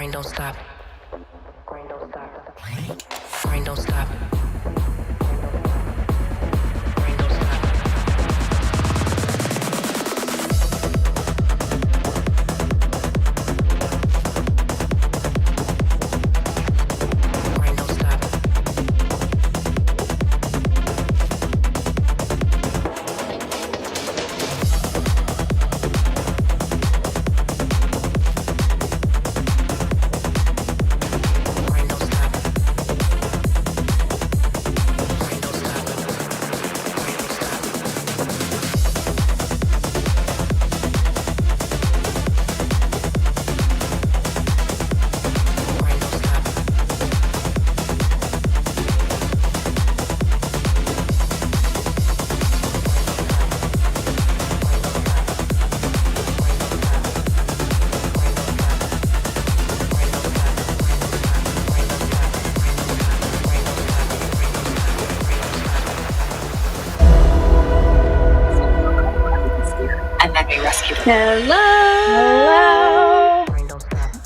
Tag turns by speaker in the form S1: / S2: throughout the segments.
S1: Grind don't stop. Grind don't stop. Grind don't stop. Grind don't stop. Grind don't stop.
S2: Hello.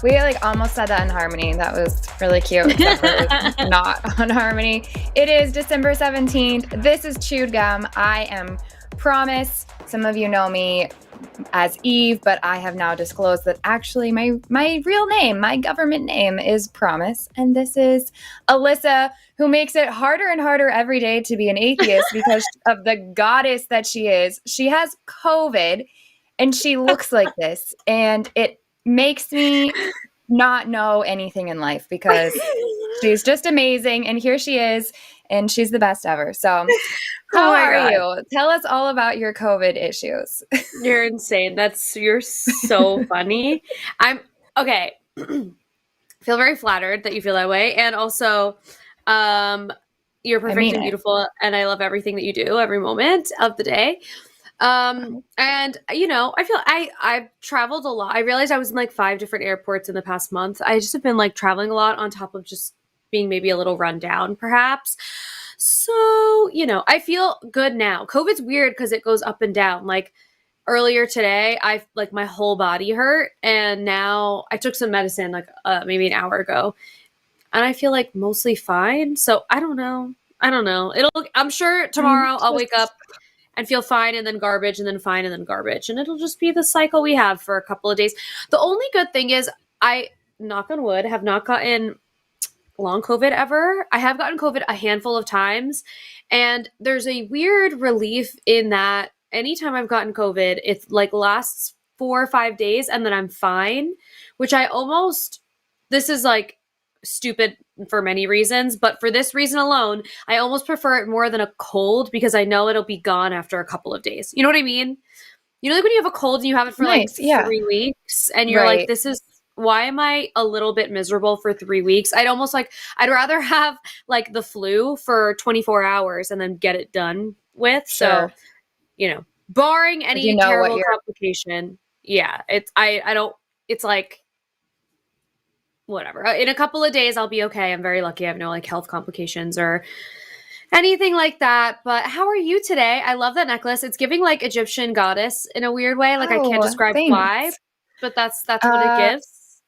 S2: We almost said that in harmony. That was really cute, except for it was not on harmony. It is December 17th. This is Chewed Gum. I am Promise. Some of you know me as Eve, but I have now disclosed that actually my real name, my government name is Promise. And this is Alyssa, who makes it harder and harder every day to be an atheist because of the goddess that she is. She has COVID. And she looks like this, and it makes me not know anything in life because she's just amazing. And here she is, and she's the best ever. So how are you? Tell us all about your COVID issues.
S3: You're insane. You're so funny. I'm okay. Feel very flattered that you feel that way. And also, you're perfect and beautiful. And I love everything that you do every moment of the day. And you know, I feel I've traveled a lot. I realized I was in like 5 different airports in the past month. I just have been like traveling a lot on top of just being maybe a little run down perhaps. So, you know, I feel good now. COVID's weird because it goes up and down. Like earlier today, my whole body hurt, and now I took some medicine like maybe an hour ago, and I feel like mostly fine. So I don't know. I'm sure tomorrow I'll wake up and feel fine, and then garbage, and then fine, and then garbage. And it'll just be the cycle we have for a couple of days. The only good thing is I, knock on wood, have not gotten long COVID ever. I have gotten COVID a handful of times. And there's a weird relief in that anytime I've gotten COVID, it like lasts 4 or 5 days and then I'm fine, which this is like stupid for many reasons, but for this reason alone, I almost prefer it more than a cold because I know it'll be gone after a couple of days. You know what I mean? You know, like when you have a cold and you have it for 3 weeks and you're like, why am I a little bit miserable for 3 weeks? I'd rather have like the flu for 24 hours and then get it done with. Sure. So, you know, barring any terrible complication. Yeah. It's like, whatever. In a couple of days, I'll be okay. I'm very lucky. I have no like health complications or anything like that. But how are you today? I love that necklace. It's giving like Egyptian goddess in a weird way. Like I can't describe why, but that's what it gives.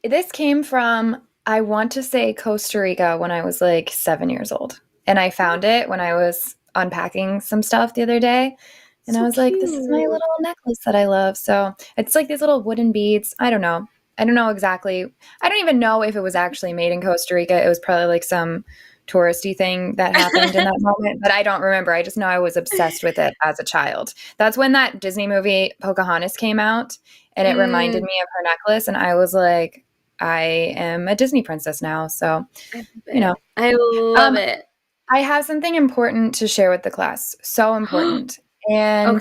S2: This came from, I want to say Costa Rica when I was like 7 years old. And I found it when I was unpacking some stuff the other day. And I was like, this is my little necklace that I love. So it's like these little wooden beads. I don't know exactly. I don't even know if it was actually made in Costa Rica. It was probably like some touristy thing that happened in that moment, but I don't remember. I just know I was obsessed with it as a child. That's when that Disney movie Pocahontas came out, and it reminded me of her necklace, and I was like, I am a Disney princess now. So, you know.
S3: I love it.
S2: I have something important to share with the class. So important. And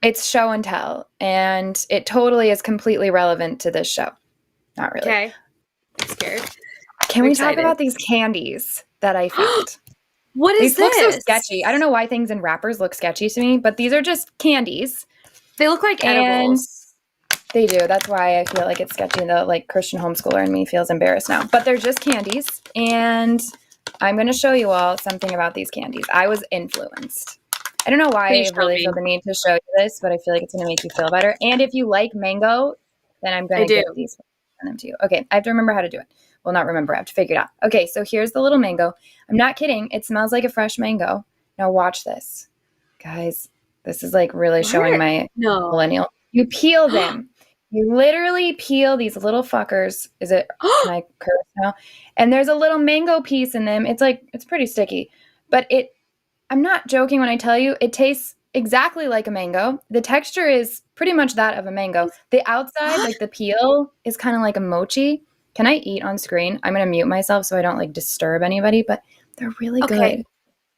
S2: it's show and tell, and it totally is completely relevant to this show. Not really.
S3: Okay. I'm scared.
S2: Can we talk about these candies that I found?
S3: What is this?
S2: These look so sketchy. I don't know why things in wrappers look sketchy to me, but these are just candies.
S3: They look like edibles.
S2: They do. That's why I feel like it's sketchy. The like Christian homeschooler in me feels embarrassed now. But they're just candies, and I'm going to show you all something about these candies. I was influenced. I don't know why I really feel the need to show you this, but I feel like it's going to make you feel better. And if you like mango, then I'm going to give these. send them to you. Okay, I have to remember how to do it. Well, not remember, I have to figure it out. Okay, so here's the little mango. I'm not kidding. It smells like a fresh mango. Now watch this. Guys, this is like really showing my millennial. You peel them. You literally peel these little fuckers. Is it, can I curse now? And there's a little mango piece in them. It's like, it's pretty sticky, but I'm not joking when I tell you it tastes exactly like a mango. The texture is pretty much that of a mango. The outside, like the peel, is kind of like a mochi. Can I eat on screen? I'm going to mute myself so I don't like disturb anybody, but they're really good.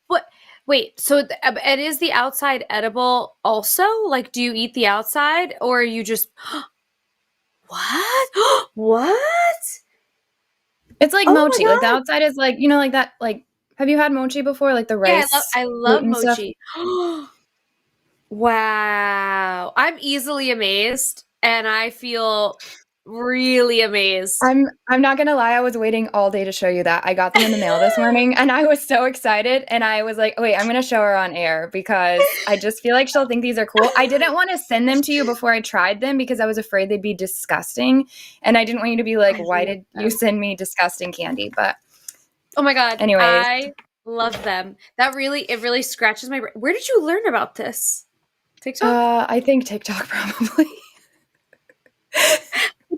S3: What? Wait, so it is the outside edible also? Like, do you eat the outside or are you just... What? What?
S2: It's like mochi. Like the outside is like, you know, like that, like, have you had mochi before? Like the rice?
S3: Yeah, I love mochi. Wow. I'm easily amazed and I feel really amazed.
S2: I'm not gonna lie, I was waiting all day to show you that. I got them in the mail this morning and I was so excited and I was like, wait, I'm gonna show her on air because I just feel like she'll think these are cool. I didn't want to send them to you before I tried them because I was afraid they'd be disgusting and I didn't want you to be like, why did you send me disgusting candy? But
S3: oh my God.
S2: Anyways.
S3: I love them. It really scratches my brain. Where did you learn about this? TikTok?
S2: I think TikTok probably.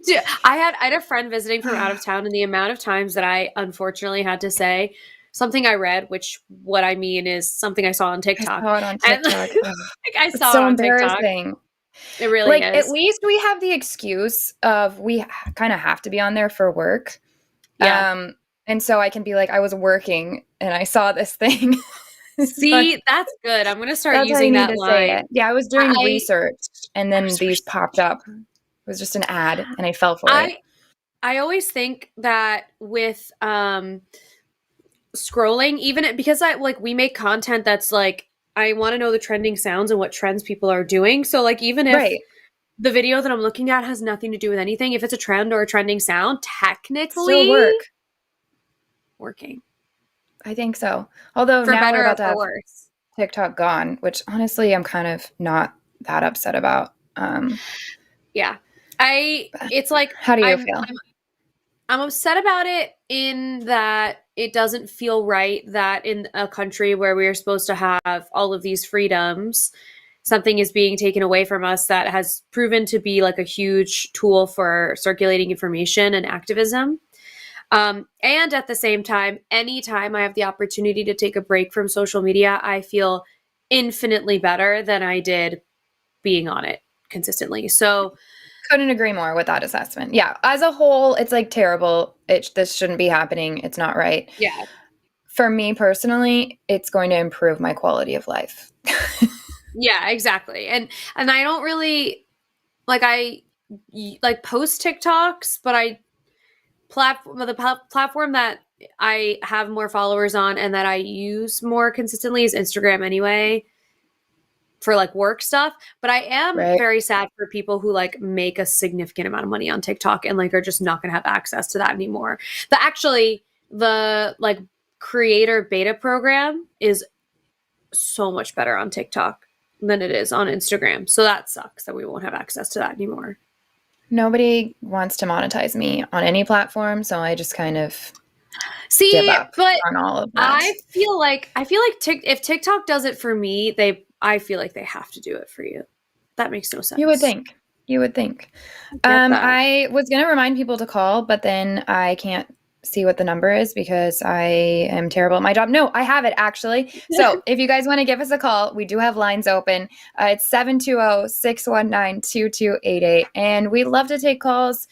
S3: Dude, I had a friend visiting from out of town, and the amount of times that I unfortunately had to say something I read, which what I mean is something I saw on TikTok.
S2: I saw it on TikTok.
S3: I saw it on TikTok. It really is.
S2: At least we have the excuse of we kind of have to be on there for work.
S3: Yeah.
S2: And so I can be like, I was working and I saw this thing.
S3: See, that's good. I'm going to start using that line.
S2: Yeah, I was doing research and then these popped up. It was just an ad and I fell for it.
S3: I always think that with scrolling, even because we make content that's like, I want to know the trending sounds and what trends people are doing. So like even if the video that I'm looking at has nothing to do with anything, if it's a trend or a trending sound, technically
S2: still
S3: working.
S2: I think so. Although
S3: for
S2: now
S3: better
S2: we're about
S3: or
S2: to have
S3: worse.
S2: TikTok gone, which honestly I'm kind of not that upset about.
S3: Yeah. It's like,
S2: how do you feel?
S3: I'm upset about it in that it doesn't feel right that in a country where we are supposed to have all of these freedoms, something is being taken away from us that has proven to be like a huge tool for circulating information and activism. And at the same time, anytime I have the opportunity to take a break from social media, I feel infinitely better than I did being on it consistently. So
S2: couldn't agree more with that assessment. Yeah. As a whole, it's like terrible. This shouldn't be happening. It's not right.
S3: Yeah.
S2: For me personally, it's going to improve my quality of life.
S3: Yeah, exactly. And I don't really I post TikToks, but the platform that I have more followers on and that I use more consistently is Instagram anyway for work stuff. But I am very sad for people who make a significant amount of money on TikTok and are just not going to have access to that anymore. The creator beta program is so much better on TikTok than it is on Instagram. So that sucks that we won't have access to that anymore.
S2: Nobody wants to monetize me on any platform, so I just kind of
S3: give
S2: up on all of that.
S3: I feel like if TikTok does it for me, I feel like they have to do it for you. That makes no sense.
S2: You would think. I was going to remind people to call, but then I can't see what the number is because I am terrible at my job. No, I have it actually. So if you guys want to give us a call, we do have lines open. It's 720-619-2288. And we love to take calls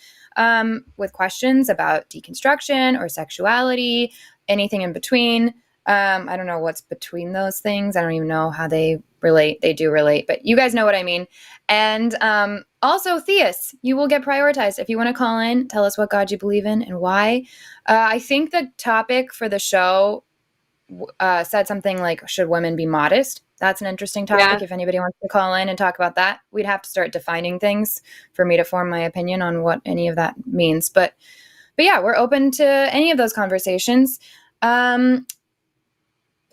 S2: with questions about deconstruction or sexuality, anything in between. I don't know what's between those things. I don't even know how they relate. They do relate, but you guys know what I mean. And also, theists, you will get prioritized. If you want to call in, tell us what God you believe in and why. I think the topic for the show said something like, should women be modest? That's an interesting topic. Yeah. If anybody wants to call in and talk about that, we'd have to start defining things for me to form my opinion on what any of that means. But yeah, we're open to any of those conversations.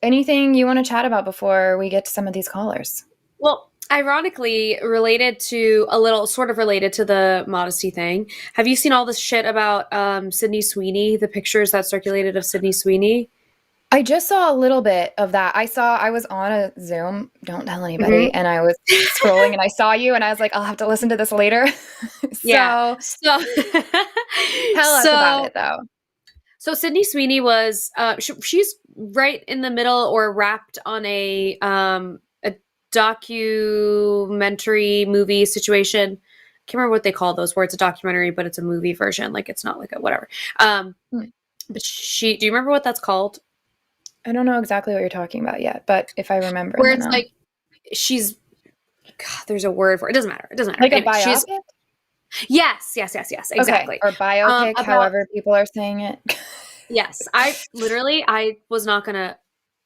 S2: Anything you want to chat about before we get to some of these callers?
S3: Well, ironically, sort of related to the modesty thing. Have you seen all this shit about Sydney Sweeney, the pictures that circulated of Sydney Sweeney?
S2: I just saw a little bit of that. I was on a Zoom, don't tell anybody,
S3: Hmm.
S2: and I was scrolling and I saw you and I was like, I'll have to listen to this later.
S3: Yeah.
S2: So
S3: So,
S2: tell us about
S3: so
S2: it though.
S3: So Sydney Sweeney was she's right in the middle or wrapped on a documentary movie situation. Can't remember what they call those where it's a documentary, but it's a movie version. Like it's not like a whatever.
S2: Hmm.
S3: But do you remember what that's called?
S2: I don't know exactly what you're talking about yet, but if I remember,
S3: Where
S2: then
S3: it's
S2: I'll.
S3: like she's God, there's a word for it. It doesn't matter. It doesn't matter.
S2: Like a
S3: Anyway, she's
S2: biopic?
S3: yes,
S2: Okay,
S3: exactly.
S2: or biopic,
S3: About
S2: however people are saying it.
S3: yes, I was not gonna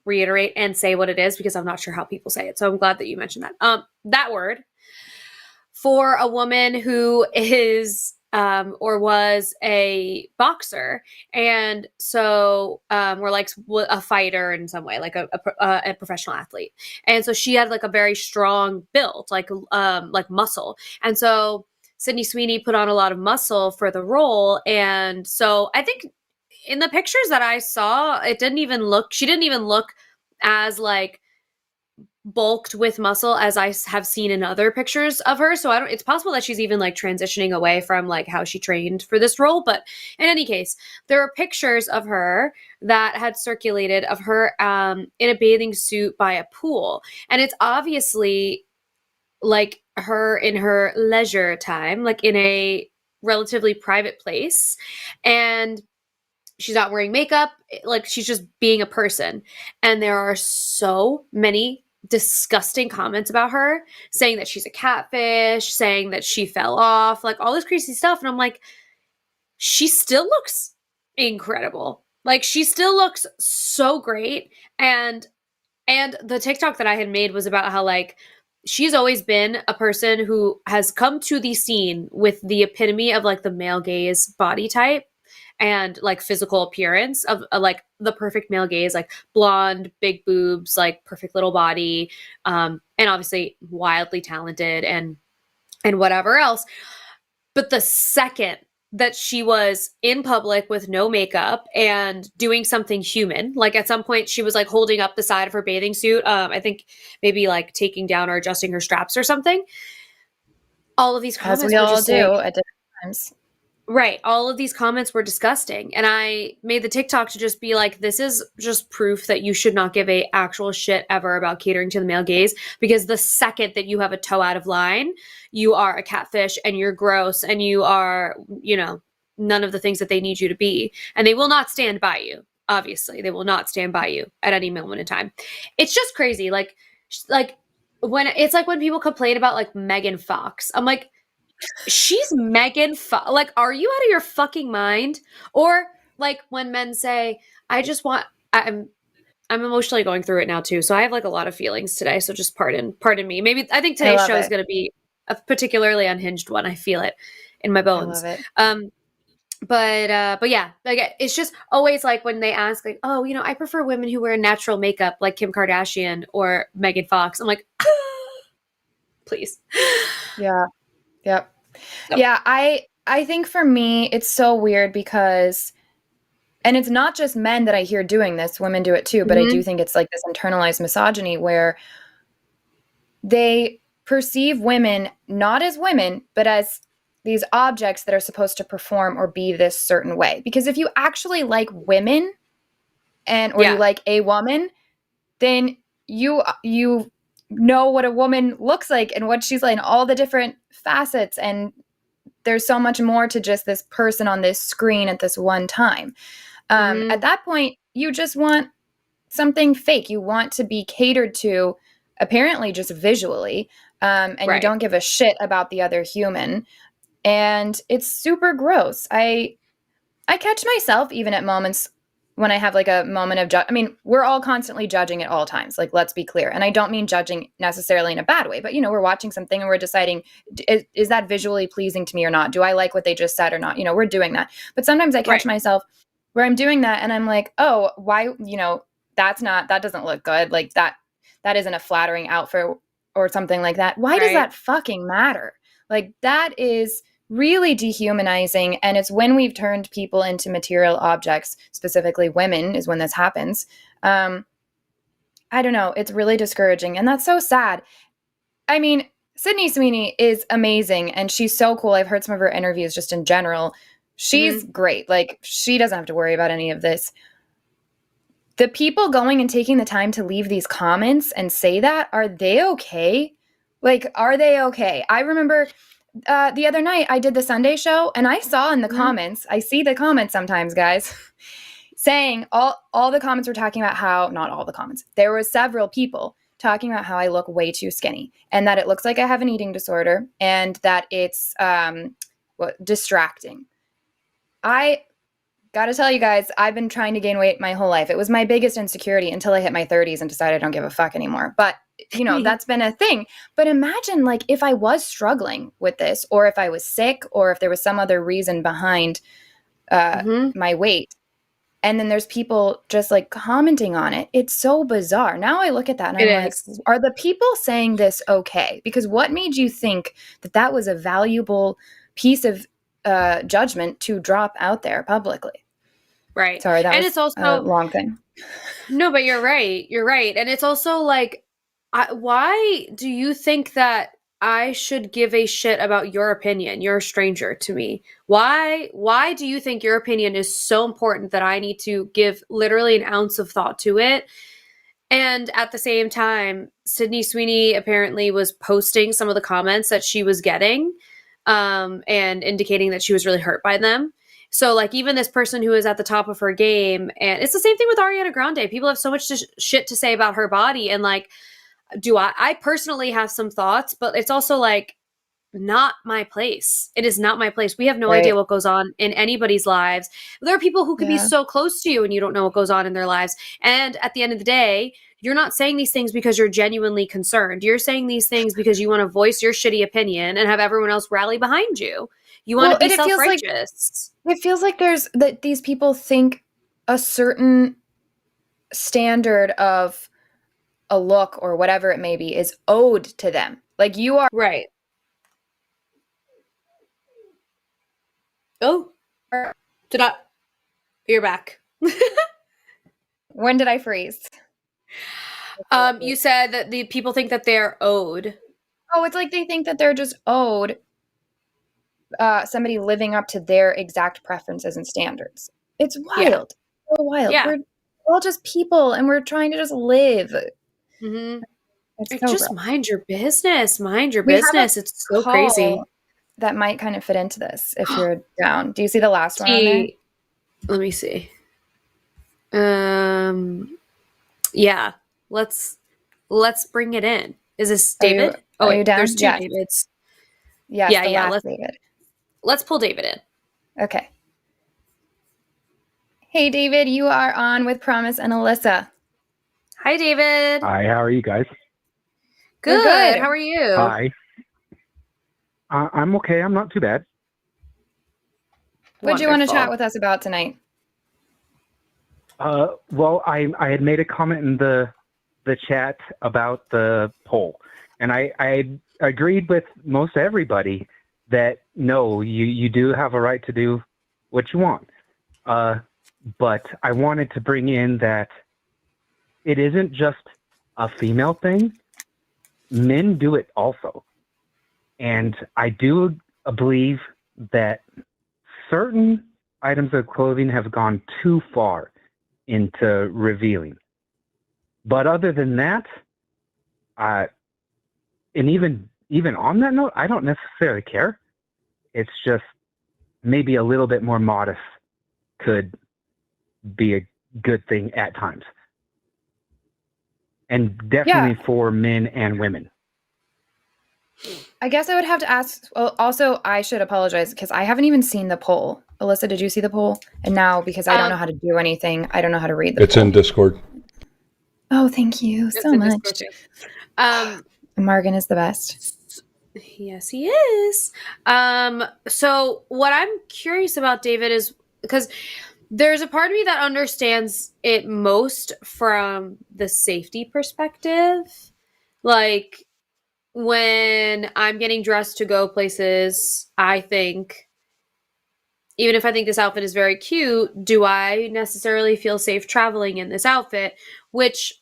S3: reiterate and say what it is because I'm not sure how people say it. So I'm glad that you mentioned that. That word for a woman who is or was a boxer, and so or like a fighter in some way, like a professional athlete, and so she had like a very strong build, like muscle, and so Sydney Sweeney put on a lot of muscle for the role, and so I think in the pictures that I saw, she didn't even look as like bulked with muscle as I have seen in other pictures of her. So it's possible that she's even like transitioning away from like how she trained for this role. But in any case, there are pictures of her that had circulated of her in a bathing suit by a pool. And it's obviously like her in her leisure time, like in a relatively private place. And she's not wearing makeup, like she's just being a person. And there are so many disgusting comments about her saying that she's a catfish, saying that she fell off, like all this crazy stuff. And I'm like, she still looks incredible. Like she still looks so great. And the TikTok that I had made was about how like she's always been a person who has come to the scene with the epitome of like the male gaze body type and like physical appearance of like the perfect male gaze, like blonde, big boobs, like perfect little body, and obviously wildly talented and whatever else. But the second that she was in public with no makeup and doing something human, like at some point she was like holding up the side of her bathing suit, I think maybe like taking down or adjusting her straps or something. All of these comments
S2: As we
S3: were
S2: all
S3: just
S2: do
S3: like,
S2: at different times.
S3: right. All of these comments were disgusting. And I made the TikTok to just be like, this is just proof that you should not give a actual shit ever about catering to the male gaze. Because the second that you have a toe out of line, you are a catfish and you're gross and you are, none of the things that they need you to be. And they will not stand by you. Obviously, they will not stand by you at any moment in time. It's just crazy. Like when people complain about like Megan Fox, I'm like, she's like, are you out of your fucking mind? Or like when men say, I'm emotionally going through it now too. So I have like a lot of feelings today. So just pardon me. Maybe I think
S2: I
S3: today's
S2: love
S3: show is
S2: it.
S3: going to be a particularly unhinged one. I feel it in my
S2: I
S3: bones.
S2: love it.
S3: But yeah, like it's just always like when they ask like, oh, I prefer women who wear natural makeup like Kim Kardashian or Megan Fox. I'm like, please.
S2: Yeah. Yep.
S3: So,
S2: Yeah, I think for me it's so weird because and it's not just men that I hear doing this, women do it too, but I do
S3: mhm.
S2: think it's like this internalized misogyny where they perceive women not as women, but as these objects that are supposed to perform or be this certain way. Because if you actually like women or you
S3: Yeah.
S2: like a woman, then you know what a woman looks like and what she's like and all the different facets, and there's so much more to just this person on this screen at this one time. At
S3: Hmm.
S2: that point, you just want something fake. You want to be catered to, apparently just visually, and you
S3: Right.
S2: don't give a shit about the other human. And it's super gross. I catch myself even at moments when I have like a moment of I mean, we're all constantly judging at all times. Like, let's be clear. And I don't mean judging necessarily in a bad way, but we're watching something and we're deciding, is that visually pleasing to me or not? Do I like what they just said or not? We're doing that. But sometimes I catch
S3: Right.
S2: myself where I'm doing that and I'm like, oh, why, that doesn't look good. Like that isn't a flattering outfit or something like that. Why does that fucking matter? Like, that is really dehumanizing. And it's when we've turned people into material objects, specifically women, is when this happens. I don't know. It's really discouraging. And that's so sad. I mean, Sydney Sweeney is amazing and she's so cool. I've heard some of her interviews just in general. She's great. Like, she doesn't have to worry about any of this. The people going and taking the time to leave these comments and say that, are they okay? Like, are they okay? I remember the other night I did the Sunday show and I saw in the comments, I see the comments sometimes, guys, saying all the comments were talking about how, not all the comments, there were several people talking about how I look way too skinny and that it looks like I have an eating disorder and that it's distracting. I gotta tell you guys, I've been trying to gain weight my whole life. It was my biggest insecurity until I hit my 30s and decided I don't give a fuck anymore. But, you know, that's been a thing. But imagine, like, if I was struggling with this, or if I was sick, or if there was some other reason behind my weight, and then there's people just, like, commenting on it. It's so bizarre. Now I look at that and I'm like, are the people saying this okay? Because what made you think that that was a valuable piece of judgment to drop out there publicly?
S3: Right.
S2: Sorry, that
S3: and
S2: was
S3: it's also
S2: a long thing.
S3: No, but you're right. You're right. And it's also like, why do you think that I should give a shit about your opinion? You're a stranger to me. Why do you think your opinion is so important that I need to give literally an ounce of thought to it? And at the same time, Sydney Sweeney apparently was posting some of the comments that she was getting, and indicating that she was really hurt by them. So, like, even this person who is at the top of her game, and it's the same thing with Ariana Grande. People have so much shit to say about her body, and, like, I personally have some thoughts, but it's also, like, not my place. It is not my place. We have no idea what goes on in anybody's lives. There are people who could be so close to you and you don't know what goes on in their lives. And at the end of the day, you're not saying these things because you're genuinely concerned. You're saying these things because you want to voice your shitty opinion and have everyone else rally behind you. You want to be self-righteous.
S2: It feels like there's that these people think a certain standard of a look or whatever it may be is owed to them. Like, you are
S3: right. Oh, you're back.
S2: When did I freeze?
S3: You said that the people think that they're owed.
S2: Oh, it's like they think that they're just owed somebody living up to their exact preferences and standards. It's wild. Yeah. So wild. Yeah. We're all just people and we're trying to just live.
S3: Mm-hmm. It's so just rough. Mind your business. Mind your business. It's so crazy.
S2: That might kind of fit into this if you're down. Do you see the last one on there?
S3: Let me see. Yeah. Let's bring it in. Is this David?
S2: Are you down?
S3: There's two Davids.
S2: Yeah. Let's David.
S3: Let's pull David in.
S2: Okay. Hey, David, you are on with Promise and Alyssa.
S3: Hi, David.
S4: Hi, how are you guys?
S3: Good. How are you?
S4: Hi. I'm okay. I'm not too bad.
S2: What do you want to chat with us about tonight?
S4: Well, I had made a comment in the chat about the poll, and I agreed with most everybody that no, you do have a right to do what you want. But I wanted to bring in that it isn't just a female thing. Men do it also. And I do believe that certain items of clothing have gone too far into revealing. But other than that, and even on that note, I don't necessarily care. It's just maybe a little bit more modest could be a good thing at times. And definitely for men and women.
S2: I guess I would have to ask. Well, also, I should apologize because I haven't even seen the poll. Alyssa, did you see the poll? And now, because I don't know how to do anything, I don't know how to read the poll.
S5: It's in Discord.
S2: Oh, thank you so much. Morgan is the best.
S3: Yes, he is. So what I'm curious about, David, is because there's a part of me that understands it most from the safety perspective. Like, when I'm getting dressed to go places, I think, even if I think this outfit is very cute, do I necessarily feel safe traveling in this outfit? Which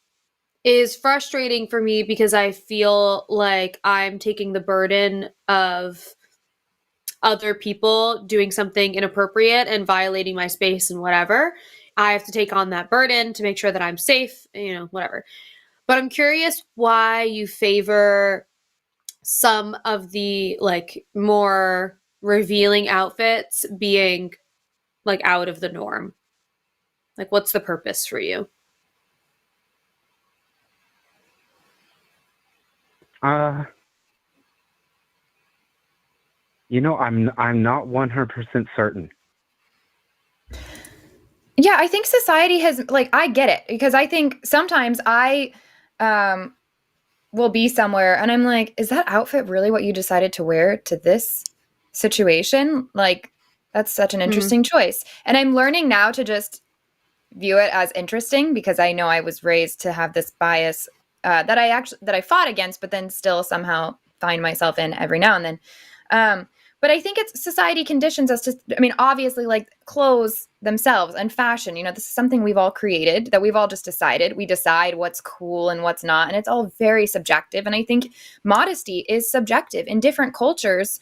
S3: is frustrating for me because I feel like I'm taking the burden of other people doing something inappropriate and violating my space and whatever. I have to take on that burden to make sure that I'm safe, whatever. But I'm curious why you favor some of the like more revealing outfits being like out of the norm. Like, what's the purpose for you?
S4: I'm not 100% certain.
S2: Yeah, I think society has, like, I get it, because I think sometimes I will be somewhere and I'm like, is that outfit really what you decided to wear to this situation? Like, that's such an interesting choice. And I'm learning now to just view it as interesting, because I know I was raised to have this bias that I fought against, but then still somehow find myself in every now and then. But I think it's society conditions us to, I mean, obviously, like clothes themselves and fashion, this is something we've all created, that we've all just decided. We decide what's cool and what's not, and it's all very subjective. And I think modesty is subjective in different cultures.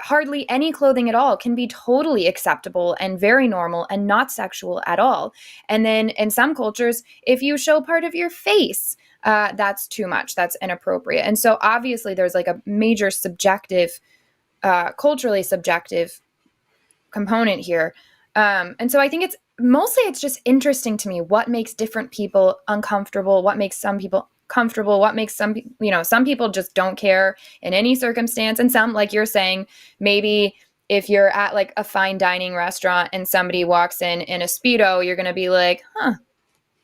S2: Hardly any clothing at all can be totally acceptable and very normal and not sexual at all. And then in some cultures, if you show part of your face, that's too much. That's inappropriate. And so obviously there's like a major subjective, culturally subjective component here. And so I think it's just interesting to me what makes different people uncomfortable, what makes some people comfortable, what makes some people just don't care in any circumstance. And some, like you're saying, maybe if you're at like a fine dining restaurant and somebody walks in a Speedo, you're going to be like,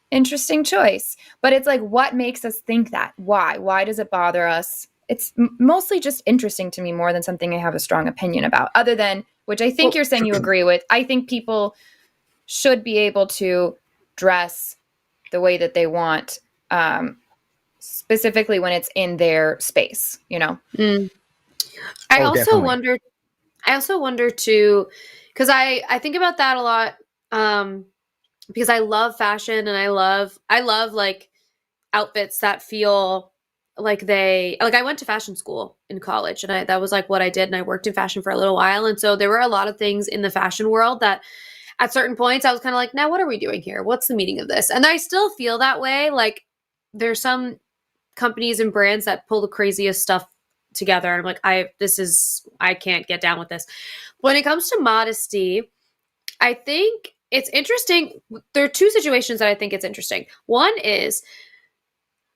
S2: interesting choice. But it's like, what makes us think that? Why does it bother us? It's mostly just interesting to me more than something I have a strong opinion about, other than, which I think you're saying you agree with. I think people should be able to dress the way that they want, specifically when it's in their space,
S3: I also
S4: definitely.
S3: wonder too, because I think about that a lot, because I love fashion and I love like outfits that feel like I went to fashion school in college, and that was like what I did, and I worked in fashion for a little while. And so there were a lot of things in the fashion world that at certain points I was kind of like, now what are we doing here? What's the meaning of this? And I still feel that way. Like, there's some companies and brands that pull the craziest stuff together, and I'm like, I can't get down with this. When it comes to modesty, I think it's interesting. There are two situations that I think it's interesting. One is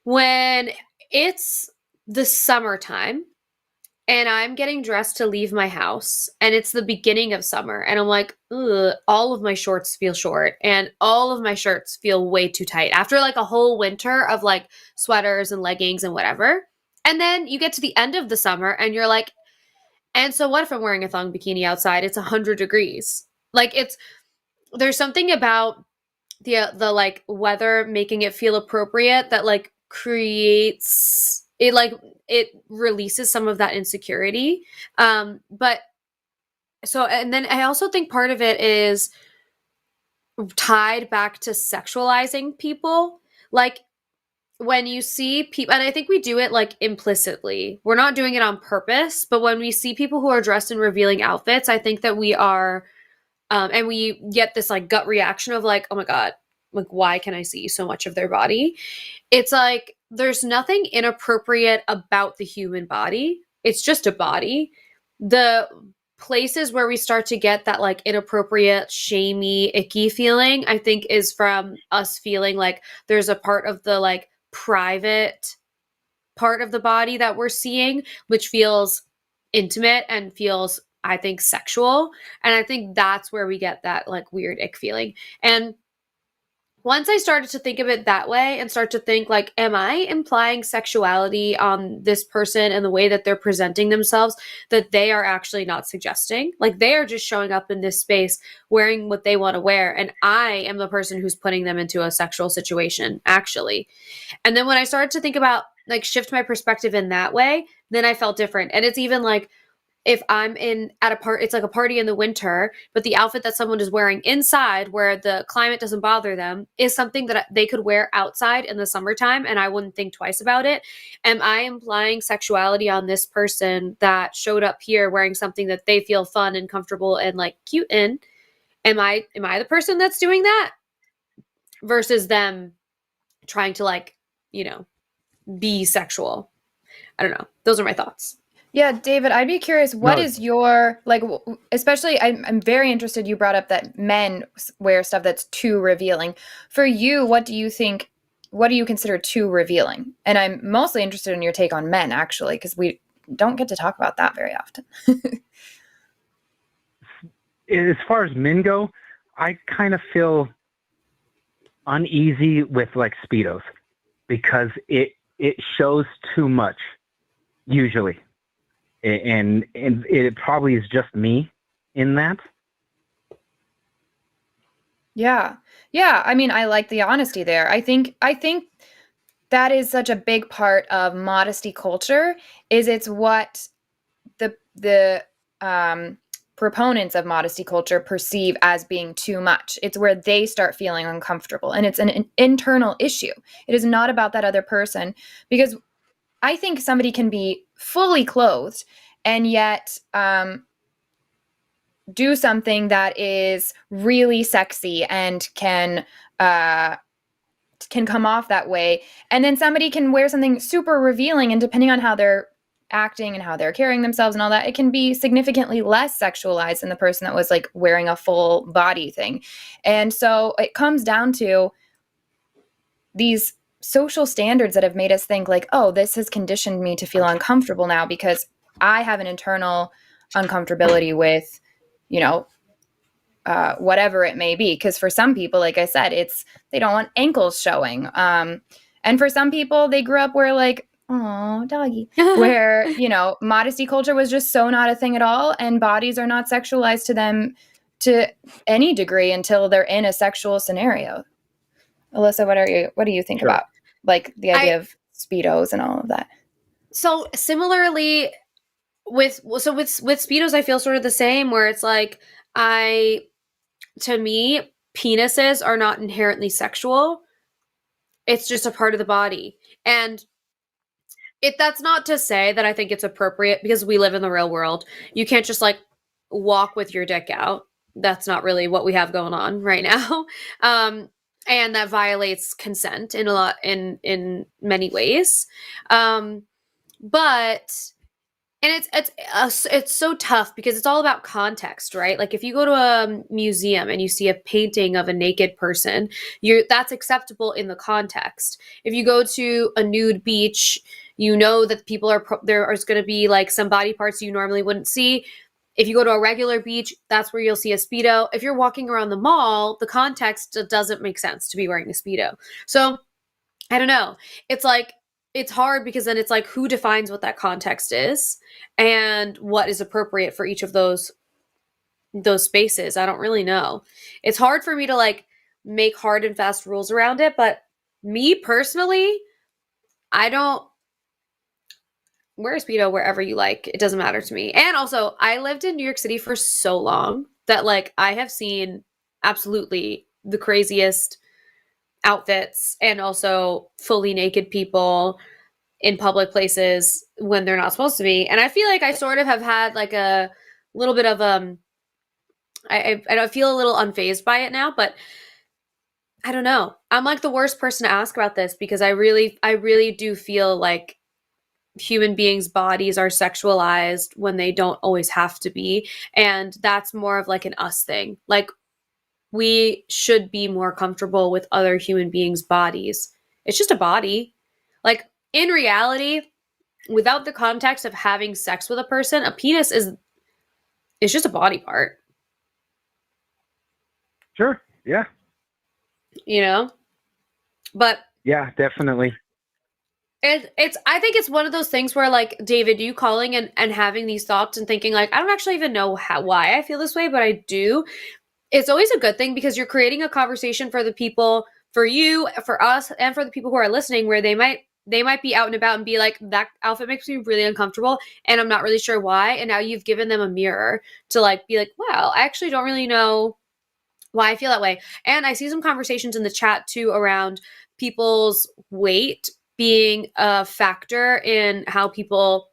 S3: when it's the summertime and I'm getting dressed to leave my house, and it's the beginning of summer, and I'm like, ugh, all of my shorts feel short and all of my shirts feel way too tight after like a whole winter of like sweaters and leggings and whatever. And then you get to the end of the summer and you're like, and so what if I'm wearing a thong bikini outside? It's 100 degrees. Like, there's something about the like weather making it feel appropriate that like creates it, like it releases some of that insecurity. But so, and then I also think part of it is tied back to sexualizing people. Like, when you see people, and I think we do it like implicitly, we're not doing it on purpose, but when we see people who are dressed in revealing outfits, I think that we are, and we get this like gut reaction of like, oh my God, like, why can I see so much of their body? It's like, there's nothing inappropriate about the human body. It's just a body. The places where we start to get that like inappropriate, shamey, icky feeling, I think, is from us feeling like there's a part of the like private part of the body that we're seeing, which feels intimate and feels, I think, sexual. And I think that's where we get that like weird ick feeling. And once I started to think of it that way and start to think like, am I implying sexuality on this person and the way that they're presenting themselves that they are actually not suggesting? Like they are just showing up in this space wearing what they want to wear. And I am the person who's putting them into a sexual situation, actually. And then when I started to think about like shift my perspective in that way, then I felt different. And it's even like, if I'm at a party, it's like a party in the winter, but the outfit that someone is wearing inside where the climate doesn't bother them is something that they could wear outside in the summertime and I wouldn't think twice about it. Am I implying sexuality on this person that showed up here wearing something that they feel fun and comfortable and like cute in? Am I the person that's doing that versus them trying to like, be sexual? I don't know. Those are my thoughts.
S2: Yeah, David, I'd be curious, what is your, like, especially, I'm very interested, you brought up that men wear stuff that's too revealing. For you, what do you consider too revealing? And I'm mostly interested in your take on men, actually, because we don't get to talk about that very often.
S4: As far as men go, I kind of feel uneasy with like Speedos because it shows too much, usually. And it probably is just me in that.
S2: Yeah. Yeah. I mean, I like the honesty there. I think that is such a big part of modesty culture is it's what the proponents of modesty culture perceive as being too much. It's where they start feeling uncomfortable. And it's an internal issue. It is not about that other person because I think somebody can be fully clothed and yet do something that is really sexy and can come off that way. And then somebody can wear something super revealing, and depending on how they're acting and how they're carrying themselves and all that, it can be significantly less sexualized than the person that was like wearing a full body thing. And so it comes down to these social standards that have made us think like, oh, this has conditioned me to feel uncomfortable now because I have an internal uncomfortability with, whatever it may be. Because for some people, like I said, they don't want ankles showing. And for some people, they grew up where like, oh, doggy, where, modesty culture was just so not a thing at all. And bodies are not sexualized to them to any degree until they're in a sexual scenario. Alyssa, what do you think about like the idea of Speedos and all of that?
S3: So similarly with Speedos, I feel sort of the same where it's like, to me, penises are not inherently sexual. It's just a part of the body. And that's not to say that I think it's appropriate because we live in the real world. You can't just like walk with your dick out. That's not really what we have going on right now. And that violates consent in many ways. But it's so tough because it's all about context, right? Like if you go to a museum and you see a painting of a naked person, that's acceptable in the context. If you go to a nude beach, you know that people there is going to be like some body parts you normally wouldn't see. If you go to a regular beach, that's where you'll see a Speedo. If you're walking around the mall, the context doesn't make sense to be wearing a Speedo. So I don't know. It's like, it's hard because then it's like, who defines what that context is and what is appropriate for each of those spaces? I don't really know. It's hard for me to like make hard and fast rules around it. But me personally, I don't wear a Speedo wherever you like. It doesn't matter to me. And also, I lived in New York City for so long that like I have seen absolutely the craziest outfits and also fully naked people in public places when they're not supposed to be. And I feel like I sort of have had like a little bit of I feel a little unfazed by it now, but I don't know. I'm like the worst person to ask about this because I really do feel like human beings' bodies are sexualized when they don't always have to be. And that's more of like an us thing. Like we should be more comfortable with other human beings' bodies. It's just a body. Like in reality, without the context of having sex with a person, a penis is just a body part.
S4: Sure. Yeah.
S3: you know? But
S4: yeah, definitely.
S3: I think it's one of those things where, like, David, you calling and having these thoughts and thinking, like, I don't actually even know why I feel this way, but I do. It's always a good thing because you're creating a conversation for the people, for you, for us, and for the people who are listening, where they might be out and about and be like, that outfit makes me really uncomfortable and I'm not really sure why. And now you've given them a mirror to, like, be like, wow, I actually don't really know why I feel that way. And I see some conversations in the chat too around people's weight being a factor in how people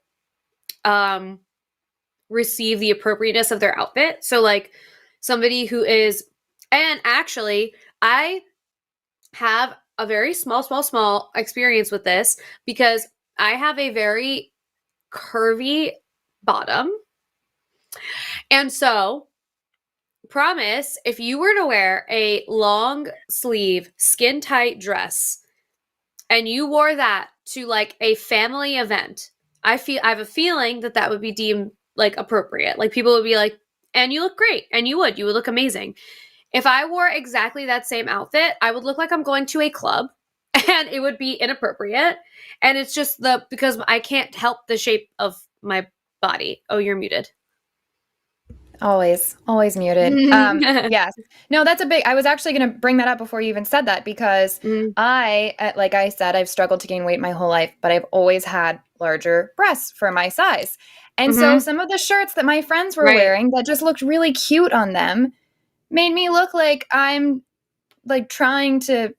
S3: receive the appropriateness of their outfit. So, like, somebody who is, and actually, I have a very small experience with this because I have a very curvy bottom. And so, promise, if you were to wear a long sleeve, skin tight dress and you wore that to, like, a family event, I have a feeling that would be deemed, like, appropriate. Like, people would be like, and you look great, and you would look amazing. If I wore exactly that same outfit, I would look like I'm going to a club and it would be inappropriate. And it's just because I can't help the shape of my body. Oh, you're muted.
S2: Always muted. Yes. No, I was actually going to bring that up before you even said that because like I said, I've struggled to gain weight my whole life, but I've always had larger breasts for my size. And so some of the shirts that my friends were wearing that just looked really cute on them made me look like I'm, like, trying to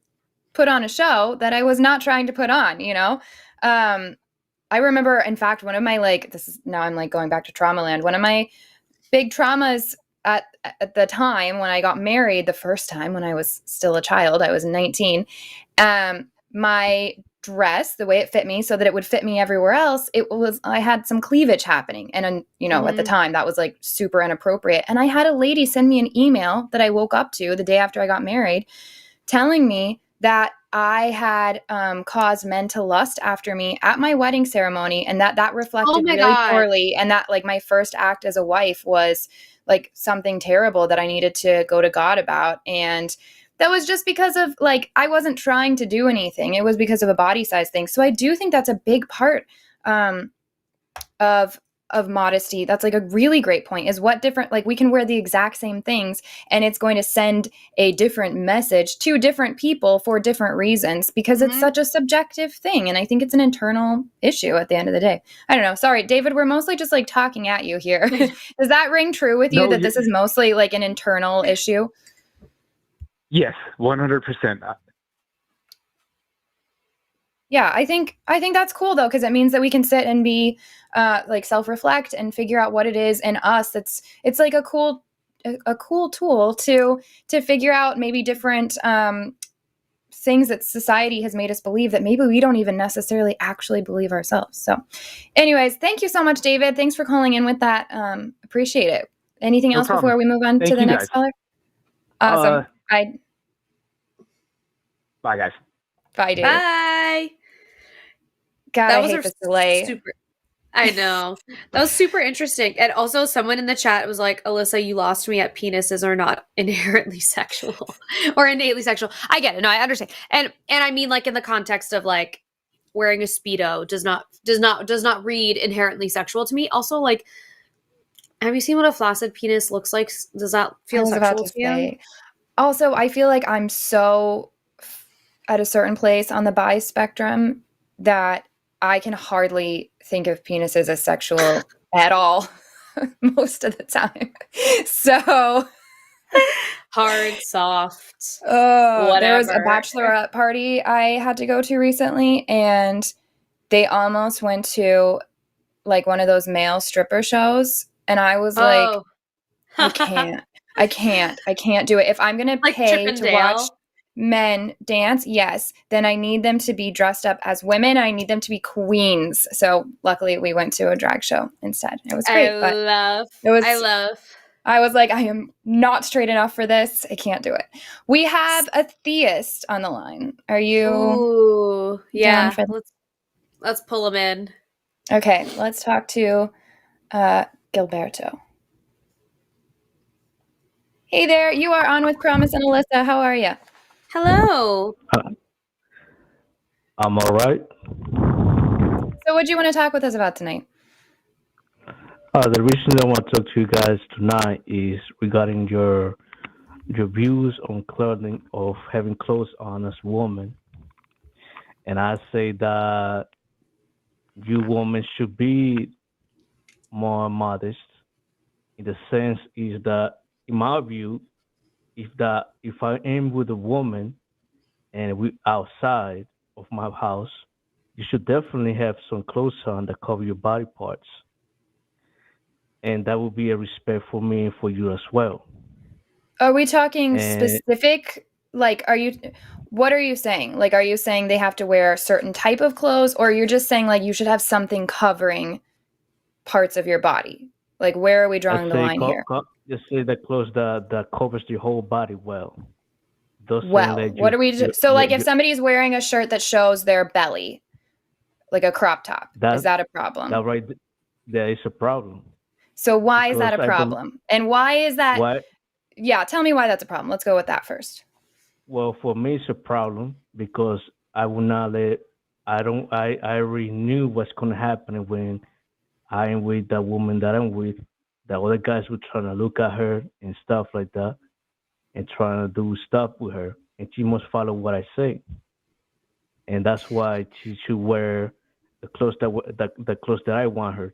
S2: put on a show that I was not trying to put on, you know? I remember, in fact, one of my, like, now I'm, like, going back to trauma land. One of my big traumas at the time when I got married the first time when I was still a child, I was 19, my dress, the way it fit me so that it would fit me everywhere else, I had some cleavage happening. And, you know, at the time that was, like, super inappropriate. And I had a lady send me an email that I woke up to the day after I got married telling me that I had caused men to lust after me at my wedding ceremony, and that reflected really poorly, and that, like, my first act as a wife was, like, something terrible that I needed to go to God about. And that was just because of, like, I wasn't trying to do anything. It was because of a body size thing. So I do think that's a big part of modesty. That's, like, a really great point, is what different, like, we can wear the exact same things and it's going to send a different message to different people for different reasons because it's such a subjective thing. And I think it's an internal issue at the end of the day. I don't know. Sorry, David, we're mostly just, like, talking at you here. Does that ring true with you, that this is mostly, like, an internal issue?
S4: Yes, 100%.
S2: Yeah, I think that's cool though, because it means that we can sit and be like, self-reflect and figure out what it is in us. It's like a cool tool to figure out maybe different things that society has made us believe that maybe we don't even necessarily actually believe ourselves. So, anyways, thank you so much, David. Thanks for calling in with that. Appreciate it. Anything else before we move on to the next caller? Awesome. Bye,
S4: guys.
S2: Bye, David.
S3: Bye.
S2: God, I hate this delay.
S3: I know. That was super interesting. And also, someone in the chat was like, Alyssa, you lost me at penises are not inherently sexual or innately sexual. I get it. No, I understand. And I mean, like, in the context of, like, wearing a Speedo does not read inherently sexual to me. Also, like, have you seen what a flaccid penis looks like? Does that feel sexual to you?
S2: Also, I feel like I'm so at a certain place on the bi spectrum that I can hardly think of penises as sexual at all most of the time. So
S3: hard, soft.
S2: There was a bachelorette party I had to go to recently, and they almost went to, like, one of those male stripper shows, and I was like, I can't do it. If I'm gonna, like, pay to watch men dance, yes, then I need them to be dressed up as women. I need them to be queens. So luckily we went to a drag show instead. It was great. I was like, I am not straight enough for this. I can't do it. We have a theist on the line. Are you?
S3: Ooh, yeah. Let's pull him in.
S2: Okay, let's talk to Gilberto. Hey there, you are on with Promise and Alyssa. How are you?
S3: Hello.
S5: I'm all right.
S2: So what do you want to talk with us about tonight?
S5: The reason I want to talk to you guys tonight is regarding your views on clothing of having clothes on as woman, and I say that you women should be more modest. In the sense is that, in my view, if I am with a woman and we outside of my house, you should definitely have some clothes on that cover your body parts, and that would be a respect for me and for you as well.
S2: Are we talking
S5: And
S2: specific? Like, what are you saying? Like, are you saying they have to wear a certain type of clothes, or you're just saying like you should have something covering parts of your body? Like, where are we
S5: let's
S2: drawing the
S5: say
S2: line here?
S5: just say that clothes that covers your whole body well. Doesn't
S2: Well,
S5: let
S2: what
S5: you
S2: are we so like if somebody's wearing a shirt that shows their belly, like a crop top, is that a problem?
S5: that right there is a problem
S2: So why is
S5: because
S2: that a
S5: I believe
S2: problem? And why is that?
S5: why.
S2: Yeah, tell me why that's a problem. Let's go with that first.
S5: Well, for me, it's a problem because I will not let. I don't. I already knew what's gonna happen when I am with that woman that I'm with. The other guys were trying to look at her and stuff like that, and trying to do stuff with her, and she must follow what I say, and that's why she should wear the clothes the clothes that I want her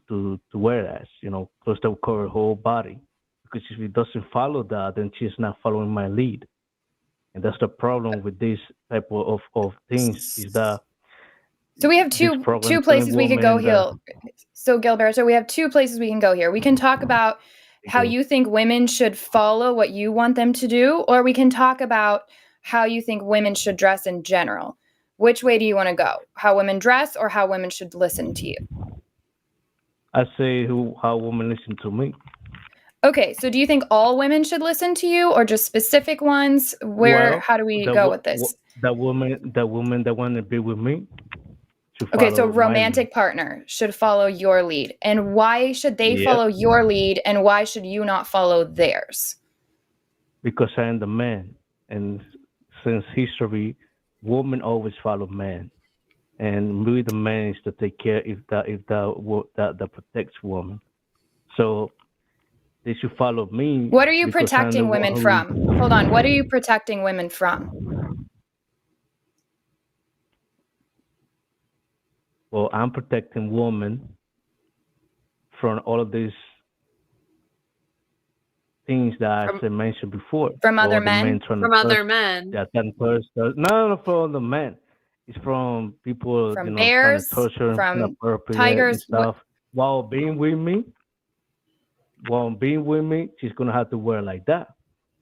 S5: to wear as. Clothes that will cover her whole body. Because if she doesn't follow that, then she's not following my lead. And that's the problem with this type of things is that
S2: So we have
S5: these
S2: two places we could go here. So Gilberto, we have two places we can go here. We can talk about how you think women should follow what you want them to do, or we can talk about how you think women should dress in general. Which way do you want to go? How women dress or how women should listen to you?
S5: I say how women listen to me.
S2: Okay, so do you think all women should listen to you or just specific ones? How do we go with this?
S5: The woman that want to be with me should
S2: Okay, so
S5: follow my
S2: romantic
S5: lead.
S2: partner should follow your lead. And why should they follow your lead and why should you not follow theirs?
S5: Because I am the man. And since history, women always follow men. And we the man is to take care if that protects woman. So they should follow me.
S2: What are you
S5: because I'm the
S2: protecting
S5: one
S2: women
S5: who-
S2: from? Hold on. What are you protecting women from?
S5: Well, I'm protecting women from all of these things that I mentioned before.
S2: From other
S5: All the
S2: men?
S3: From other men.
S5: Yeah, 10%. No, from the men. It's from people,
S2: From
S5: trying
S2: bears,
S5: to torture and
S2: from
S5: inappropriate
S2: tigers,
S5: and stuff. While being with me, she's gonna have to wear like that.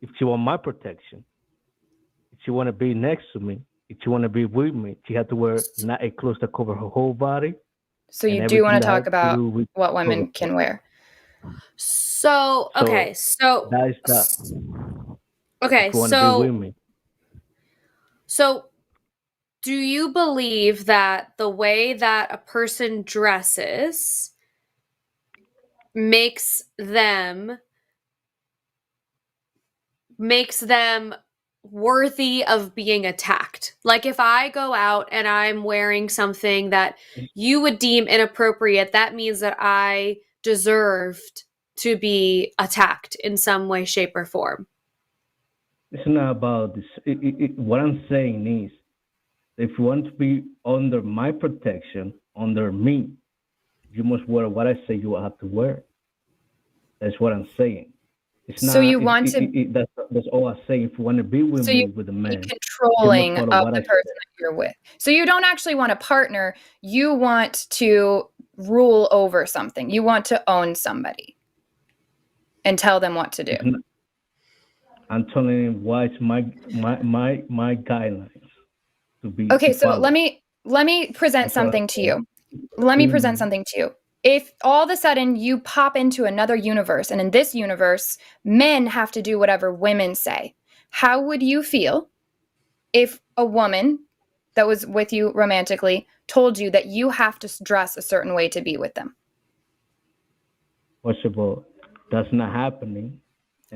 S5: If she want my protection, if she want to be next to me, if she want to be with me, she had to wear not a clothes that cover her whole body.
S2: So you do want to talk
S5: everything that has to
S2: about
S5: do with
S2: what women
S5: clothes.
S2: can wear.
S3: So okay, so
S5: that is that.
S3: okay,
S5: If you want to be with me.
S3: So do you believe that the way that a person dresses makes them worthy of being attacked? Like if I go out and I'm wearing something that you would deem inappropriate, that means that I deserved to be attacked in some way, shape, or form.
S5: It's not about this. What I'm saying is, if you want to be under my protection, under me, you must wear what I say you have to wear. That's what I'm saying. It's
S2: so
S5: not,
S2: you want
S5: that's all I say. If you want to be with me, with a man,
S2: controlling of the person that you're with. So you don't actually want a partner. You want to rule over something. You want to own somebody and tell them what to do.
S5: I'm telling you why it's my guidelines to be.
S2: Okay,
S5: to
S2: so
S5: follow.
S2: let me present something to you. Let me present something to you. If all of a sudden you pop into another universe, and in this universe, men have to do whatever women say, how would you feel if a woman that was with you romantically told you that you have to dress a certain way to be with them?
S5: First of all, that's not happening.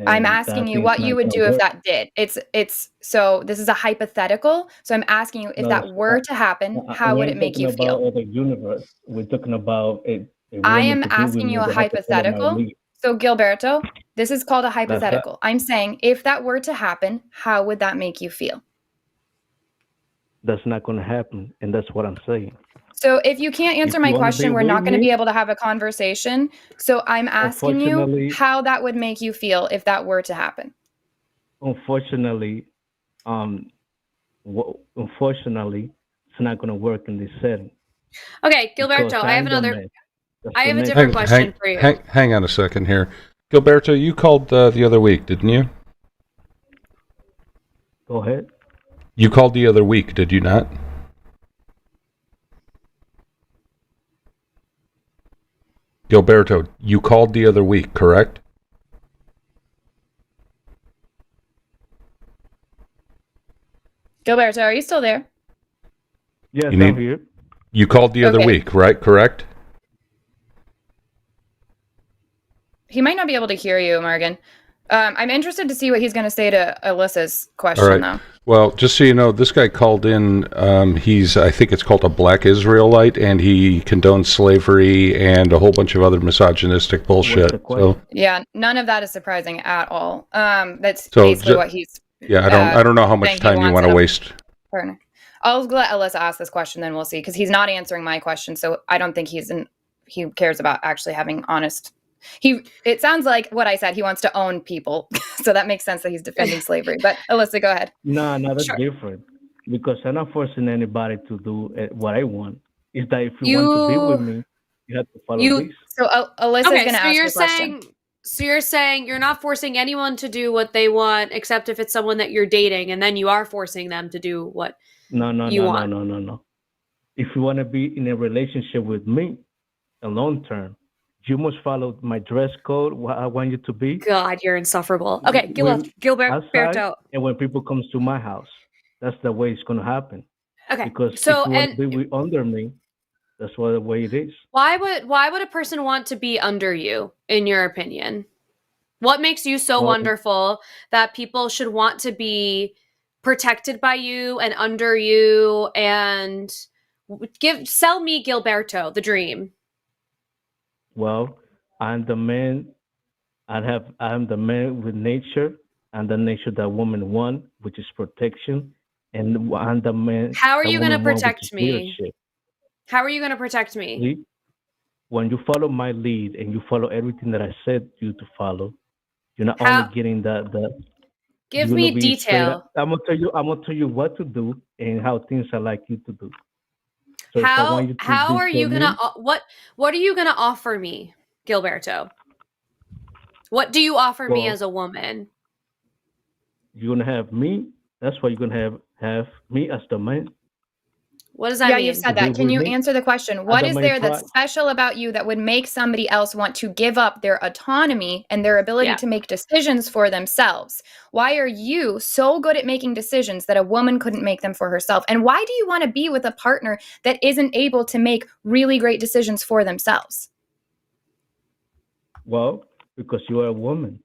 S2: I'm
S5: and
S2: asking
S5: that
S2: you
S5: thing's
S2: what you
S5: not
S2: would
S5: gonna
S2: do if
S5: work.
S2: that did. It's so this is a hypothetical. So I'm asking you if
S5: No,
S2: that were to happen, how
S5: we
S2: would it
S5: ain't
S2: make
S5: talking
S2: you
S5: about
S2: feel?
S5: other universe. We're talking about a
S2: I
S5: woman
S2: am
S5: to be with
S2: asking
S5: me.
S2: you a
S5: They have to follow my
S2: hypothetical.
S5: lead.
S2: So Gilberto, this is called a
S5: That's that.
S2: hypothetical. I'm saying if that were to happen, how would that make you feel?
S5: That's not going to happen, and that's what I'm saying.
S2: So if you can't answer
S5: If you
S2: my
S5: want to be
S2: question, we're
S5: with
S2: not going to be
S5: me,
S2: able to have a conversation. So I'm asking you
S5: unfortunately,
S2: how that would make you feel if that were to happen.
S5: unfortunately, unfortunately, it's not going to work in this setting
S3: Okay,
S5: because
S3: Gilberto,
S5: I am the man. That's
S3: I
S5: the
S3: have a
S5: next
S3: different
S5: thing.
S3: question for you.
S6: Hang on a second here. Gilberto, you called the other week, didn't you?
S5: Go ahead.
S6: You called the other week, did you not? Gilberto, you called the other week, correct?
S2: Gilberto, are you still there?
S5: Yes,
S6: You
S5: I'm
S6: need.
S5: here.
S6: You called the other
S2: Okay.
S6: week, right? Correct?
S2: He might not be able to hear you, Morgan. I'm interested to see what he's going to say to Alyssa's
S6: All
S2: question,
S6: right.
S2: though.
S6: Well, just so you know, this guy called in. I think it's called a Black Israelite, and he condones slavery and a whole bunch of other misogynistic bullshit.
S5: the question?
S6: So,
S2: Yeah, none of that is surprising at all. That's
S6: So
S2: basically
S6: ju-
S2: what he's.
S6: yeah, I don't know how much
S2: saying he
S6: time you
S2: wants
S6: want to
S2: it.
S6: waste.
S2: Partner. I'll let Alyssa ask this question, then we'll see, because he's not answering my question, so I don't think he cares about actually having honest. It sounds like what I said. He wants to own people, so that makes sense that he's defending slavery. But Alyssa, go ahead.
S5: No, that's
S3: Sure.
S5: different because I'm not forcing anybody to do what I want. It's that if you want to be with me, you have to follow this.
S2: So Alyssa's
S3: Okay,
S2: going to
S3: so
S2: ask
S3: you're
S2: a question.
S3: saying you're not forcing anyone to do what they want, except if it's someone that you're dating, and then you are forcing them to do what
S5: No,
S3: you want.
S5: no. If you want to be in a relationship with me, a long term, you must follow my dress code. What I want you to be.
S3: God, you're insufferable. Okay,
S5: Outside,
S3: Gilberto.
S5: and when people comes to my house, that's the way it's gonna happen.
S3: Okay,
S5: Because
S3: so
S5: if you want
S3: and
S5: to be under me, that's what the way it is.
S3: why would a person want to be under you, in your opinion? What makes you so
S5: Well,
S3: wonderful that people should want to be protected by you and under you and sell me Gilberto, the dream?
S5: well, I'm the man. I'm the man with nature, and the nature that woman want, which is protection, and I'm the man.
S3: How are
S5: that
S3: you going to
S5: woman want, which
S3: protect
S5: is
S3: me?
S5: leadership.
S3: How are you going to protect me?
S5: See? When you follow my lead and you follow everything that I said you to follow, you're not
S3: How-
S5: only getting the
S3: Give
S5: you're
S3: me
S5: gonna be straight
S3: detail.
S5: up. I'm gonna tell you what to do and how things I like you to do. So if I
S3: How
S5: want you to
S3: how
S5: be
S3: are you
S5: for
S3: going to
S5: me,
S3: what are you going to offer me, Gilberto? What do you offer me
S5: well,
S3: as a woman?
S5: you're gonna have me. That's why you're gonna have me as the man.
S3: What does that
S2: Yeah,
S3: mean?
S2: you've
S5: To
S2: said
S5: be
S2: that. Can
S5: with
S2: you
S5: me
S2: answer the question?
S5: as
S2: What
S5: the
S2: is
S5: main
S2: there that's
S5: prize.
S2: special about you that would make somebody else want to give up their autonomy and their ability
S3: Yeah.
S2: to make decisions for themselves? Why are you so good at making decisions that a woman couldn't make them for herself? And why do you want to be with a partner that isn't able to make really great decisions for themselves?
S5: Well, because you are a woman.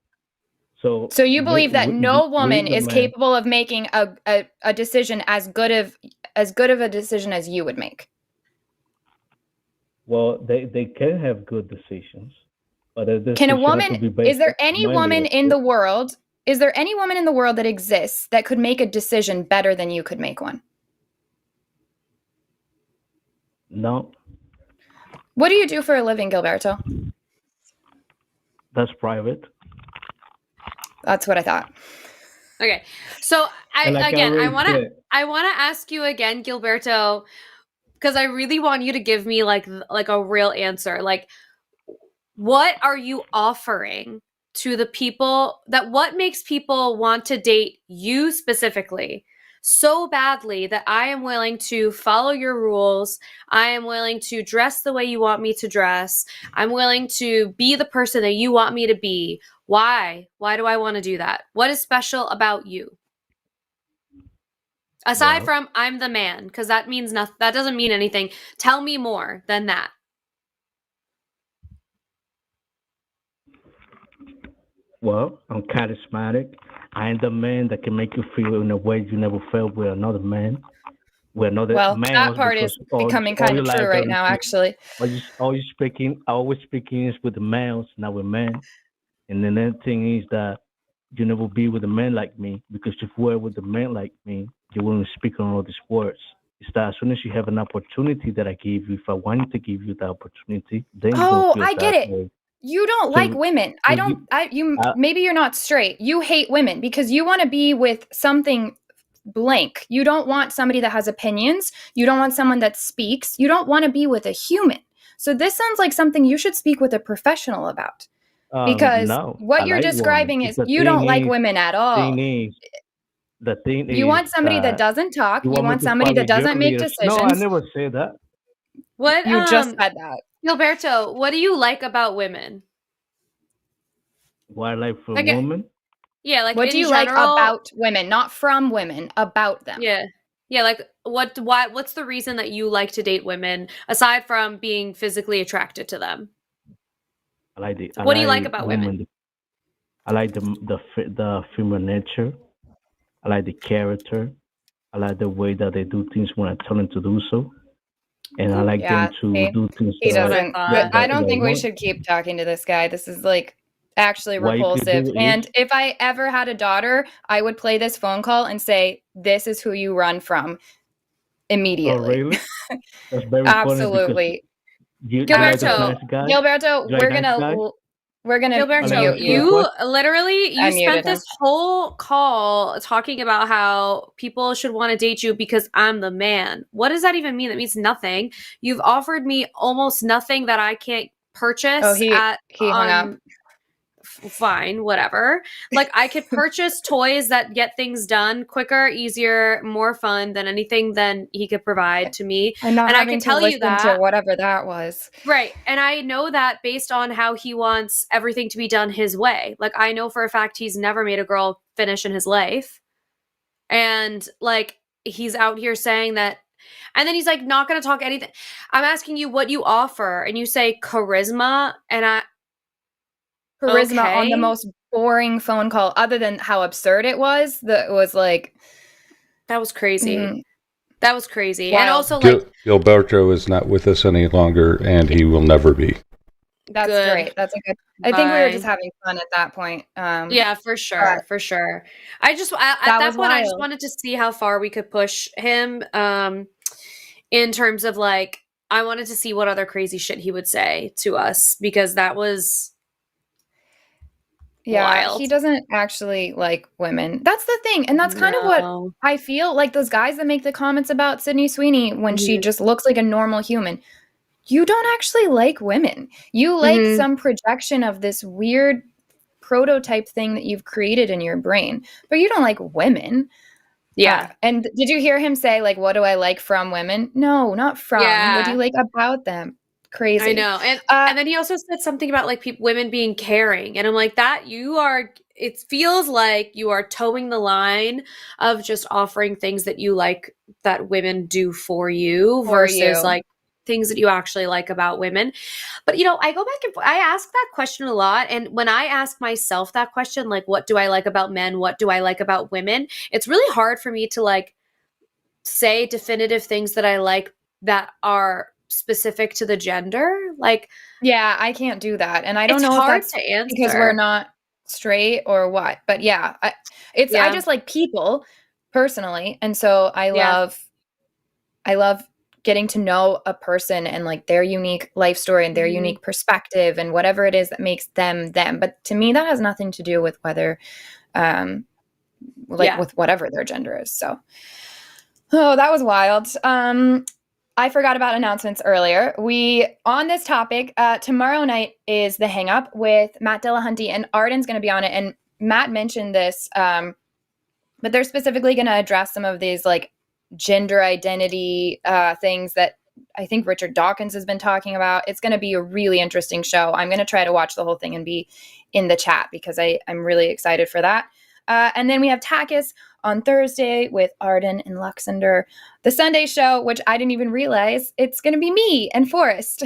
S5: So
S2: you believe that no woman
S5: the
S2: is
S5: man,
S2: capable of making a decision as good of a decision as you would make?
S5: well, they can have good decisions, but the
S2: Can a
S5: decision has to
S2: woman,
S5: be based
S2: is there
S5: on
S2: any
S5: my
S2: woman in the
S5: leadership.
S2: world, is there any woman in the world that exists that could make a decision better than you could make one?
S5: No,
S2: What do you do for a living, Gilberto?
S5: that's private.
S2: That's what I thought.
S3: Okay. So
S5: And like
S3: I
S5: already said,
S3: want to ask you again, Gilberto, because I really want you to give me like a real answer. Like, what are you offering to the people what makes people want to date you specifically so badly that I am willing to follow your rules? I am willing to dress the way you want me to dress. I'm willing to be the person that you want me to be. Why? Why do I want to do that? What is special about you? Aside
S5: well,
S3: from I'm the man, because that means nothing. That doesn't mean anything. Tell me more than that.
S5: Well, I'm charismatic. I am the man that can make you feel in a way you never felt with another man, with another
S2: Well,
S5: male.
S2: that part
S5: Because
S2: is becoming kind of true right now, actually.
S5: all you speaking, I always speaking is with the males, not with men. And then the thing is that you never be with a man like me because if you were with a man like me, you wouldn't speak on all these words. It's that as soon as you have an opportunity that I give you, if I wanted to give you the opportunity, then you're gonna
S2: Oh,
S5: feel
S2: I get
S5: that
S2: it.
S5: way.
S2: You don't
S5: So,
S2: like women.
S5: so you, uh,
S2: Maybe you're not straight. You hate women because you want to be with something blank. You don't want somebody that has opinions. You don't want someone that speaks. You don't want to be with a human. So this sounds like something you should speak with a professional about because
S5: no, I
S2: what you're
S5: like women.
S2: describing
S5: It's
S2: is you don't like women at all.
S5: thing is, the thing
S2: You
S5: is
S2: want somebody that
S5: that
S2: doesn't talk.
S5: you
S2: You
S5: want me
S2: want
S5: to
S2: somebody
S5: follow
S2: that
S5: your
S2: doesn't make
S5: leadership. No, I
S2: decisions.
S5: never say that.
S3: What
S2: You just said that.
S3: Gilberto, what do you like about women?
S5: What I like for a
S3: Like
S5: woman,
S3: yeah, like
S2: What do
S3: in
S2: you like
S3: general.
S2: about women? Not from women, about them.
S3: Yeah. Yeah, like what's the reason that you like to date women aside from being physically attracted to them?
S5: I
S3: What do you like
S5: like
S3: about women?
S5: women. I like the female nature. I like the character. I like the way that they do things when I tell them to do so, and I like
S2: Yeah,
S5: them to
S2: see,
S5: do things
S2: he
S3: That's what I
S2: doesn't.
S3: thought.
S2: I don't
S5: that I
S2: think we
S5: want.
S2: should keep talking to this guy. This is like actually
S5: What you could
S2: repulsive.
S5: do is,
S2: And if I ever had a daughter, I would play this phone call and say, "This is who you run from
S5: oh
S2: immediately."
S5: really? That's very funny because
S2: Absolutely.
S5: you like the
S3: Gilberto,
S5: nice guy.
S2: Gilberto,
S5: You like nice guy.
S2: we're gonna
S3: Gilberto,
S2: mute
S5: Alyssa,
S2: you.
S3: you
S2: I
S3: spent
S2: muted
S3: this
S2: him.
S3: whole call talking about how people should want to date you because I'm the man. What does that even mean? That means nothing. You've offered me almost nothing that I can't purchase
S2: Oh, he
S3: at
S2: hung up.
S3: on fine, whatever. Like I could purchase toys that get things done quicker, easier, more fun than anything than he could provide to me.
S2: I'm not
S3: And I
S2: having
S3: can
S2: to
S3: tell you
S2: listen to
S3: that.
S2: whatever that was.
S3: Right. And I know that based on how he wants everything to be done his way. Like, I know for a fact he's never made a girl finish in his life. And, like, he's out here saying that. And then he's like, not going to talk anything. I'm asking you what you offer. And you say charisma. And
S2: Charisma on the
S3: okay.
S2: most boring phone call, other than how absurd it was. That was like,
S3: That was crazy.
S2: mm,
S3: That was crazy.
S2: wild.
S3: And also, like,
S6: Gilberto is not with us any longer, and he will never be.
S2: That's
S3: good.
S2: great. That's a good. I think we were
S3: Bye.
S2: just having fun at that point.
S3: Yeah, for sure,
S2: but
S3: for sure. I just at
S2: that
S3: that
S2: was
S3: point, I just
S2: wild.
S3: wanted to see how far we could push him. In terms of like, I wanted to see what other crazy shit he would say to us because that was
S2: Yeah,
S3: wild.
S2: he doesn't actually like women. That's the thing, and that's kind of what
S3: No.
S2: I feel like those guys that make the comments about Sydney Sweeney when she
S3: Mhm.
S2: just looks like a normal human. You don't actually like women. You like
S3: Mhm.
S2: some projection of this weird prototype thing that you've created in your brain, but you don't like women.
S3: Yeah.
S2: And did you hear him say, like, what do I like from women? No, not from. What do you
S3: Yeah.
S2: like about them? Crazy.
S3: I know. And then he also said something about like women being caring. And I'm like, that it feels like you are towing the line of just offering things that you like that women do for you
S2: For
S3: versus
S2: you.
S3: like things that you actually like about women. But I go back and I ask that question a lot. And when I ask myself that question, like, what do I like about men? What do I like about women? It's really hard for me to like say definitive things that I like that are specific to the gender. Like,
S2: Yeah, I can't do that. And I don't
S3: it's
S2: know if
S3: hard
S2: that's
S3: to answer
S2: because we're not straight or what. But yeah, I
S3: Yeah.
S2: just like people personally. And so I
S3: Yeah.
S2: love getting to know a person and like their unique life story and their
S3: Mhm.
S2: unique perspective and whatever it is that makes them them. But to me, that has nothing to do with whether
S3: Yeah.
S2: with whatever their gender is. So that was wild. I forgot about announcements earlier. On this topic, tomorrow night is the Hang Up with Matt Dillahunty, and Arden's going to be on it. And Matt mentioned this, but they're specifically going to address some of these like gender identity things that I think Richard Dawkins has been talking about. It's going to be a really interesting show. I'm going to try to watch the whole thing and be in the chat because I'm really excited for that. And then we have Takis on Thursday with Arden and Luxander. The Sunday show, which I didn't even realize, it's going to be me and Forrest.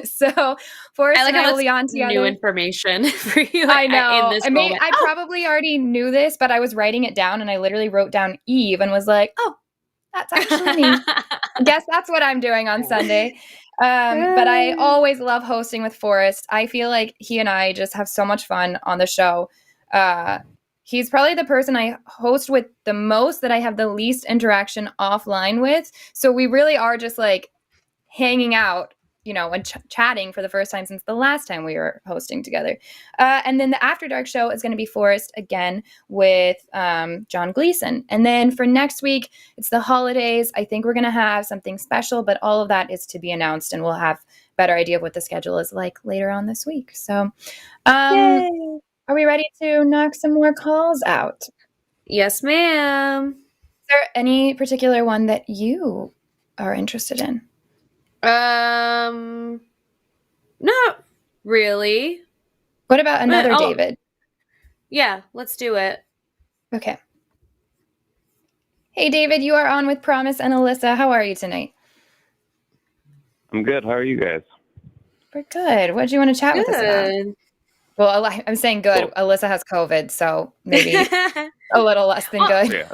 S2: So Forrest and I will be on together.
S3: New information for you.
S2: I know.
S3: In this moment.
S2: I probably already knew this, but I was writing it down and I literally wrote down Eve and was like, oh, that's actually me. I guess that's what I'm doing on Sunday. But I always love hosting with Forrest. I feel like he and I just have so much fun on the show. He's probably the person I host with the most that I have the least interaction offline with. So we really are just like hanging out, and chatting for the first time since the last time we were hosting together. And then the After Dark show is going to be Forrest again with John Gleason. And then for next week, it's the holidays. I think we're going to have something special, but all of that is to be announced, and we'll have a better idea of what the schedule is like later on this week. So are we ready to knock some more calls out?
S3: Yes, ma'am.
S2: Is there any particular one that you are interested in?
S3: Not really.
S2: What about another David?
S3: Yeah, let's do it.
S2: Okay. Hey, David, you are on with Promise and Alyssa. How are you tonight?
S7: I'm good. How are you guys?
S2: We're good. What do you want to chat with us about? Well, I'm saying good. Cool. Alyssa has COVID, so maybe a little less than good.
S7: Yeah,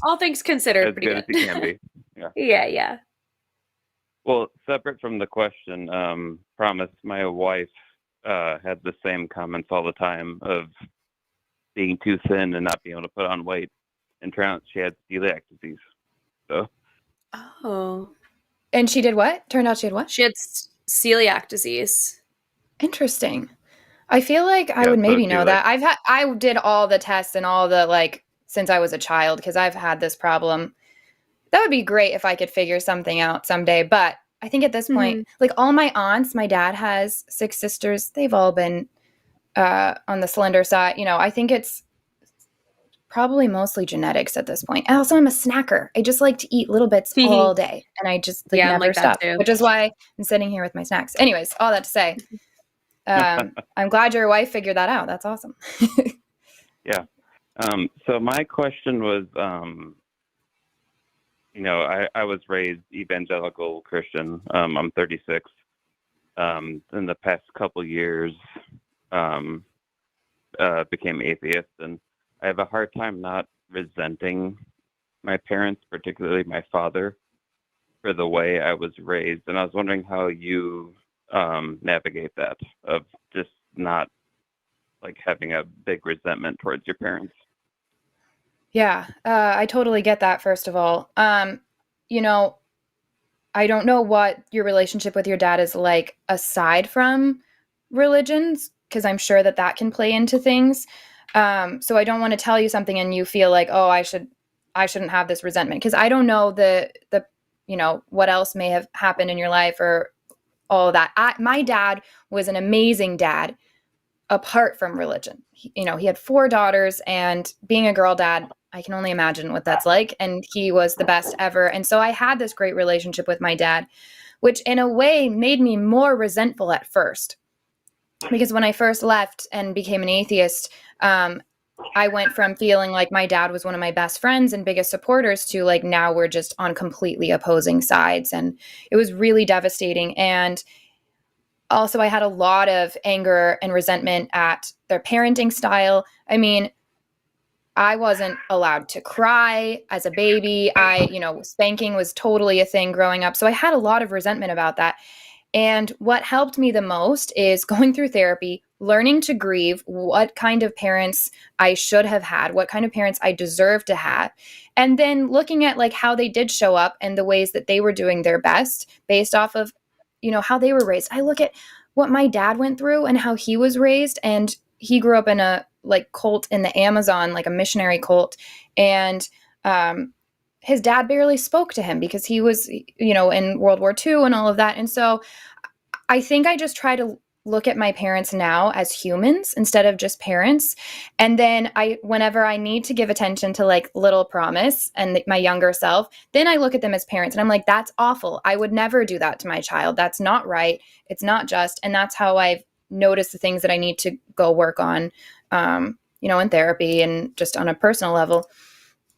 S3: all things considered,
S7: as
S3: pretty
S7: good as it can be.
S3: Yeah. Yeah.
S7: Well, separate from the question, Promise, my wife had the same comments all the time of being too thin and not being able to put on weight. And she had celiac disease. So.
S3: Oh.
S2: And she did what? Turned out she had what?
S3: She had celiac disease.
S2: Interesting. I feel like I would maybe know that. I did all the tests and all the since I was a child, because I've had this problem. That would be great if I could figure something out someday. But I think at this point, all my aunts, my dad has 6 sisters. They've all been on the slender side. I think it's probably mostly genetics at this point. Also, I'm a snacker. I just like to eat little bits all day. And I just never stop, which is why I'm sitting here with my snacks. Anyways, all that to say, I'm glad your wife figured that out. That's awesome.
S7: Yeah. So my question was, I was raised evangelical Christian. I'm 36. In the past couple years, became atheist, and I have a hard time not resenting my parents, particularly my father, for the way I was raised. And I was wondering how you navigate that, of just not having a big resentment towards your parents.
S2: Yeah, I totally get that, first of all. I don't know what your relationship with your dad is like aside from religions, because I'm sure that can play into things. So I don't want to tell you something and you feel like, oh, I shouldn't have this resentment, because I don't know the what else may have happened in your life or all of that. My dad was an amazing dad apart from religion. He had 4 daughters, and being a girl dad, I can only imagine what that's like. And he was the best ever. And so I had this great relationship with my dad, which in a way made me more resentful at first. Because when I first left and became an atheist, I went from feeling like my dad was one of my best friends and biggest supporters to now we're just on completely opposing sides. And it was really devastating. And also, I had a lot of anger and resentment at their parenting style. I mean, I wasn't allowed to cry as a baby. Spanking was totally a thing growing up. So I had a lot of resentment about that. And what helped me the most is going through therapy, learning to grieve what kind of parents I should have had, what kind of parents I deserve to have, and then looking at how they did show up and the ways that they were doing their best based off of how they were raised. I look at what my dad went through and how he was raised, and he grew up in a cult in the Amazon, a missionary cult. And his dad barely spoke to him because he was, in World War II and all of that. And so I think I just try to look at my parents now as humans instead of just parents. And then whenever I need to give attention to little Promise and my younger self, then I look at them as parents and I'm like, that's awful. I would never do that to my child. That's not right. It's not just. And that's how I've noticed the things that I need to go work on in therapy and just on a personal level.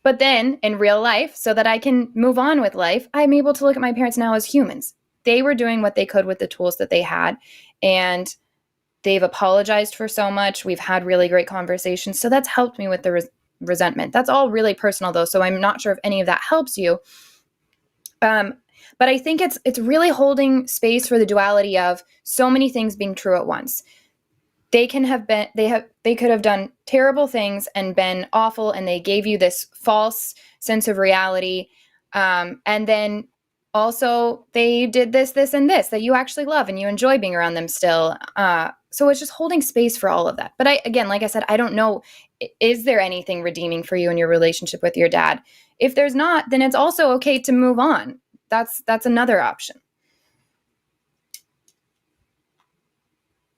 S2: But then in real life, so that I can move on with life, I'm able to look at my parents now as humans. They were doing what they could with the tools that they had, and they've apologized for so much. We've had really great conversations. So that's helped me with the resentment. That's all really personal, though. So I'm not sure if any of that helps you. But I think it's really holding space for the duality of so many things being true at once. They could have done terrible things and been awful, and they gave you this false sense of reality. And then also they did this, and this that you actually love and you enjoy being around them still. So it's just holding space for all of that. But like I said, I don't know, is there anything redeeming for you in your relationship with your dad? If there's not, then it's also okay to move on. That's another option.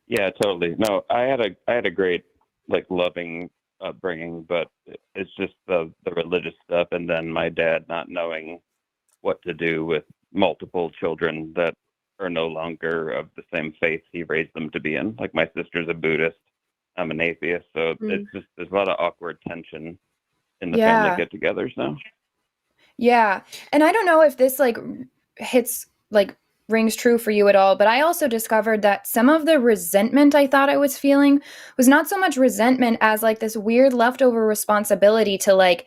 S7: Yeah, totally. No, I had a great, like, loving upbringing, but it's just the religious stuff, and then my dad not knowing what to do with multiple children that are no longer of the same faith he raised them to be in. Like, my sister's a Buddhist, I'm an atheist, so it's just, there's a lot of awkward tension in the family get-togethers now.
S2: Yeah, and I don't know if this rings true for you at all, but I also discovered that some of the resentment I thought I was feeling was not so much resentment as like this weird leftover responsibility to like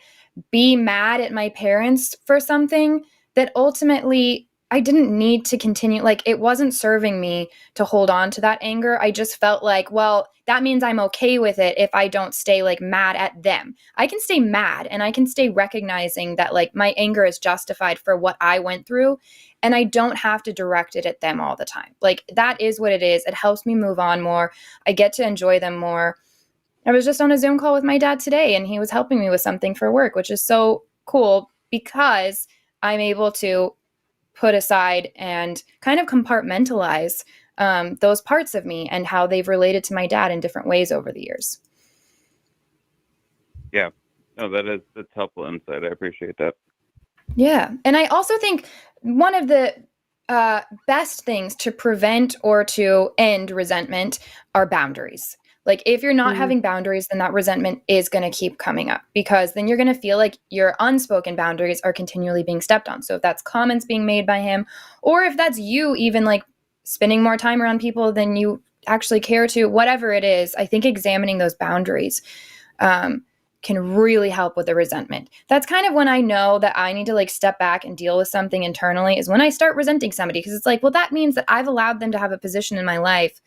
S2: be mad at my parents for something that ultimately I didn't need to continue. Like, it wasn't serving me to hold on to that anger. I just felt like, well, that means I'm okay with it if I don't stay like mad at them. I can stay mad, and I can stay recognizing that like my anger is justified for what I went through, and I don't have to direct it at them all the time. Like, that is what it is. It helps me move on more. I get to enjoy them more. I was just on a Zoom call with my dad today, and he was helping me with something for work, which is so cool because I'm able to put aside and kind of compartmentalize those parts of me and how they've related to my dad in different ways over the years.
S7: Yeah, no, that's helpful insight. I appreciate that.
S2: Yeah. And I also think one of the best things to prevent or to end resentment are boundaries. Like, if you're not having boundaries, then that resentment is going to keep coming up, because then you're going to feel like your unspoken boundaries are continually being stepped on. So if that's comments being made by him, or if that's you even like spending more time around people than you actually care to, whatever it is, I think examining those boundaries can really help with the resentment. That's kind of when I know that I need to like step back and deal with something internally, is when I start resenting somebody, because it's like, well, that means that I've allowed them to have a position in my life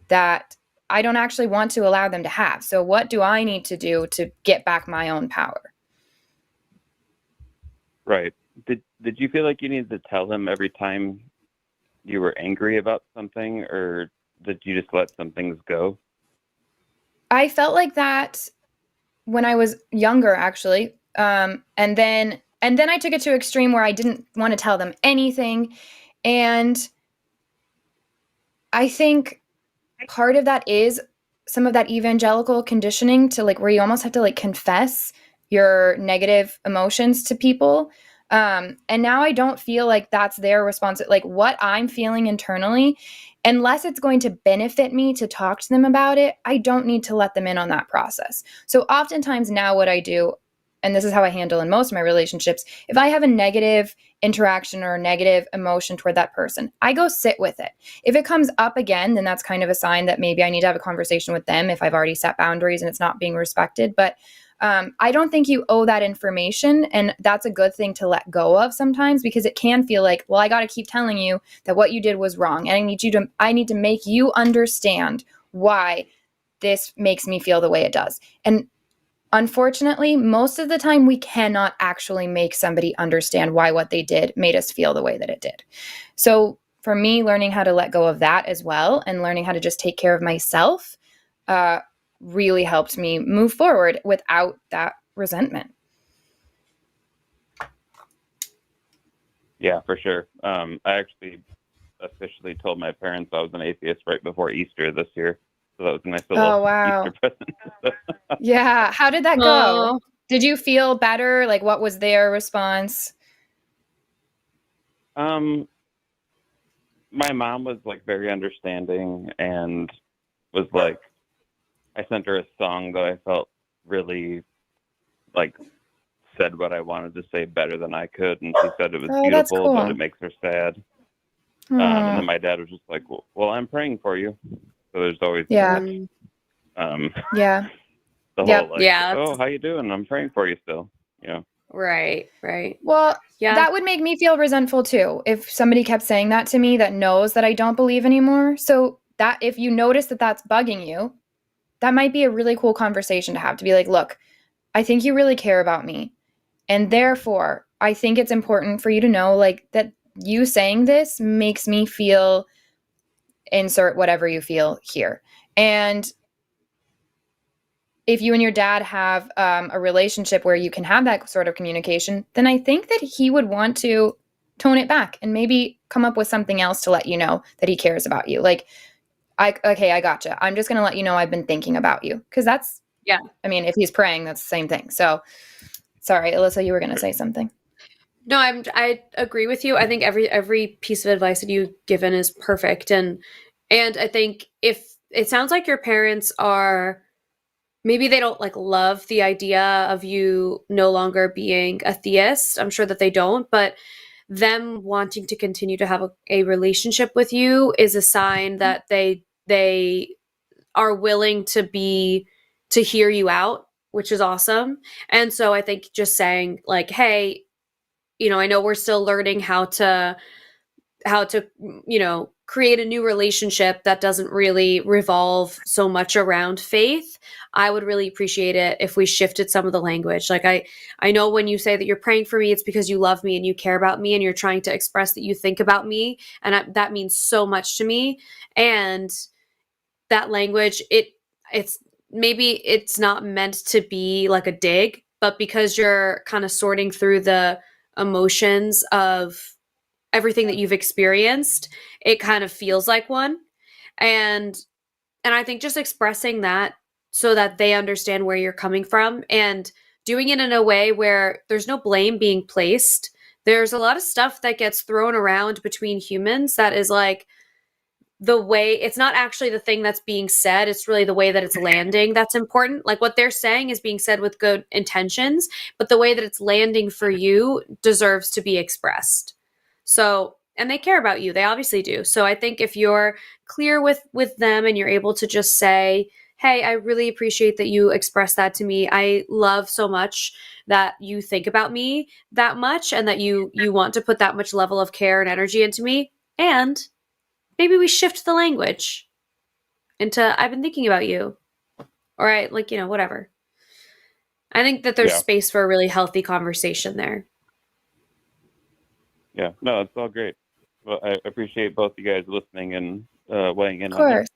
S2: that I don't actually want to allow them to have. So what do I need to do to get back my own power?
S7: Right. Did you feel like you needed to tell him every time you were angry about something, or did you just let some things go?
S2: I felt like that when I was younger, actually. And then I took it to an extreme where I didn't want to tell them anything. And I think part of that is some of that evangelical conditioning to like, where you almost have to like confess your negative emotions to people. And now I don't feel like that's their response. Like, what I'm feeling internally, unless it's going to benefit me to talk to them about it, I don't need to let them in on that process. So oftentimes now what I do, and this is how I handle in most of my relationships, if I have a negative interaction or a negative emotion toward that person, I go sit with it. If it comes up again, then that's kind of a sign that maybe I need to have a conversation with them if I've already set boundaries and it's not being respected. But I don't think you owe that information. And that's a good thing to let go of sometimes, because it can feel like, well, I got to keep telling you that what you did was wrong. And I need to make you understand why this makes me feel the way it does. And unfortunately, most of the time we cannot actually make somebody understand why what they did made us feel the way that it did. So for me, learning how to let go of that as well, and learning how to just take care of myself, really helped me move forward without that resentment.
S7: Yeah, for sure. I actually officially told my parents I was an atheist right before Easter this year. So that was a nice little Easter present.
S2: Yeah. How did that go? Did you feel better? Like, what was their response?
S7: My mom was like very understanding and was like, I sent her a song that I felt really like said what I wanted to say better than I could, and she said it was
S2: Oh, that's
S7: beautiful, but
S2: cool.
S7: it makes her sad.
S2: Aw.
S7: And then my dad was just like, "Well, I'm praying for you." So there's always
S2: Yeah. Yeah.
S7: the
S2: Yep.
S7: whole like,
S3: Yeah,
S7: "Oh, how you doing? I'm praying for you still."
S3: right.
S2: Well,
S3: Yeah.
S2: that would make me feel resentful too if somebody kept saying that to me that knows that I don't believe anymore. So that if you notice that that's bugging you, that might be a really cool conversation to have, to be like, look, I think you really care about me. And therefore, I think it's important for you to know like that you saying this makes me feel, insert whatever you feel here. And if you and your dad have a relationship where you can have that sort of communication, then I think that he would want to tone it back and maybe come up with something else to let you know that he cares about you. Like, I gotcha. I'm just going to let you know I've been thinking about you. Because that's,
S3: Yeah.
S2: I mean, if he's praying, that's the same thing. So, sorry, Alyssa, you were going to say something.
S3: No, I agree with you. I think every piece of advice that you've given is perfect, and I think if it sounds like your parents are, maybe they don't like love the idea of you no longer being a theist. I'm sure that they don't, but them wanting to continue to have a relationship with you is a sign that they are willing to hear you out, which is awesome. And so I think just saying like, hey, I know we're still learning how to, create a new relationship that doesn't really revolve so much around faith. I would really appreciate it if we shifted some of the language. Like I know when you say that you're praying for me, it's because you love me and you care about me and you're trying to express that you think about me. And that means so much to me. And that language, it's maybe it's not meant to be like a dig, but because you're kind of sorting through the emotions of everything that you've experienced, it kind of feels like one. And I think just expressing that so that they understand where you're coming from and doing it in a way where there's no blame being placed. There's a lot of stuff that gets thrown around between humans that is like the way, it's not actually the thing that's being said, it's really the way that it's landing that's important. Like what they're saying is being said with good intentions, but the way that it's landing for you deserves to be expressed. So, and they care about you. They obviously do. So I think if you're clear with them and you're able to just say, hey, I really appreciate that you expressed that to me. I love so much that you think about me that much and that you want to put that much level of care and energy into me. And maybe we shift the language into I've been thinking about you. Or I like, whatever. I think that there's space for a really healthy conversation there.
S7: Yeah, no, it's all great. Well, I appreciate both you guys listening and weighing in
S2: Of
S7: on it.
S2: course.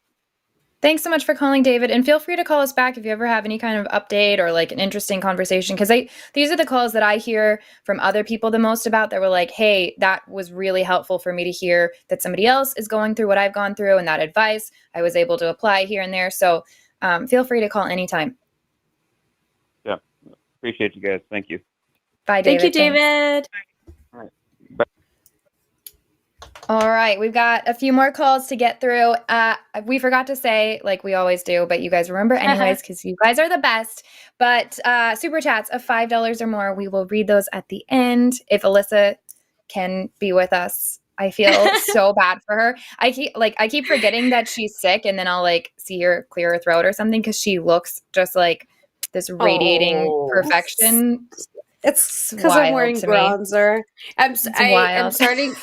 S2: Thanks so much for calling, David. And feel free to call us back if you ever have any kind of update or like an interesting conversation. Because these are the calls that I hear from other people the most about that were like, hey, that was really helpful for me to hear that somebody else is going through what I've gone through, and that advice I was able to apply here and there. So feel free to call anytime.
S7: Yeah, appreciate you guys. Thank you.
S2: Bye, David.
S3: Thank you, David.
S7: All right. Bye.
S2: All right, we've got a few more calls to get through. We forgot to say, like we always do, but you guys remember anyways because you guys are the best. But super chats of $5 or more, we will read those at the end. If Alyssa can be with us, I feel so bad for her. I keep forgetting that she's sick, and then I'll like see her clear her throat or something because she looks just like this radiating perfection. It's
S3: because I'm wearing bronzer. I'm starting.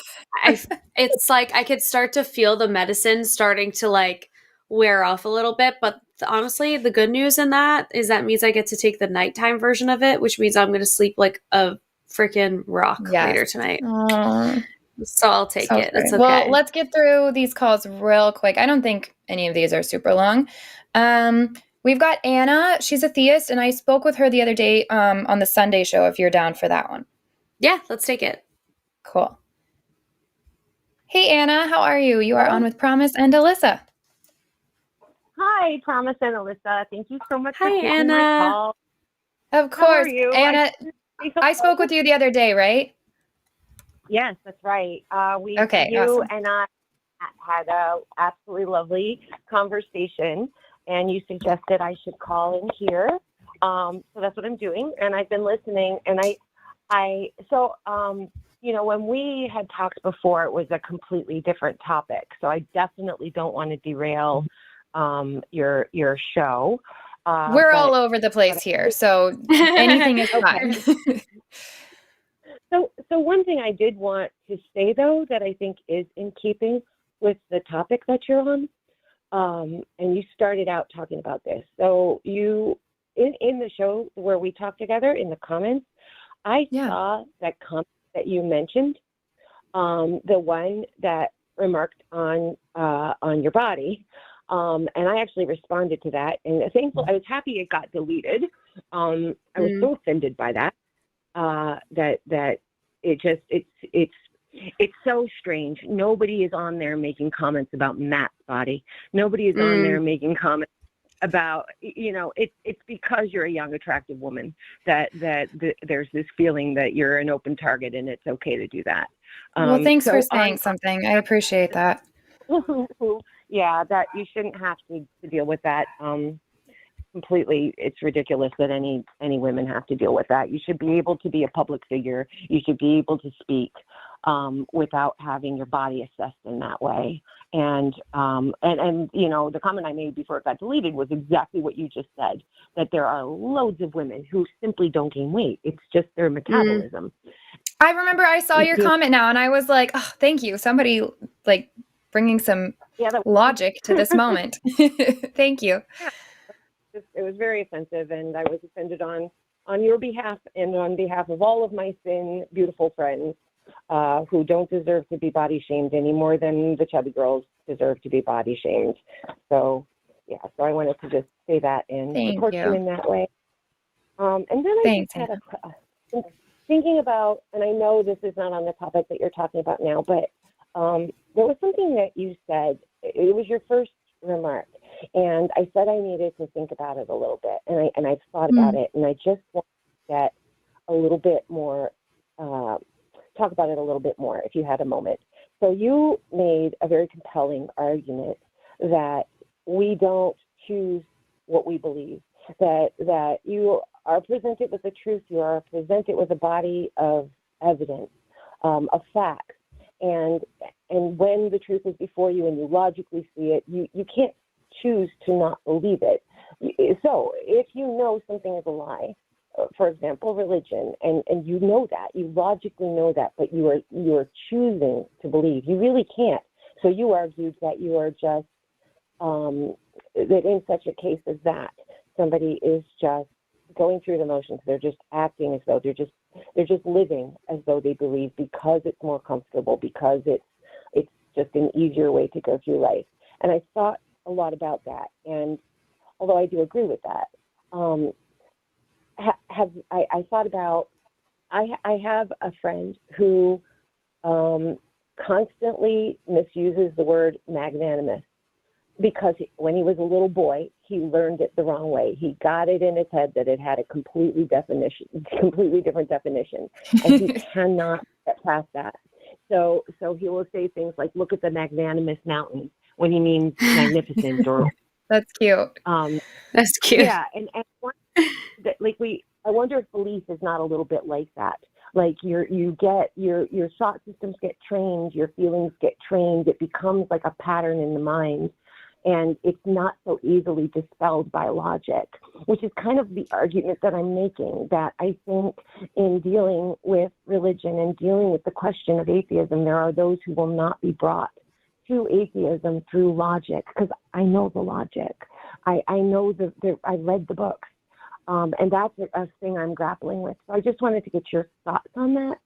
S3: It's like I could start to feel the medicine starting to like wear off a little bit. But honestly, the good news in that is that means I get to take the nighttime version of it, which means I'm going to sleep like a freaking rock later tonight. So I'll take it. It's okay.
S2: Well, let's get through these calls real quick. I don't think any of these are super long. We've got Anna. She's a theist, and I spoke with her the other day on the Sunday show, if you're down for that one.
S3: Yeah, let's take it.
S2: Cool. Hey, Anna. How are you? You are on with Promise and Alyssa.
S8: Hi, Promise and Alyssa. Thank you so much for taking
S3: Anna.
S8: my call.
S2: Of course.
S8: How are you?
S2: Anna, I spoke with you the other day, right?
S8: Yes, that's right. You
S2: awesome.
S8: and I had a absolutely lovely conversation. and you suggested I should call in here. So that's what I'm doing, and I've been listening. And when we had talked before, it was a completely different topic. So I definitely don't want to derail your show.
S2: We're all over the place here, so anything is fine.
S8: So one thing I did want to say, though, that I think is in keeping with the topic that you're on, and you started out talking about this. So you, in the show where we talked together, in the comments, I saw that comment that you mentioned, the one that remarked on your body, and I actually responded to that, and I was happy it got deleted. I was so offended by that. That it's so strange. Nobody is on there making comments about Matt's body. Nobody is on there making comments about, it's because you're a young, attractive woman that there's this feeling that you're an open target and it's okay to do that.
S2: Well, thanks for saying something. I appreciate that.
S8: Yeah, that you shouldn't have to deal with that. Completely, it's ridiculous that any women have to deal with that. You should be able to be a public figure. You should be able to speak without having your body assessed in that way. And the comment I made before it got deleted was exactly what you just said, that there are loads of women who simply don't gain weight. It's just their metabolism.
S2: I remember I saw your comment now, and I was like, oh, thank you. Somebody like bringing some logic to this moment. Thank you.
S8: Yeah. It was very offensive, and I was offended on your behalf and on behalf of all of my thin, beautiful friends who don't deserve to be body shamed any more than the chubby girls deserve to be body shamed. So I wanted to just say that and support you in that way. And then I just had thinking about, and I know this is not on the topic that you're talking about now, but there was something that you said. It was your first remark. And I said I needed to think about it a little bit, and I've thought about it, and I just want to get a little bit more, talk about it a little bit more, if you had a moment. So you made a very compelling argument that we don't choose what we believe, that you are presented with the truth, you are presented with a body of evidence, of facts, and when the truth is before you and you logically see it, you can't choose to not believe it. So if you know something is a lie, for example, religion, and you know that, you logically know that, but you are choosing to believe, you really can't. So you argued that you are just, that in such a case as that, somebody is just going through the motions. They're just acting as though they're just living as though they believe because it's more comfortable, because it's just an easier way to go through life. And I thought a lot about that, and although I do agree with that, I thought about, I have a friend who constantly misuses the word magnanimous because when he was a little boy, he learned it the wrong way. He got it in his head that it had a completely different definition, and he cannot get past that. So he will say things like, "Look at the magnanimous mountains," when he means magnificent or
S2: that's cute.
S3: That's cute.
S8: Yeah, and I wonder if belief is not a little bit like that. Like your thought systems get trained, your feelings get trained. It becomes like a pattern in the mind, and it's not so easily dispelled by logic, which is kind of the argument that I'm making, that I think in dealing with religion and dealing with the question of atheism, there are those who will not be brought to atheism through logic, because I know the logic. I know I read the books, and that's a thing I'm grappling with. So I just wanted to get your thoughts on that.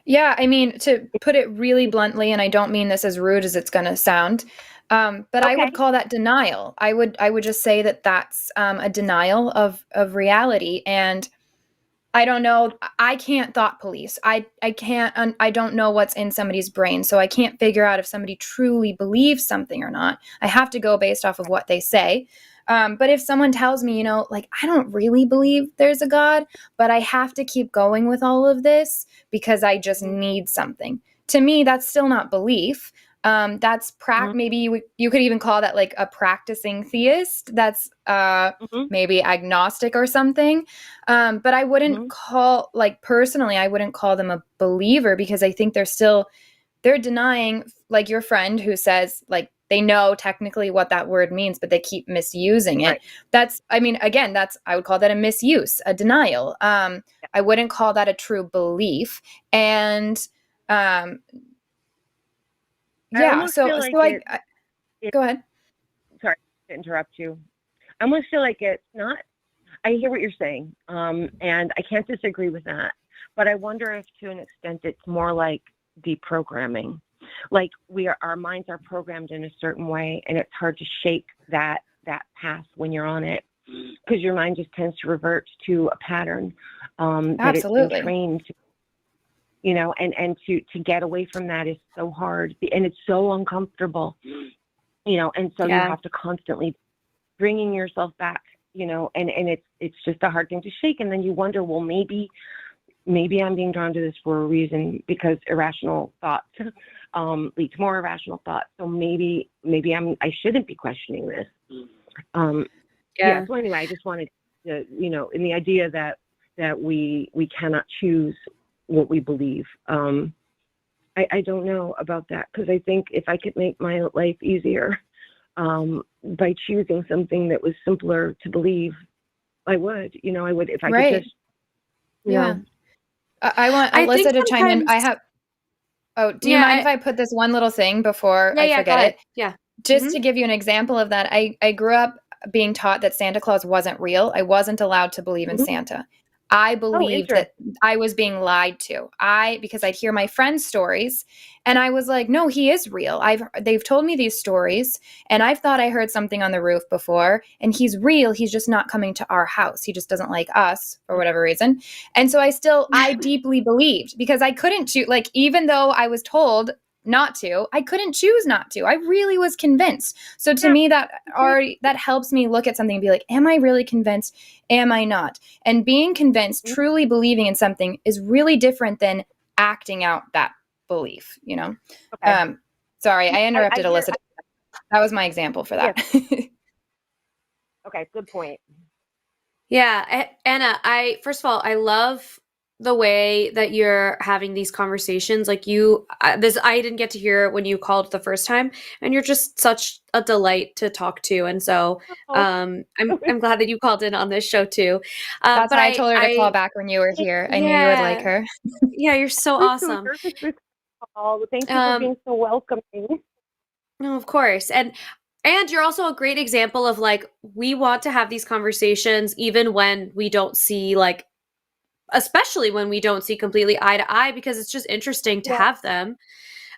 S2: Yeah, I mean, to put it really bluntly, and I don't mean this as rude as it's going to sound, but okay. I would call that denial. I would just say that that's a denial of reality. And I don't know. I can't thought police. I can't. I don't know what's in somebody's brain, so I can't figure out if somebody truly believes something or not. I have to go based off of what they say. But if someone tells me, like, I don't really believe there's a God, but I have to keep going with all of this because I just need something. To me, that's still not belief. That's maybe you could even call that like a practicing theist. That's maybe agnostic or something. But I wouldn't call, like, personally, I wouldn't call them a believer, because I think they're denying, like your friend who says, like, they know technically what that word means, but they keep misusing it. That's, I mean, again, I would call that a misuse, a denial. I wouldn't call that a true belief. And yeah, so go ahead.
S8: Sorry to interrupt you. I almost feel like it's not. I hear what you're saying, and I can't disagree with that. But I wonder if, to an extent, it's more like deprogramming. Like our minds are programmed in a certain way, and it's hard to shake that path when you're on it, because your mind just tends to revert to a pattern that it's been trained to. You know, and to get away from that is so hard, and it's so uncomfortable, you know, and so you have to constantly bringing yourself back, you know, and it's just a hard thing to shake. And then you wonder, well, maybe I'm being drawn to this for a reason, because irrational thoughts lead to more irrational thoughts. So maybe I shouldn't be questioning this. So anyway, I just wanted to, you know, in the idea that we cannot choose what we believe. I don't know about that, because I think if I could make my life easier by choosing something that was simpler to believe, I would. You know, I would, if I could just. You know.
S2: I want Alyssa to chime in. I have. Oh, do you mind if I put this one little thing before I forget it?
S3: Yeah.
S2: Just to give you an example of that, I grew up being taught that Santa Claus wasn't real. I wasn't allowed to believe in Santa. I believed that I was being lied to. Because I'd hear my friends' stories, and I was like, no, he is real. They've told me these stories, and I've thought I heard something on the roof before, and he's real. He's just not coming to our house. He just doesn't like us for whatever reason. And so I deeply believed, because I couldn't choose, like, even though I was told not to, I couldn't choose not to. I really was convinced. So to me, that helps me look at something and be like, am I really convinced? Am I not? And being convinced, truly believing in something, is really different than acting out that belief, you know? Sorry, I interrupted Alyssa. That was my example for that.
S8: Okay, good point.
S3: Yeah, Anna, first of all, I love the way that you're having these conversations. Like I didn't get to hear when you called the first time, and you're just such a delight to talk to. And so I'm glad that you called in on this show too.
S2: That's why I told her to call back when you were here. I knew you would like her.
S3: Yeah, you're so awesome.
S8: Thank you for being so welcoming.
S3: No, of course. And you're also a great example of, like, we want to have these conversations even when we don't see, like, especially when we don't see completely eye to eye, because it's just interesting to have them.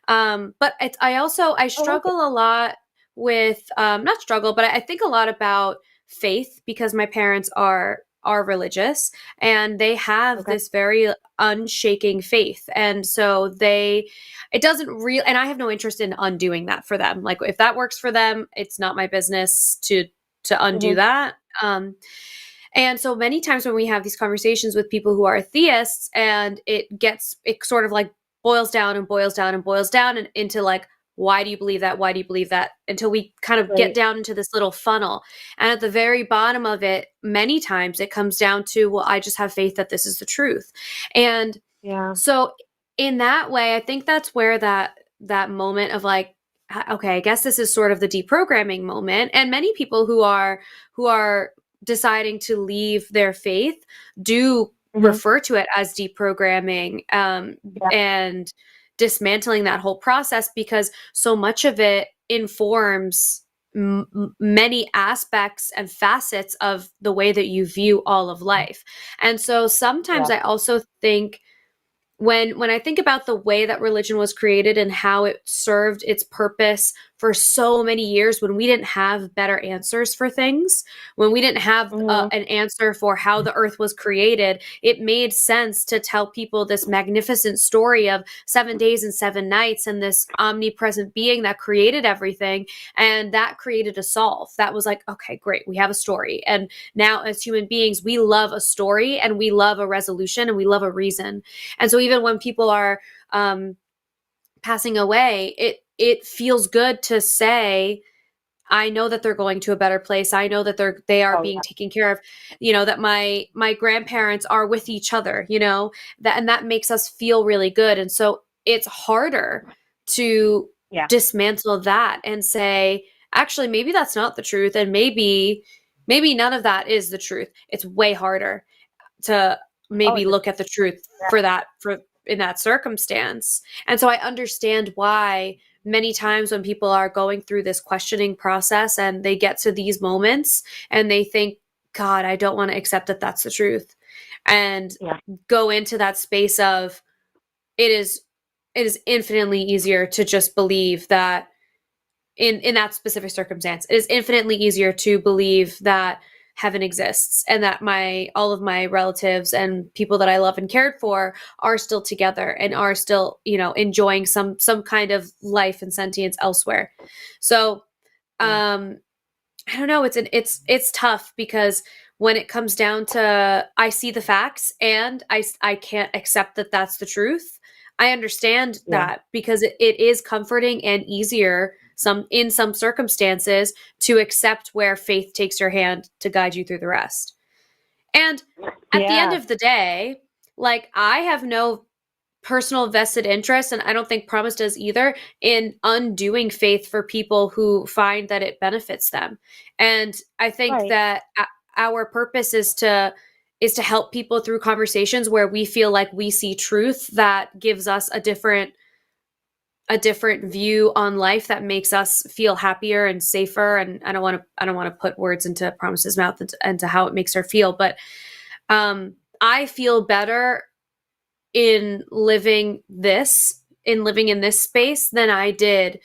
S3: But I struggle a lot with, not struggle, but I think a lot about faith, because my parents are religious, and they have this very unshaking faith. And so it doesn't really, and I have no interest in undoing that for them. Like, if that works for them, it's not my business to undo that. And so many times when we have these conversations with people who are theists, and it sort of like boils down and into, like, why do you believe that? Why do you believe that? Until we kind of get down into this little funnel. And at the very bottom of it, many times it comes down to, well, I just have faith that this is the truth. And so in that way, I think that's where that moment of, like, okay, I guess this is sort of the deprogramming moment. And many people who are deciding to leave their faith do refer to it as deprogramming, and dismantling that whole process, because so much of it informs many aspects and facets of the way that you view all of life. And so sometimes I also think, when I think about the way that religion was created and how it served its purpose for so many years, when we didn't have better answers for things, when we didn't have an answer for how the earth was created, it made sense to tell people this magnificent story of 7 days and 7 nights, and this omnipresent being that created everything. And that created a solve. That was like, okay, great, we have a story. And now as human beings, we love a story, and we love a resolution, and we love a reason. And so even when people are passing away, it feels good to say, I know that they're going to a better place. I know that they are being taken care of, that my grandparents are with each other, and that makes us feel really good. And so it's harder to dismantle that and say, actually, maybe that's not the truth. And maybe none of that is the truth. It's way harder to maybe look at the truth for in that circumstance. And so I understand why many times when people are going through this questioning process and they get to these moments and they think, God, I don't want to accept that that's the truth, and go into that space of it is infinitely easier to just believe that in that specific circumstance, it is infinitely easier to believe that heaven exists and that all of my relatives and people that I love and cared for are still together and are still, enjoying some kind of life and sentience elsewhere. So, I don't know. It's tough because when it comes down to, I see the facts and I can't accept that that's the truth. I understand that because it is comforting and easier in some circumstances to accept where faith takes your hand to guide you through the rest. And at the end of the day, like, I have no personal vested interest, and I don't think Promise does either, in undoing faith for people who find that it benefits them. And I think that our purpose is to help people through conversations where we feel like we see truth that gives us a different view on life that makes us feel happier and safer. And I don't want to put words into Promise's mouth and to how it makes her feel, but I feel better in living in this space than I did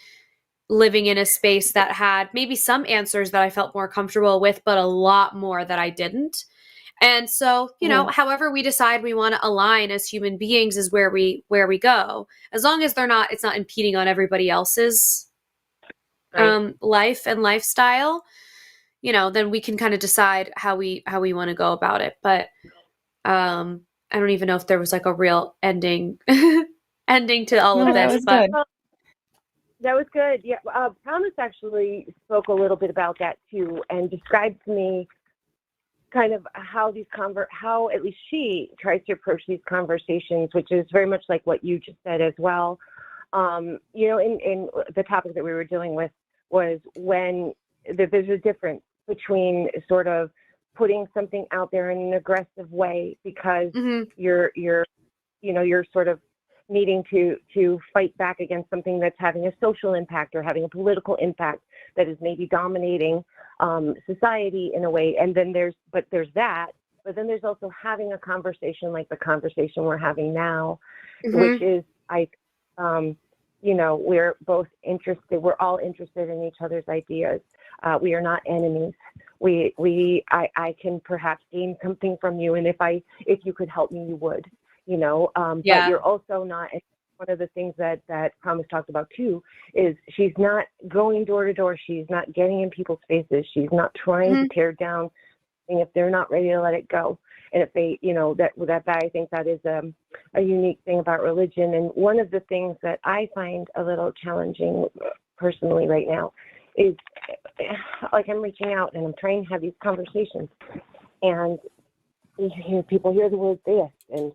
S3: living in a space that had maybe some answers that I felt more comfortable with, but a lot more that I didn't. And so, however we decide we want to align as human beings is where we go. As long as it's not impeding on everybody else's life and lifestyle, then we can kind of decide how we want to go about it. But I don't even know if there was like a real ending to all of this.
S8: That was good. Yeah, Promise actually spoke a little bit about that too, and described to me kind of how how at least she tries to approach these conversations, which is very much like what you just said as well. In the topic that we were dealing with was when there's a difference between sort of putting something out there in an aggressive way because you're sort of needing to fight back against something that's having a social impact or having a political impact that is maybe dominating society in a way. And then there's also having a conversation like the conversation we're having now, which is, we're both interested, we're all interested in each other's ideas. We are not enemies. I can perhaps gain something from you. And if you could help me, you would, but you're also not. One of the things that Promise talked about too is she's not going door to door. She's not getting in people's faces. She's not trying to tear down if they're not ready to let it go. And if they, that I think that is a unique thing about religion. And one of the things that I find a little challenging personally right now is like I'm reaching out and I'm trying to have these conversations, and people hear the word theist, and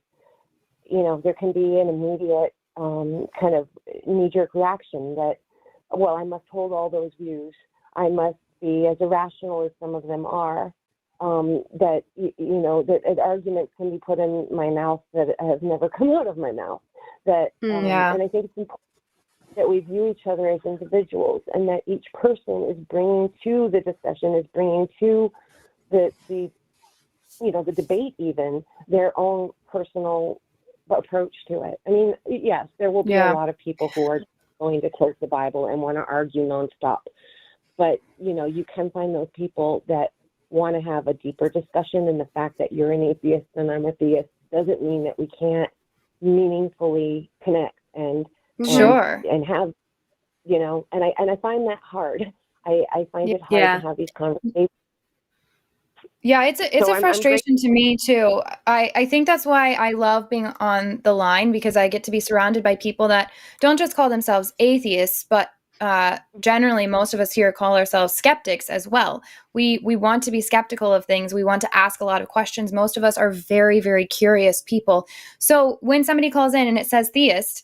S8: there can be an immediate kind of knee-jerk reaction that, well, I must hold all those views. I must be as irrational as some of them are. That arguments can be put in my mouth that have never come out of my mouth. And I think it's important that we view each other as individuals, and that each person is bringing to the discussion, is bringing to the debate even their own personal approach to it. I mean, yes, there will be a lot of people who are going to quote the Bible and want to argue nonstop. But, you can find those people that want to have a deeper discussion, and the fact that you're an atheist and I'm a theist doesn't mean that we can't meaningfully connect and have, and I find that hard. I find it hard to have these conversations
S2: Yeah, it's a
S8: I'm
S2: frustration to me too. I think that's why I love being on the line, because I get to be surrounded by people that don't just call themselves atheists, but generally most of us here call ourselves skeptics as well. We want to be skeptical of things. We want to ask a lot of questions. Most of us are very, very curious people. So when somebody calls in and it says theist,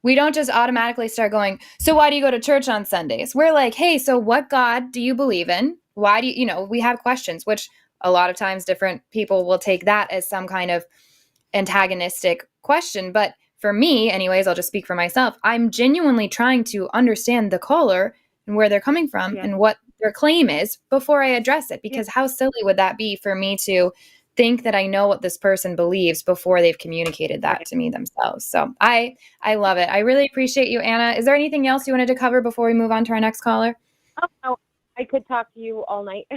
S2: we don't just automatically start going, so why do you go to church on Sundays? We're like, hey, so what God do you believe in? Why do you, we have questions, which a lot of times different people will take that as some kind of antagonistic question. But for me, anyways, I'll just speak for myself. I'm genuinely trying to understand the caller and where they're coming from and what their claim is before I address it. Because how silly would that be for me to think that I know what this person believes before they've communicated that to me themselves. So I love it. I really appreciate you, Anna. Is there anything else you wanted to cover before we move on to our next caller?
S8: Oh, no, I could talk to you all night,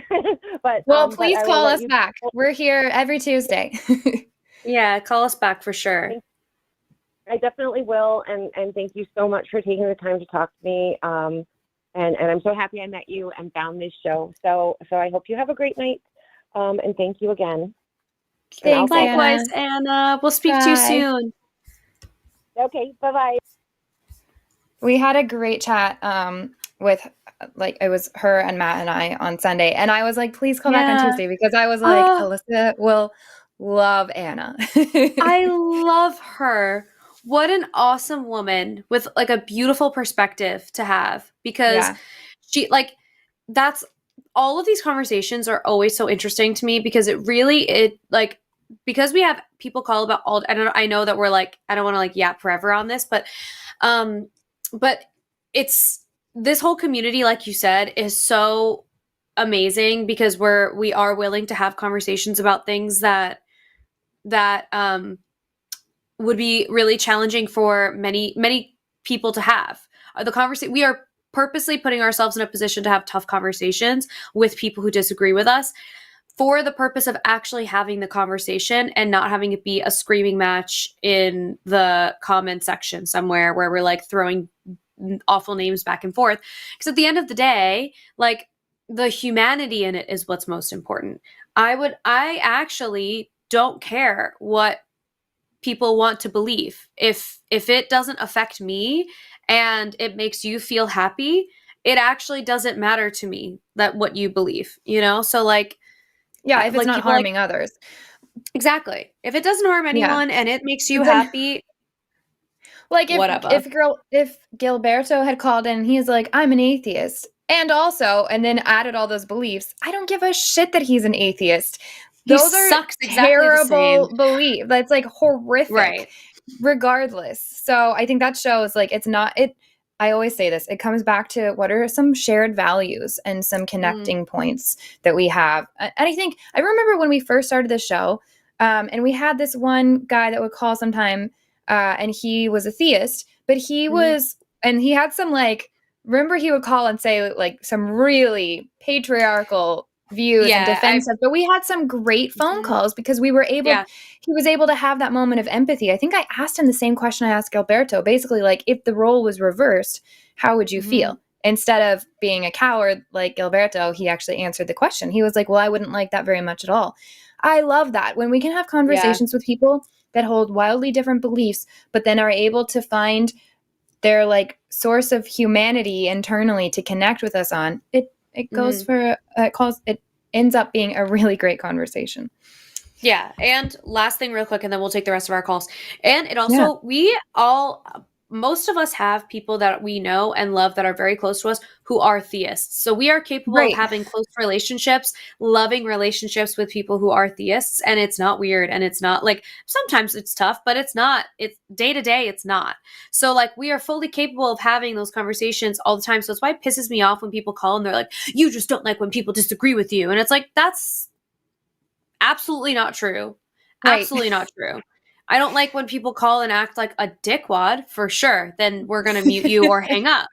S8: but
S2: please call us back. We're here every Tuesday.
S3: Yeah, call us back for sure.
S8: I definitely will, and thank you so much for taking the time to talk to me. And I'm so happy I met you and found this show. So I hope you have a great night. And thank you again.
S2: Thanks,
S3: likewise, Anna. We'll speak to you soon.
S8: Okay, bye-bye.
S2: We had a great chat with, it was her and Matt and I on Sunday. And I was like, please call back on Tuesday, because I was like, Alyssa will love Anna.
S3: I love her. What an awesome woman with like a beautiful perspective to have, because she that's all of these conversations are always so interesting to me, because because we have people call about all, I know that we're like, I don't want to like yap forever on this, but it's this whole community, like you said, is so amazing, because we are willing to have conversations about things that would be really challenging for many people to have. We are purposely putting ourselves in a position to have tough conversations with people who disagree with us, for the purpose of actually having the conversation and not having it be a screaming match in the comment section somewhere where we're like throwing awful names back and forth. Because at the end of the day, like, the humanity in it is what's most important. I actually don't care what people want to believe. If it doesn't affect me and it makes you feel happy, it actually doesn't matter to me that what you believe, So like,
S2: if it's not harming others.
S3: Exactly. If it doesn't harm anyone and it makes you happy,
S2: like
S3: whatever.
S2: If Gilberto had called in and he's like, I'm an atheist, and then added all those beliefs, I don't give a shit that he's an atheist. Those are terrible beliefs. That's like horrific.
S3: Right.
S2: Regardless. So I think that shows like I always say this, it comes back to what are some shared values and some connecting points that we have. And I remember when we first started the show, and we had this one guy that would call sometime, and he was a theist, but he was, and he had some remember he would call and say like some really patriarchal views and defensive, but we had some great phone calls because we were able, he was able to have that moment of empathy. I think I asked him the same question I asked Gilberto, basically like, if the role was reversed, how would you feel? Instead of being a coward like Gilberto, he actually answered the question. He was like, well, I wouldn't like that very much at all. I love that when we can have conversations with people that hold wildly different beliefs, but then are able to find their like source of humanity internally to connect with us on. It goes for it ends up being a really great conversation.
S3: Yeah. And last thing real quick, and then we'll take the rest of our calls. And it also, most of us have people that we know and love that are very close to us who are theists. So we are capable of having close relationships, loving relationships with people who are theists. And it's not weird. And it's not like, sometimes it's tough, but it's day to day. It's not. So like, we are fully capable of having those conversations all the time. So that's why it pisses me off when people call and they're like, you just don't like when people disagree with you. And it's like, that's absolutely not true.
S2: Right.
S3: Absolutely not true. I don't like when people call and act like a dickwad, for sure. Then we're going to mute you or hang up.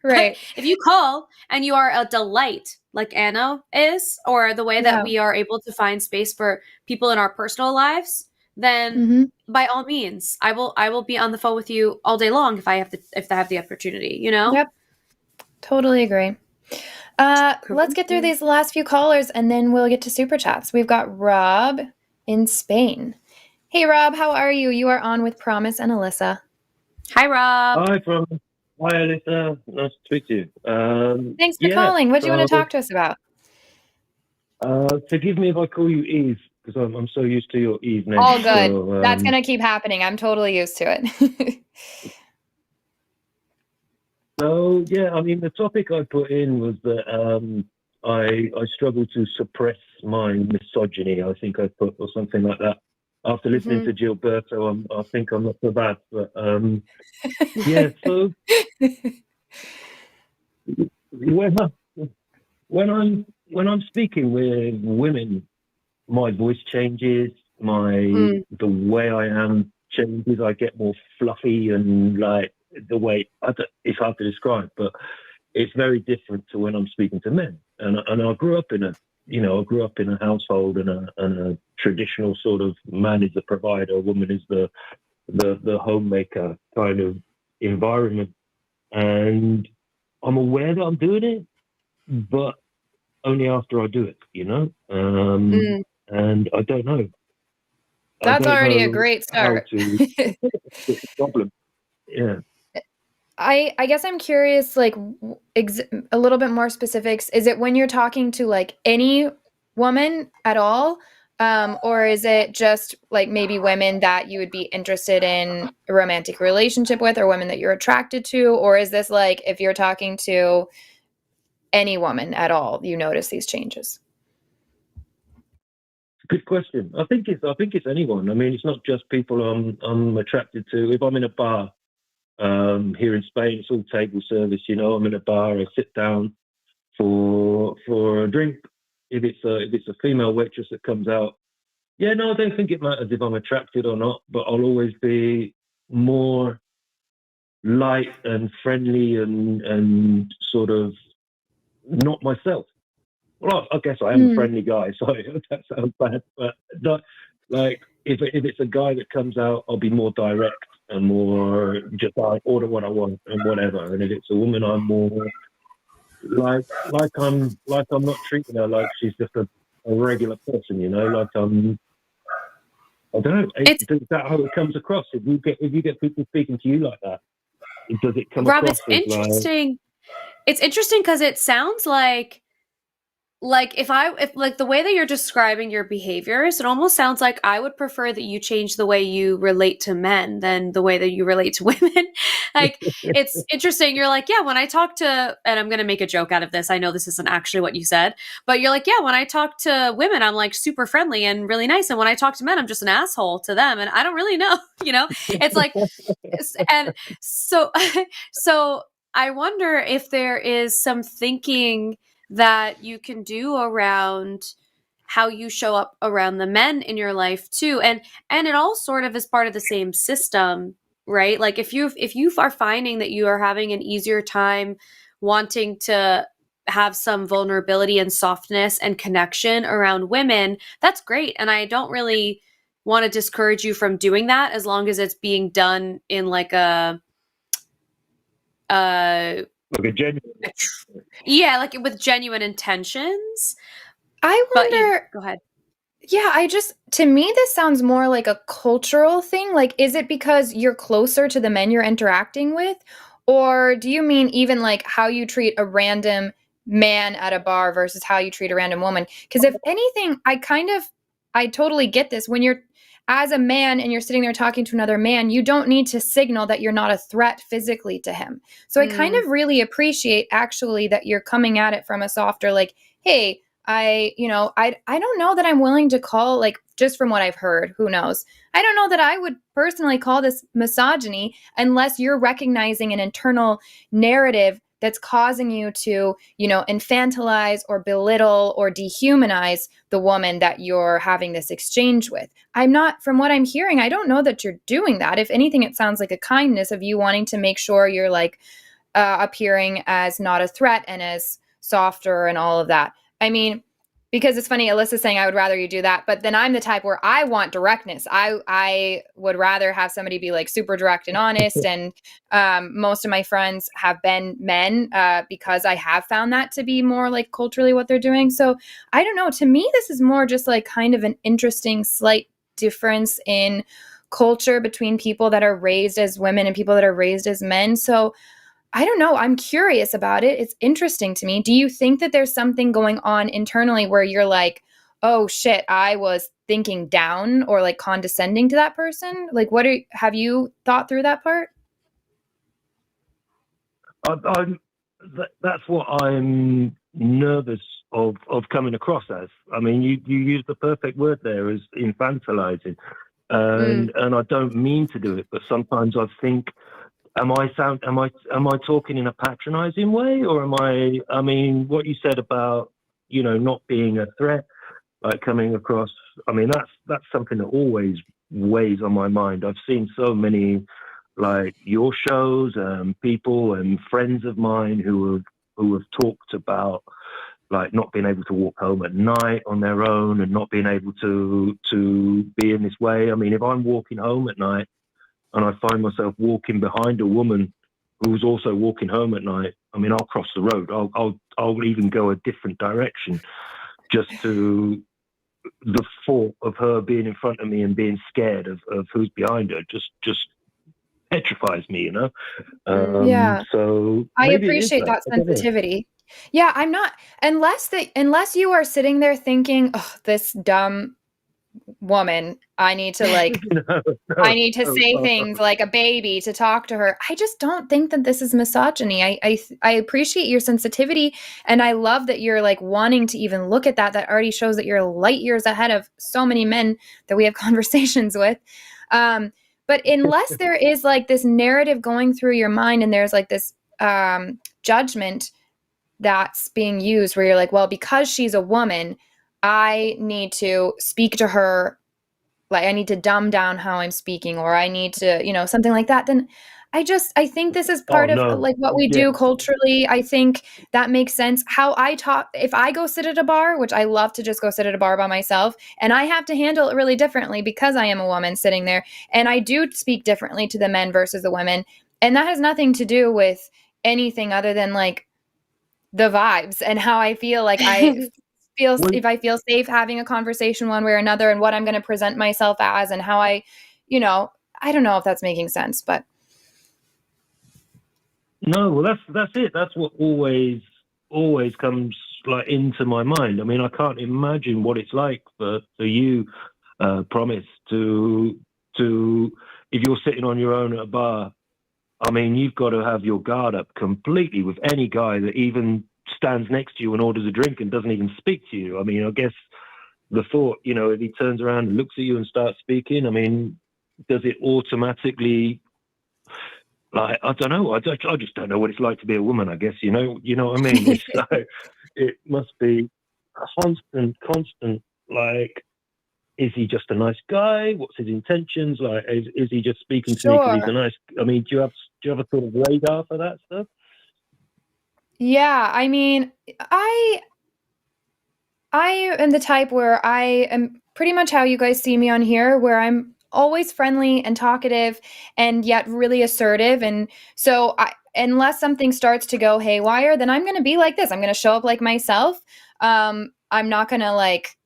S2: Right.
S3: If you call and you are a delight, like Anna is, or the way that we are able to find space for people in our personal lives, then by all means, I will be on the phone with you all day long if I have the opportunity,
S2: Yep. Totally agree. Let's get through these last few callers and then we'll get to super chats. We've got Rob in Spain. Hey, Rob, how are you? You are on with Promise and Alyssa.
S3: Hi, Rob.
S9: Hi, Promise. Hi, Alyssa. Nice to speak to you.
S2: Thanks for calling. What do you want to talk to us about?
S9: Forgive me if I call you Eve, because I'm so used to your Eve name.
S2: All good.
S9: So,
S2: That's going to keep happening. I'm totally used to it.
S9: So, yeah, I mean, the topic I put in was that I struggle to suppress my misogyny, I think I put, or something like that. After listening to Gilberto, I think I'm not so bad. But, yeah, so when I'm speaking with women, my voice changes, the way I am changes. I get more fluffy and like the way it's hard to describe, but it's very different to when I'm speaking to men. And I grew up in a household and a traditional sort of man is the provider, woman is the homemaker kind of environment. And I'm aware that I'm doing it, but only after I do it, and I don't know.
S2: That's already a great start.
S9: Problem. Yeah.
S2: I guess I'm curious, like a little bit more specifics. Is it when you're talking to like any woman at all? Or is it just like maybe women that you would be interested in a romantic relationship with, or women that you're attracted to? Or is this like if you're talking to any woman at all, you notice these changes?
S9: Good question. I think it's anyone. I mean, it's not just people I'm attracted to. If I'm in a bar here in Spain, it's all table service. I'm in a bar. I sit down for a drink. If it's a female waitress that comes out, I don't think it matters if I'm attracted or not. But I'll always be more light and friendly and sort of not myself. Well, I guess I am a friendly guy, so that sounds bad. But not, like, if it's a guy that comes out, I'll be more direct and more just I order what I want and whatever. And if it's a woman, I'm more like I'm not treating her like she's just a regular person, like I don't know. Is that how it comes across? If you get people speaking to you like that, does it come
S3: Rob,
S9: across?
S3: It's interesting. It's interesting because it sounds like if like the way that you're describing your behaviors, it almost sounds like I would prefer that you change the way you relate to men than the way that you relate to women. Like, it's interesting. You're like, when I talk to, and I'm going to make a joke out of this. I know this isn't actually what you said, but you're like, when I talk to women, I'm like super friendly and really nice. And when I talk to men, I'm just an asshole to them. And I don't really know, it's like, and so I wonder if there is some thinking that you can do around how you show up around the men in your life too. And it all sort of is part of the same system, right? Like if you are finding that you are having an easier time wanting to have some vulnerability and softness and connection around women, that's great. And I don't really want to discourage you from doing that as long as it's being done in like a
S9: genuine,
S3: like with genuine intentions.
S2: I wonder.
S3: Go ahead.
S2: Yeah, to me, this sounds more like a cultural thing. Like, is it because you're closer to the men you're interacting with? Or do you mean even like how you treat a random man at a bar versus how you treat a random woman? Because if anything, I totally get this. When you're as a man and you're sitting there talking to another man, you don't need to signal that you're not a threat physically to him. So I kind of really appreciate actually that you're coming at it from a softer, like, hey, I don't know that I'm willing to call, like, just from what I've heard, who knows? I don't know that I would personally call this misogyny unless you're recognizing an internal narrative that's causing you to, infantilize or belittle or dehumanize the woman that you're having this exchange with. From what I'm hearing, I don't know that you're doing that. If anything, it sounds like a kindness of you wanting to make sure you're like appearing as not a threat and as softer and all of that. I mean, because it's funny, Alyssa's saying I would rather you do that, but then I'm the type where I want directness. I would rather have somebody be like super direct and honest. And most of my friends have been men because I have found that to be more like culturally what they're doing. So I don't know. To me, this is more just like kind of an interesting slight difference in culture between people that are raised as women and people that are raised as men. So I don't know. I'm curious about it. It's interesting to me. Do you think that there's something going on internally where you're like, oh shit, I was thinking down or like condescending to that person? Like, have you thought through that part?
S9: That's what I'm nervous of coming across as. I mean, you use the perfect word there, as infantilizing. And I don't mean to do it, but sometimes I think, am I talking in a patronizing way, or I mean, what you said about, not being a threat, like coming across, I mean, that's something that always weighs on my mind. I've seen so many, like your shows, people and friends of mine who have talked about like not being able to walk home at night on their own and not being able to be in this way. I mean, if I'm walking home at night and I find myself walking behind a woman who's also walking home at night, I mean, I'll cross the road. I'll even go a different direction just to the thought of her being in front of me and being scared of who's behind her just petrifies me,
S2: Yeah.
S9: So
S2: I appreciate that sensitivity. Yeah, I'm not, unless you are sitting there thinking, oh, this dumb woman, I need to like I need to say things like a baby to talk to her. I just don't think that this is misogyny. I appreciate your sensitivity, and I love that you're like wanting to even look at that. That already shows that you're light years ahead of so many men that we have conversations with. But unless there is like this narrative going through your mind and there's like this judgment that's being used where you're like, well, because she's a woman, I need to speak to her, like I need to dumb down how I'm speaking, or I need to, something like that, then I think this is part of like what we do culturally. I think that makes sense. How I talk, if I go sit at a bar, which I love to just go sit at a bar by myself, and I have to handle it really differently because I am a woman sitting there, and I do speak differently to the men versus the women. And that has nothing to do with anything other than like the vibes and how I feel. Like if I feel safe having a conversation one way or another, and what I'm going to present myself as, and how I don't know if that's making sense, but.
S9: No, well, that's it. That's what always comes like into my mind. I mean, I can't imagine what it's like for you, Promise, to if you're sitting on your own at a bar. I mean, you've got to have your guard up completely with any guy that even stands next to you and orders a drink and doesn't even speak to you. I mean, I guess the thought, if he turns around and looks at you and starts speaking, I mean, does it automatically, like, I don't know. I just don't know what it's like to be a woman, I guess, you know what I mean? So it must be constant, like, is he just a nice guy? What's his intentions? Like, is he just speaking to me because he's a nice? I mean, do you have a sort of radar for that stuff?
S2: Yeah, I mean, I am the type where I am pretty much how you guys see me on here, where I'm always friendly and talkative and yet really assertive. And so unless something starts to go haywire, then I'm going to be like this. I'm going to show up like myself. I'm not going to like,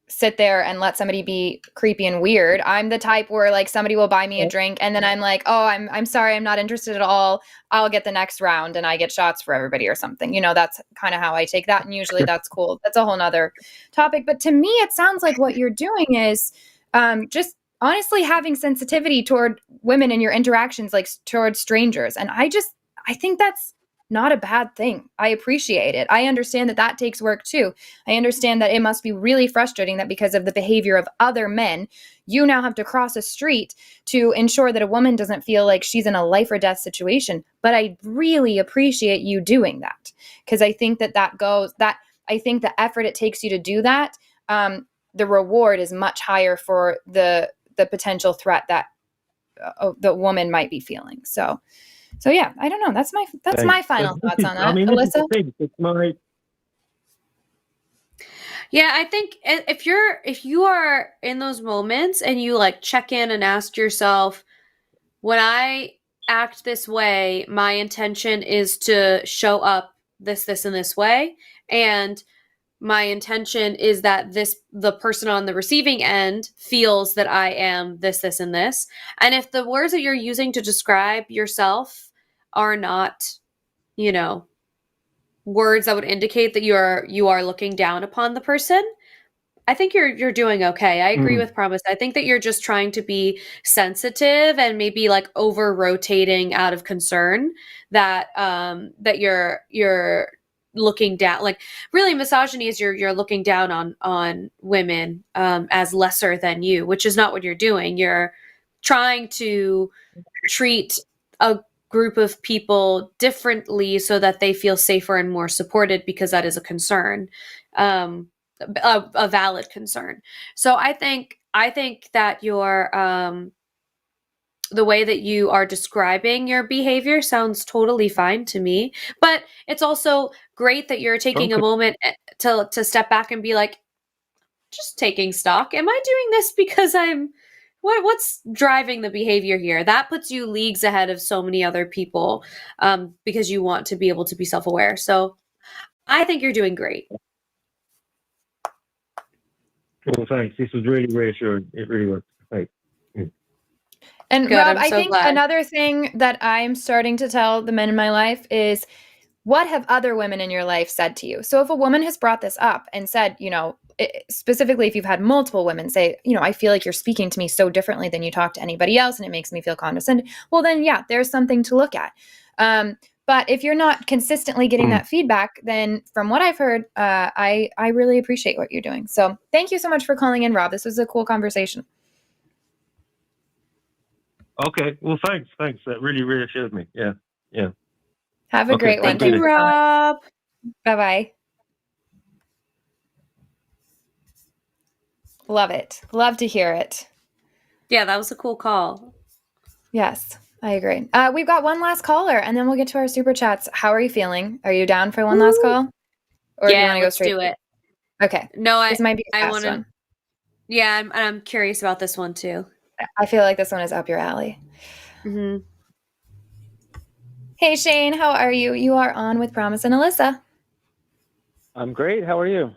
S2: sit there and let somebody be creepy and weird. I'm the type where like somebody will buy me a drink and then I'm like, oh, I'm sorry, I'm not interested at all. I'll get the next round and I get shots for everybody or something. That's kind of how I take that. And usually that's cool. That's a whole nother topic. But to me, it sounds like what you're doing is just honestly having sensitivity toward women in your interactions, like toward strangers. And I think that's not a bad thing. I appreciate it. I understand that takes work too. I understand that it must be really frustrating that because of the behavior of other men, you now have to cross a street to ensure that a woman doesn't feel like she's in a life or death situation. But I really appreciate you doing that, because I think I think the effort it takes you to do that, the reward is much higher for the potential threat that the woman might be feeling. So yeah, I don't know. That's my final thoughts on that.
S9: I mean,
S2: Alyssa?
S9: it's
S3: Yeah, I think if you are in those moments and you like check in and ask yourself, when I act this way, my intention is to show up this, and this way. And my intention is that the person on the receiving end feels that I am this, and this. And if the words that you're using to describe yourself are not, you know, words that would indicate that you are looking down upon the person, I think you're doing okay. I agree with Promise. I think that you're just trying to be sensitive and maybe like over rotating out of concern that that you're looking down, like really misogyny is you're looking down on women as lesser than you, which is not what you're doing. You're trying to treat a group of people differently so that they feel safer and more supported, because that is a concern. A valid concern. So I think that your the way that you are describing your behavior sounds totally fine to me. But it's also great that you're taking a moment to step back and be like, just taking stock. Am I doing this because what's driving the behavior here? That puts you leagues ahead of so many other people, because you want to be able to be self-aware. So I think you're doing great.
S9: Well, thanks. This was really reassuring. It really was. Thanks.
S2: And
S3: Good,
S2: Rob,
S3: I'm
S2: I
S3: so
S2: think
S3: glad.
S2: another thing that I'm starting to tell the men in my life is, what have other women in your life said to you? So if a woman has brought this up and said, specifically if you've had multiple women say, I feel like you're speaking to me so differently than you talk to anybody else and it makes me feel condescending. Well, then, yeah, there's something to look at. But if you're not consistently getting that feedback, then from what I've heard, I really appreciate what you're doing. So thank you so much for calling in, Rob. This was a cool conversation.
S9: Okay. Well, thanks. That really reassured me. Yeah.
S2: Have a great one.
S3: Thank you, Rob.
S2: Bye-bye. Love it. Love to hear it.
S3: Yeah, that was a cool call.
S2: Yes, I agree. We've got one last caller, and then we'll get to our super chats. How are you feeling? Are you down for one last call? Or do you want to go straight?
S3: Do it.
S2: Okay.
S3: No,
S2: this might be the
S3: I
S2: last
S3: want to.
S2: one.
S3: Yeah, I'm curious about this one too.
S2: I feel like this one is up your alley.
S3: Mm-hmm.
S2: Hey, Shane, how are you? You are on with Promise and Alyssa.
S10: I'm great. How are you?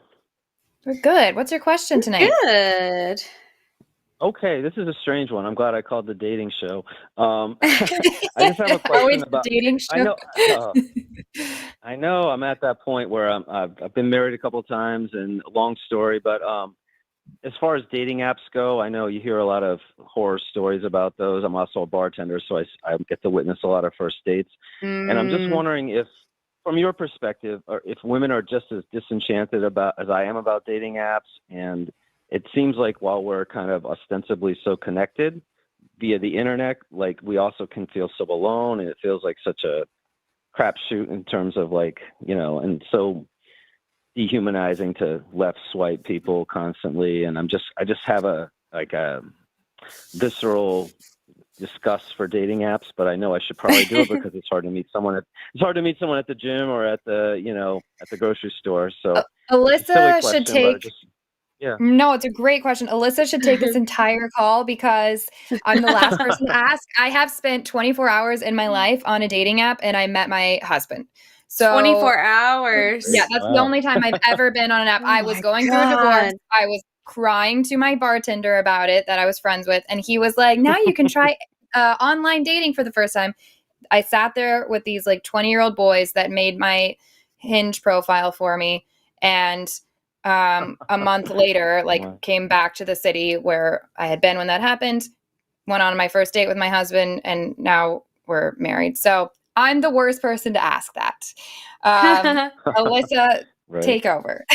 S2: We're good. What's your question tonight?
S3: Good.
S10: Okay, this is a strange one. I'm glad I called the dating show. I just have a question
S2: Always
S10: about
S2: the dating show.
S10: I know. I'm at that point where I've been married a couple of times, and long story. But as far as dating apps go, I know you hear a lot of horror stories about those. I'm also a bartender, so I get to witness a lot of first dates. And I'm just wondering if, from your perspective, or if women are just as disenchanted as I am about dating apps. And it seems like while we're kind of ostensibly so connected via the internet, like we also can feel so alone, and it feels like such a crapshoot in terms of and so dehumanizing to left swipe people constantly. And I just have a visceral disgust for dating apps, but I know I should probably do it because it's hard to meet someone at the gym or at the at the grocery store. So
S2: Alyssa should take.
S10: Yeah.
S2: No, it's a great question. Alyssa should take this entire call because I'm the last person to ask. I have spent 24 hours in my life on a dating app, and I met my husband. So
S3: 24 hours.
S2: Yeah, that's the only time I've ever been on an app. I was going through a divorce. I was crying to my bartender about it that I was friends with, and he was like, now you can try online dating for the first time. I sat there with these 20-year-old boys that made my Hinge profile for me, and a month later, came back to the city where I had been when that happened, went on my first date with my husband, and now we're married. So I'm the worst person to ask that. Alyssa, take over.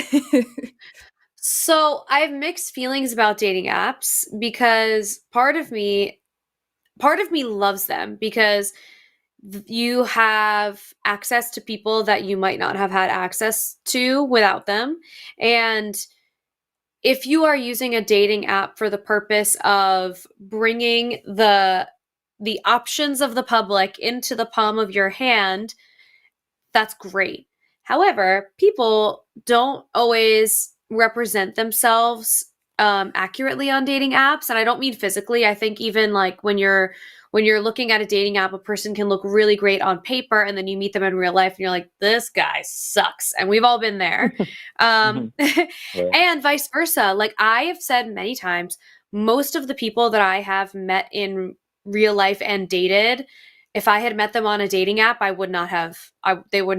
S3: So I have mixed feelings about dating apps because part of me loves them because you have access to people that you might not have had access to without them. And if you are using a dating app for the purpose of bringing the options of the public into the palm of your hand, that's great. However, people don't always represent themselves accurately on dating apps. And I don't mean physically. I think even like when you're looking at a dating app, a person can look really great on paper, and then you meet them in real life and you're like, this guy sucks. And we've all been there.
S10: Right.
S3: And vice versa. Like I have said many times, most of the people that I have met in real life and dated, if I had met them on a dating app, they would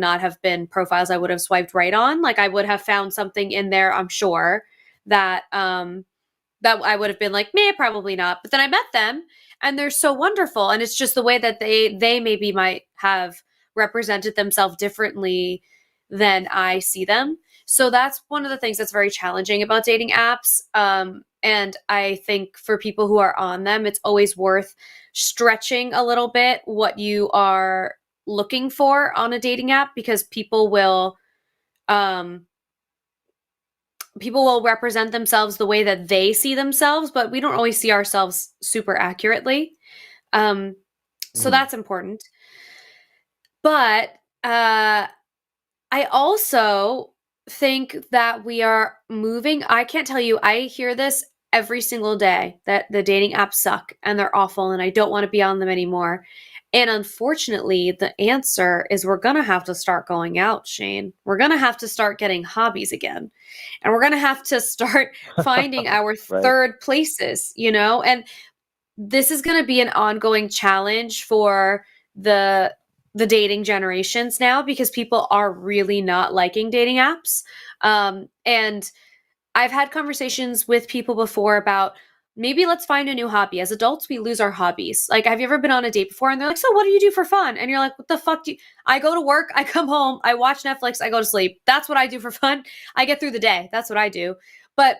S3: not have been profiles I would have swiped right on. Like I would have found something in there, I'm sure, that that I would have been like, meh, probably not. But then I met them and they're so wonderful. And it's just the way that they maybe might have represented themselves differently than I see them. So that's one of the things that's very challenging about dating apps. And I think for people who are on them, it's always worth stretching a little bit what you are looking for on a dating app, because people will represent themselves the way that they see themselves, but we don't always see ourselves super accurately. So that's important. But I also think that we are moving. I can't tell you, I hear this every single day that the dating apps suck and they're awful and I don't want to be on them anymore. And unfortunately, the answer is we're going to have to start going out, Shane. We're going to have to start getting hobbies again. And we're going to have to start finding our third places, you know? And this is going to be an ongoing challenge for the dating generations now, because people are really not liking dating apps. And I've had conversations with people before about maybe let's find a new hobby. As adults, we lose our hobbies. Like, have you ever been on a date before? And they're like, so what do you do for fun? And you're like, what the fuck do you? I go to work, I come home, I watch Netflix, I go to sleep. That's what I do for fun. I get through the day. That's what I do. But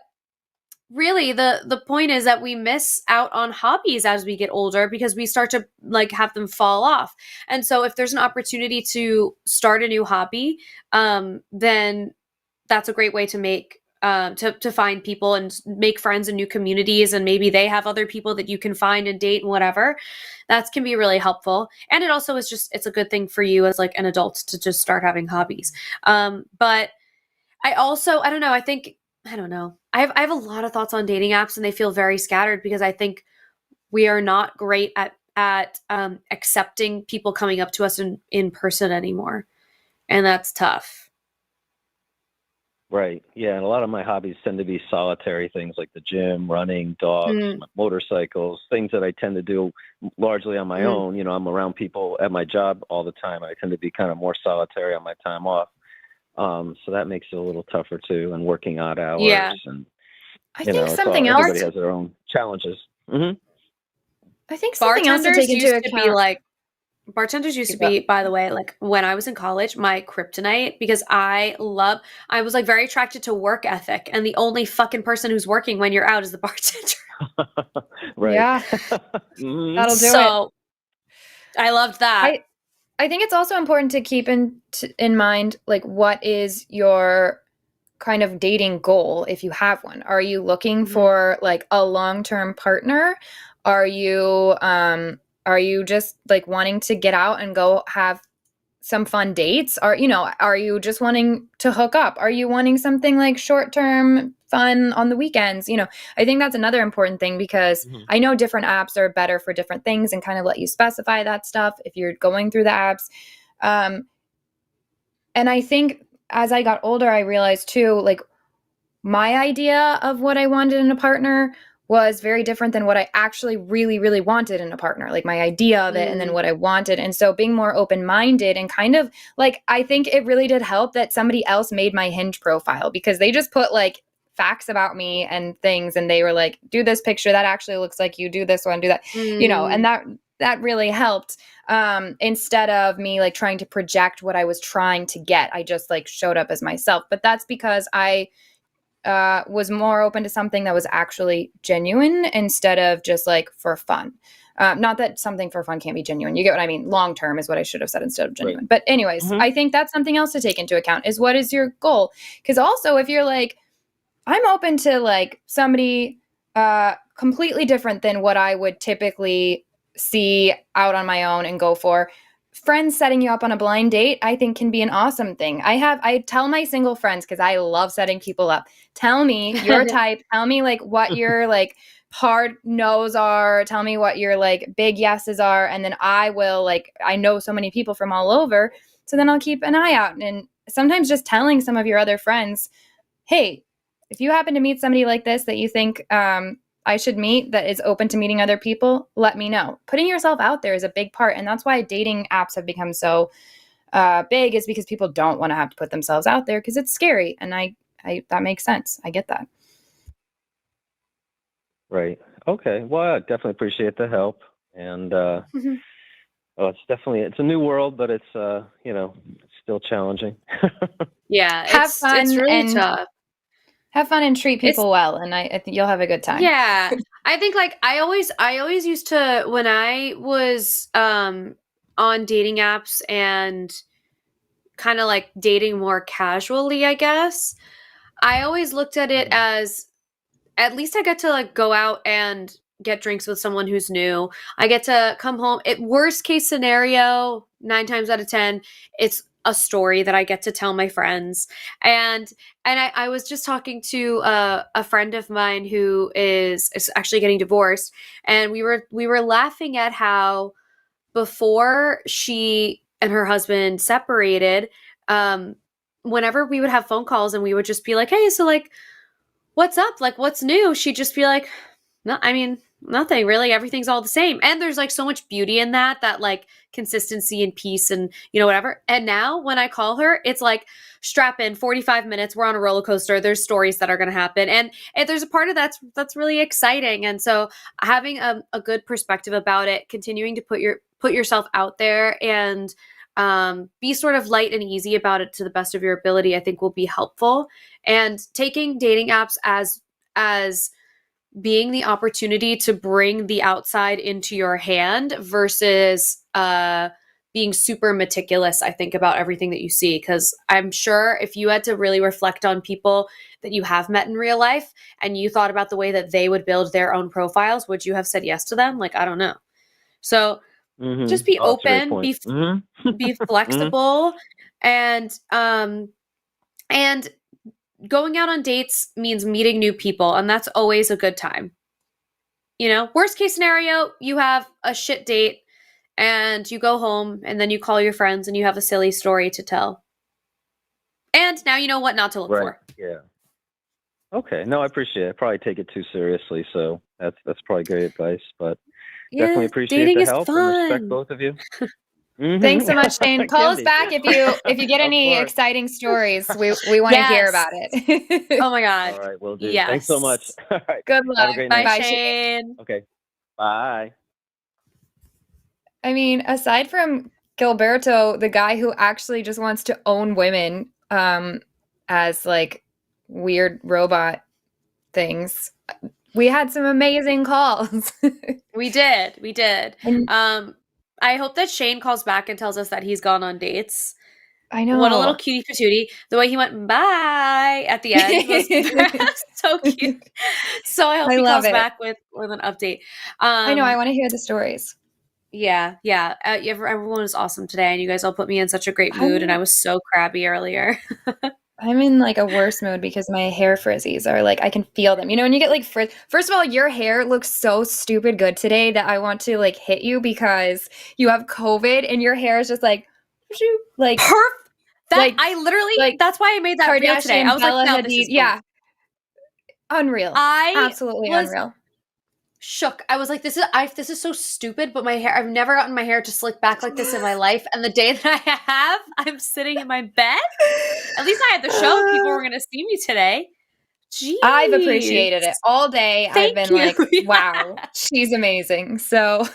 S3: really, the point is that we miss out on hobbies as we get older because we start to like have them fall off. And so if there's an opportunity to start a new hobby, then that's a great way to make to find people and make friends in new communities, and maybe they have other people that you can find and date and whatever. That can be really helpful. And it also is just, it's a good thing for you as like an adult to just start having hobbies. But I don't know. I don't know. I have a lot of thoughts on dating apps, and they feel very scattered because I think we are not great at accepting people coming up to us in person anymore. And that's tough.
S10: Right. Yeah. And a lot of my hobbies tend to be solitary things like the gym, running, dogs, motorcycles, things that I tend to do largely on my own. You know, I'm around people at my job all the time. I tend to be kind of more solitary on my time off. So that makes it a little tougher too, and working odd hours.
S3: Yeah.
S10: And
S2: I think something else.
S10: Everybody has their own challenges. Mm-hmm.
S2: I think something else to take into account.
S3: Bartenders used to be, by the way, like when I was in college, my kryptonite, because I was like very attracted to work ethic, and the only fucking person who's working when you're out is the bartender.
S10: Right.
S2: Yeah. That'll do it.
S3: So I loved that.
S2: I think it's also important to keep in mind, like, what is your kind of dating goal if you have one? Are you looking for like a long-term partner? Are you just like wanting to get out and go have some fun dates? Are you just wanting to hook up? Are you wanting something like short-term fun on the weekends? You know, I think that's another important thing, because I know different apps are better for different things and kind of let you specify that stuff if you're going through the apps. And I think as I got older, I realized too, like, my idea of what I wanted in a partner was very different than what I actually really, really wanted in a partner, like my idea of it and then what I wanted. And so being more open-minded and kind of like, I think it really did help that somebody else made my Hinge profile, because they just put like facts about me and things. And they were like, do this picture. That actually looks like you. Do this one, do that, you know, and that really helped. Instead of me like trying to project what I was trying to get, I just like showed up as myself. But that's because I was more open to something that was actually genuine instead of just like for fun. Not that something for fun can't be genuine. You get what I mean? Long term is what I should have said instead of genuine. Right. But anyways, I think that's something else to take into account, is what is your goal? Because also if you're like, I'm open to like somebody completely different than what I would typically see out on my own and go for, friends setting you up on a blind date, I think can be an awesome thing. I tell my single friends, because I love setting people up, tell me your type, tell me like what your like hard no's are, tell me what your like big yeses are, and then I will like, I know so many people from all over, so then I'll keep an eye out. And sometimes just telling some of your other friends, hey, if you happen to meet somebody like this that you think I should meet that is open to meeting other people, let me know. Putting yourself out there is a big part. And that's why dating apps have become so big, is because people don't want to have to put themselves out there because it's scary. And I that makes sense. I get that.
S10: Right. Okay. Well, I definitely appreciate the help. And oh, it's a new world, but it's it's still challenging.
S3: Yeah,
S2: have fun.
S3: It's really
S2: and
S3: tough.
S2: Have fun and treat people well, and I think you'll have a good time.
S3: Yeah, I think like I always used to, when I was on dating apps and kind of like dating more casually, I guess, I always looked at it as, at least I get to like go out and get drinks with someone who's new. I get to come home. Worst case scenario, 9 times out of 10, it's a story that I get to tell my friends. And I was just talking to a friend of mine who is actually getting divorced, and we were laughing at how before she and her husband separated, whenever we would have phone calls and we would just be like, hey, so like, what's up? Like, what's new? She'd just be like, no, I mean, nothing really. Everything's all the same. And there's like so much beauty in that like consistency and peace and, whatever. And now when I call her, it's like, strap in, 45 minutes. We're on a roller coaster. There's stories that are going to happen. And there's a part of that's really exciting. And so having a good perspective about it, continuing to put yourself out there and be sort of light and easy about it to the best of your ability, I think will be helpful. And taking dating apps as being the opportunity to bring the outside into your hand versus being super meticulous, I think, about everything that you see. Because I'm sure if you had to really reflect on people that you have met in real life and you thought about the way that they would build their own profiles, would you have said yes to them? Like, I don't know. So just be open, be flexible, and going out on dates means meeting new people, and that's always a good time. Worst case scenario, you have a shit date and you go home and then you call your friends and you have a silly story to tell. And now you know what not to look for.
S10: Yeah. Okay. No, I appreciate it. I probably take it too seriously, so that's probably great advice, but definitely appreciate the help and respect both of you.
S2: Thanks so much, Shane. Call us back if you get any exciting stories. We want to hear about it.
S3: Oh my God.
S10: All right, will do.
S3: Yes.
S10: Thanks so much. All right.
S2: Good luck.
S10: Have a great night.
S3: Bye, Shane.
S10: Okay. Bye.
S2: I mean, aside from Gilberto, the guy who actually just wants to own women as like weird robot things, we had some amazing calls.
S3: We did. I hope that Shane calls back and tells us that he's gone on dates.
S2: I know.
S3: What a little cutie patootie. The way he went bye at the end was so cute. So I hope he calls back with an update.
S2: I know. I want to hear the stories.
S3: Yeah. Everyone was awesome today, and you guys all put me in such a great mood, and I was so crabby earlier.
S2: I'm in like a worse mood because my hair frizzies are like, I can feel them. When you get like first of all, your hair looks so stupid good today that I want to like hit you because you have COVID and your hair is just like
S3: perfect. I literally, that's why I made that video today. I was like, no, this is
S2: unreal. Absolutely unreal.
S3: Shook. I was like, this is so stupid, but my hair, I've never gotten my hair to slick back like this in my life. And the day that I have, I'm sitting in my bed. At least I had the show. People were going to see me today. Jeez.
S2: I've appreciated it all day. I've been like, wow, she's amazing. So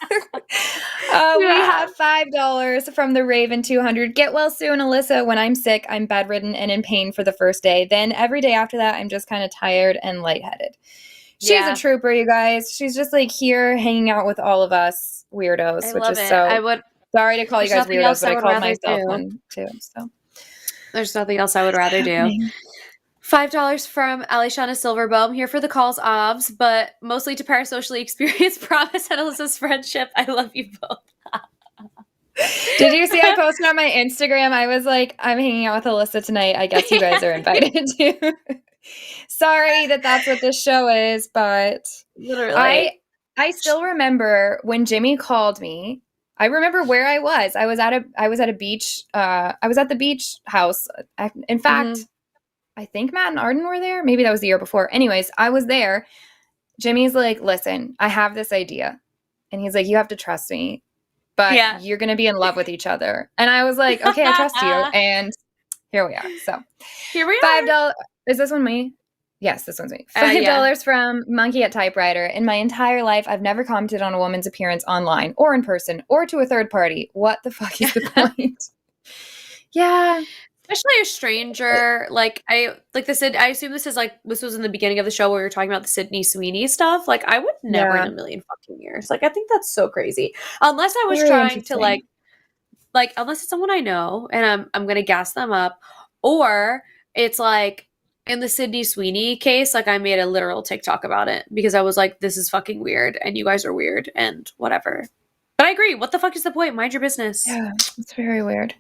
S2: we have $5 from the Raven 200. Get well soon, Alyssa. When I'm sick, I'm bedridden and in pain for the first day. Then every day after that, I'm just kind of tired and lightheaded. She's a trooper, you guys. She's just like here hanging out with all of us weirdos, which is so. Sorry to call you guys weirdos, but I called myself one too. So
S3: there's nothing else I would rather do. $5 from Alishana Silverbaum, here for the calls, obs, but mostly to parasocially experience Promise and Alyssa's friendship. I love you both.
S2: Did you see I posted on my Instagram? I was like, I'm hanging out with Alyssa tonight. I guess you guys are invited too. Sorry that's what this show is, but
S3: Literally.
S2: I still remember when Jimmy called me. I remember where I was. I was at a beach. I was at the beach house. In fact, I think Matt and Arden were there. Maybe that was the year before. Anyways, I was there. Jimmy's like, listen, I have this idea. And he's like, you have to trust me, but you're going to be in love with each other. And I was like, okay, I trust you. And here we are. So
S3: here we
S2: are. $5. Is this one me? Yes, this one's me. $5 from Monkey at Typewriter. In my entire life, I've never commented on a woman's appearance online or in person or to a third party. What the fuck is the point? Yeah.
S3: Especially a stranger. I assume this was in the beginning of the show where we were talking about the Sydney Sweeney stuff. Like, I would never in a million fucking years. Like, I think that's so crazy. Unless I was trying to unless it's someone I know and I'm gonna gas them up, or it's like in the Sydney Sweeney case, like I made a literal TikTok about it because I was like, this is fucking weird and you guys are weird and whatever. But I agree. What the fuck is the point? Mind your business.
S2: Yeah, it's very weird.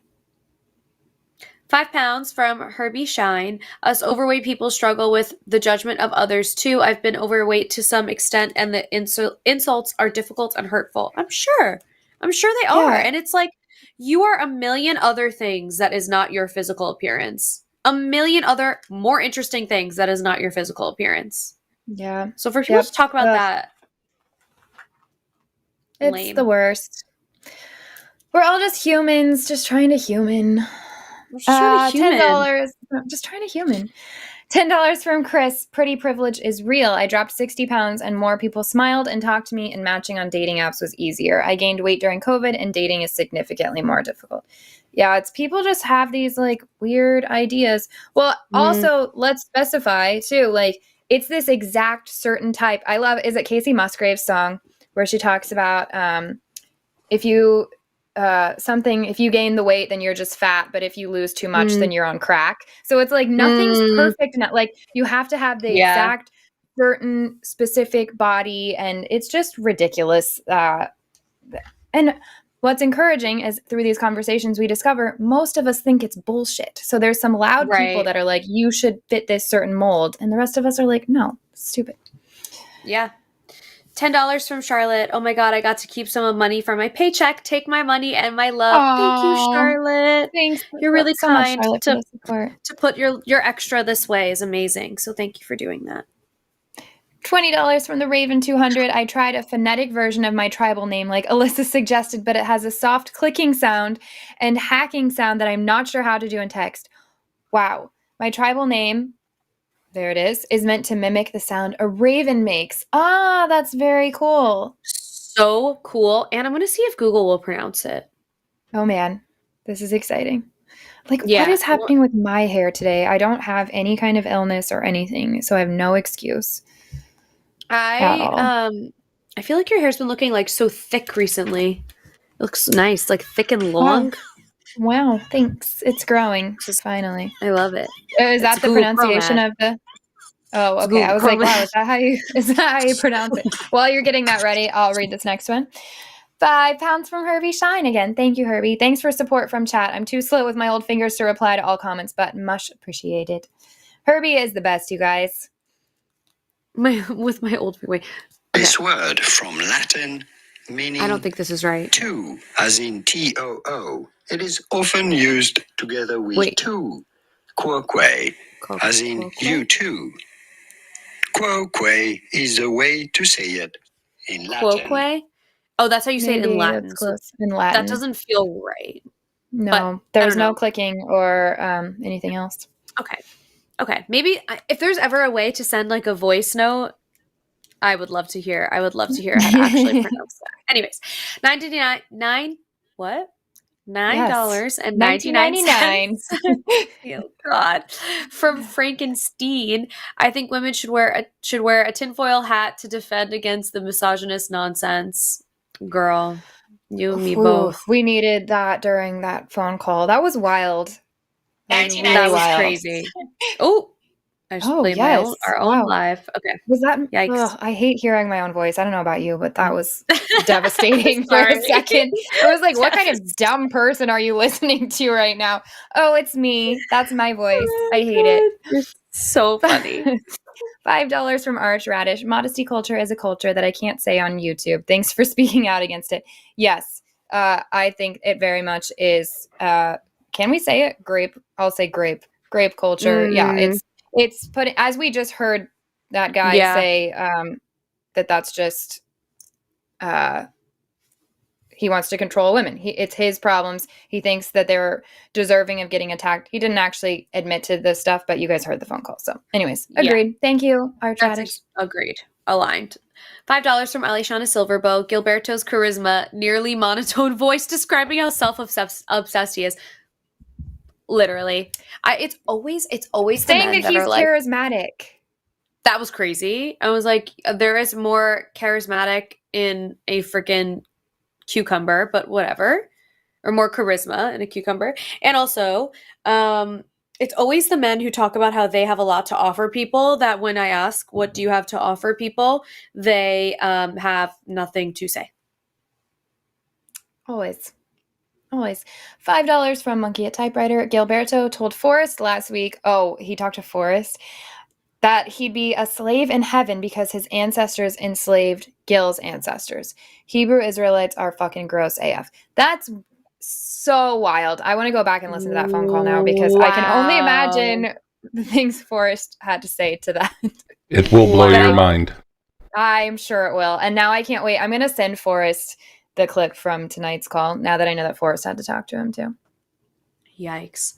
S3: £5 from Herbie Shine. Us overweight people struggle with the judgment of others too. I've been overweight to some extent and the insults are difficult and hurtful. I'm sure they are. And it's like, you are a million other things that is not your physical appearance. A million other more interesting things that is not your physical appearance.
S2: Yeah.
S3: So for people to talk about that,
S2: it's lame. The worst. We're all just humans, just trying to human. $10. Just trying to human. $10 from Chris. Pretty privilege is real. I dropped 60 pounds and more people smiled and talked to me, and matching on dating apps was easier. I gained weight during COVID and dating is significantly more difficult. Yeah, it's people just have these like weird ideas. Well, also let's specify too, like it's this exact certain type. I love, is it Casey Musgrave's song where she talks about if you if you gain the weight, then you're just fat, but if you lose too much, then you're on crack. So it's like nothing's perfect. Like you have to have the exact certain specific body, and it's just ridiculous. And what's encouraging is through these conversations we discover most of us think it's bullshit. So there's some loud people that are like, you should fit this certain mold, and the rest of us are like, no, stupid.
S3: Yeah. $10 from Charlotte. Oh my God, I got to keep some of money from my paycheck. Take my money and my love.
S2: Aww.
S3: Thank you, Charlotte.
S2: Thanks.
S3: You're really
S2: so
S3: kind
S2: much,
S3: to put your extra this way is amazing. So thank you for doing that.
S2: $20 from the Raven 200. I tried a phonetic version of my tribal name like Alyssa suggested, but it has a soft clicking sound and hacking sound that I'm not sure how to do in text. Wow. My tribal name, there it is meant to mimic the sound a raven makes. Ah, that's very cool.
S3: So cool. And I'm going to see if Google will pronounce it.
S2: Oh man, this is exciting. Like, what is happening with my hair today? I don't have any kind of illness or anything, so I have no excuse.
S3: I feel like your hair's been looking like so thick recently. It looks nice, like thick and long.
S2: Wow, thanks. It's growing. Finally.
S3: I love it.
S2: Is that the pronunciation of the... Oh, okay. I was like, wow, is that how you pronounce it? While you're getting that ready, I'll read this next one. £5 from Herbie Shine again. Thank you, Herbie. Thanks for support from chat. I'm too slow with my old fingers to reply to all comments, but much appreciated. Herbie is the best, you guys.
S3: With my old finger.
S11: This word from Latin meaning...
S3: I don't think this is right.
S11: Two, as in T-O-O. It is often used together with two. Quoque, as in you too. Quoque is the way to say it in Latin.
S3: Quoque? Oh, that's how you say it in Latin.
S2: That's close. In Latin.
S3: That doesn't feel right.
S2: No, there's no clicking or anything else.
S3: Okay. Maybe if there's ever a way to send like a voice note, I would love to hear how to actually pronounce that. Anyways, $9.99. What? $9.99. Oh God. From Frankenstein. I think women should wear a tinfoil hat to defend against the misogynist nonsense. Girl, you and me both.
S2: We needed that during that phone call. That was wild.
S3: That was crazy. Oh, I just played our own live. Okay.
S2: Was that?
S3: Yikes.
S2: Ugh, I hate hearing my own voice. I don't know about you, but that was devastating for a second. I was like, what kind of dumb person are you listening to right now? Oh, it's me. That's my voice. I hate it.
S3: You're so funny.
S2: $5 from Arch Radish. Modesty culture is a culture that I can't say on YouTube. Thanks for speaking out against it. Yes, I think it very much is. Can we say it? Grape. I'll say grape. Grape culture. Yeah, it's put, as we just heard that guy say, that's just he wants to control women. It's his problems. He thinks that they're deserving of getting attacked. He didn't actually admit to this stuff, but you guys heard the phone call. So anyways, agreed. Yeah. Thank you, Arch Radish.
S3: Agreed. Aligned. $5 from Alyssa Silverbow. Gilberto's charisma, nearly monotone voice describing how self-obsessed he is. Literally. It's always
S2: saying
S3: the men
S2: that he's charismatic.
S3: That was crazy. I was like, there is more charismatic in a freaking cucumber, but whatever. Or more charisma in a cucumber. And also, it's always the men who talk about how they have a lot to offer people, that when I ask, what do you have to offer people? They have nothing to say.
S2: Always. $5 from Monkey at Typewriter. Gilberto told Forrest last week, he talked to Forrest, that he'd be a slave in heaven because his ancestors enslaved Gil's ancestors. Hebrew Israelites are fucking gross AF. That's so wild. I want to go back and listen to that phone call now because I can only imagine the things Forrest had to say to that.
S6: It will blow your mind.
S2: I'm sure it will. And now I can't wait. I'm going to send Forrest the clip from tonight's call now that I know that Forrest had to talk to him too.
S3: Yikes.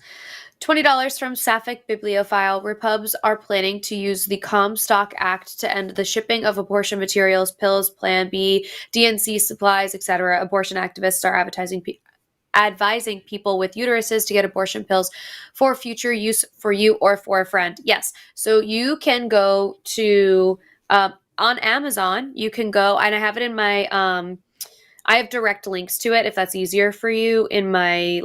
S3: $20 from Sapphic Bibliophile. Repubs are planning to use the Comstock Act to end the shipping of abortion materials, pills, Plan B, DNC supplies, etc. Abortion activists are advising people with uteruses to get abortion pills for future use for you or for a friend. Yes. So you can go to on Amazon. You can go, and I have it in my I have direct links to it if that's easier for you in my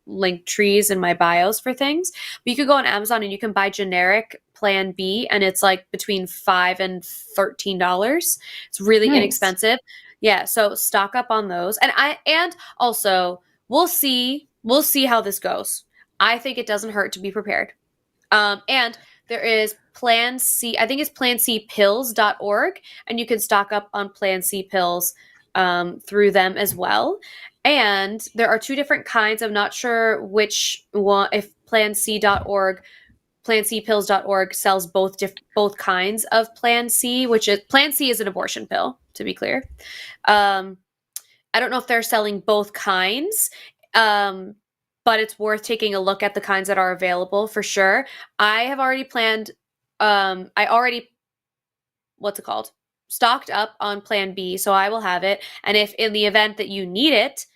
S3: link trees in my bios for things. But you could go on Amazon and you can buy generic Plan B, and it's between $5 and $13. It's really inexpensive. Yeah, so stock up on those. And also we'll see how this goes. I think it doesn't hurt to be prepared. And there is Plan C, I think it's plancpills.org, and you can stock up on Plan C pills through them as well. And there are two different kinds. I'm not sure which one, if plancpills.org sells both kinds of Plan C, which is Plan C is an abortion pill, to be clear. I don't know if they're selling both kinds, but it's worth taking a look at the kinds that are available for sure. I have already planned, stocked up on Plan B, so I will have it. And if in the event that you need it,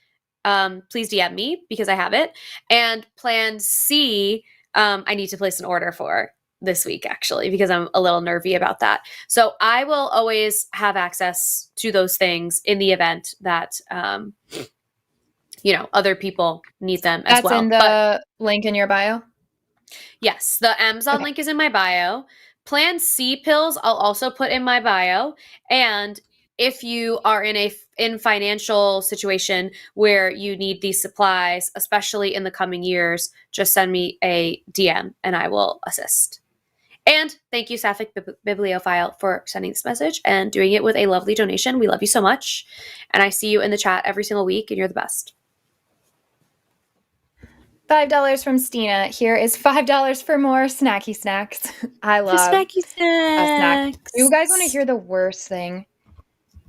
S3: please DM me because I have it. And Plan C, I need to place an order for this week, actually, because I'm a little nervy about that. So I will always have access to those things in the event that, other people need them as well.
S2: That's in the link in your bio?
S3: Yes, the Amazon link is in my bio. Plan C pills I'll also put in my bio. And if you are in financial situation where you need these supplies, especially in the coming years, just send me a DM and I will assist. And thank you, Sapphic Bibliophile, for sending this message and doing it with a lovely donation. We love you so much. And I see you in the chat every single week, and you're the best.
S2: $5 from Stina. Here is $5 for more snacky snacks. I love
S3: snacky snacks.
S2: A snack. You guys want to hear the worst thing?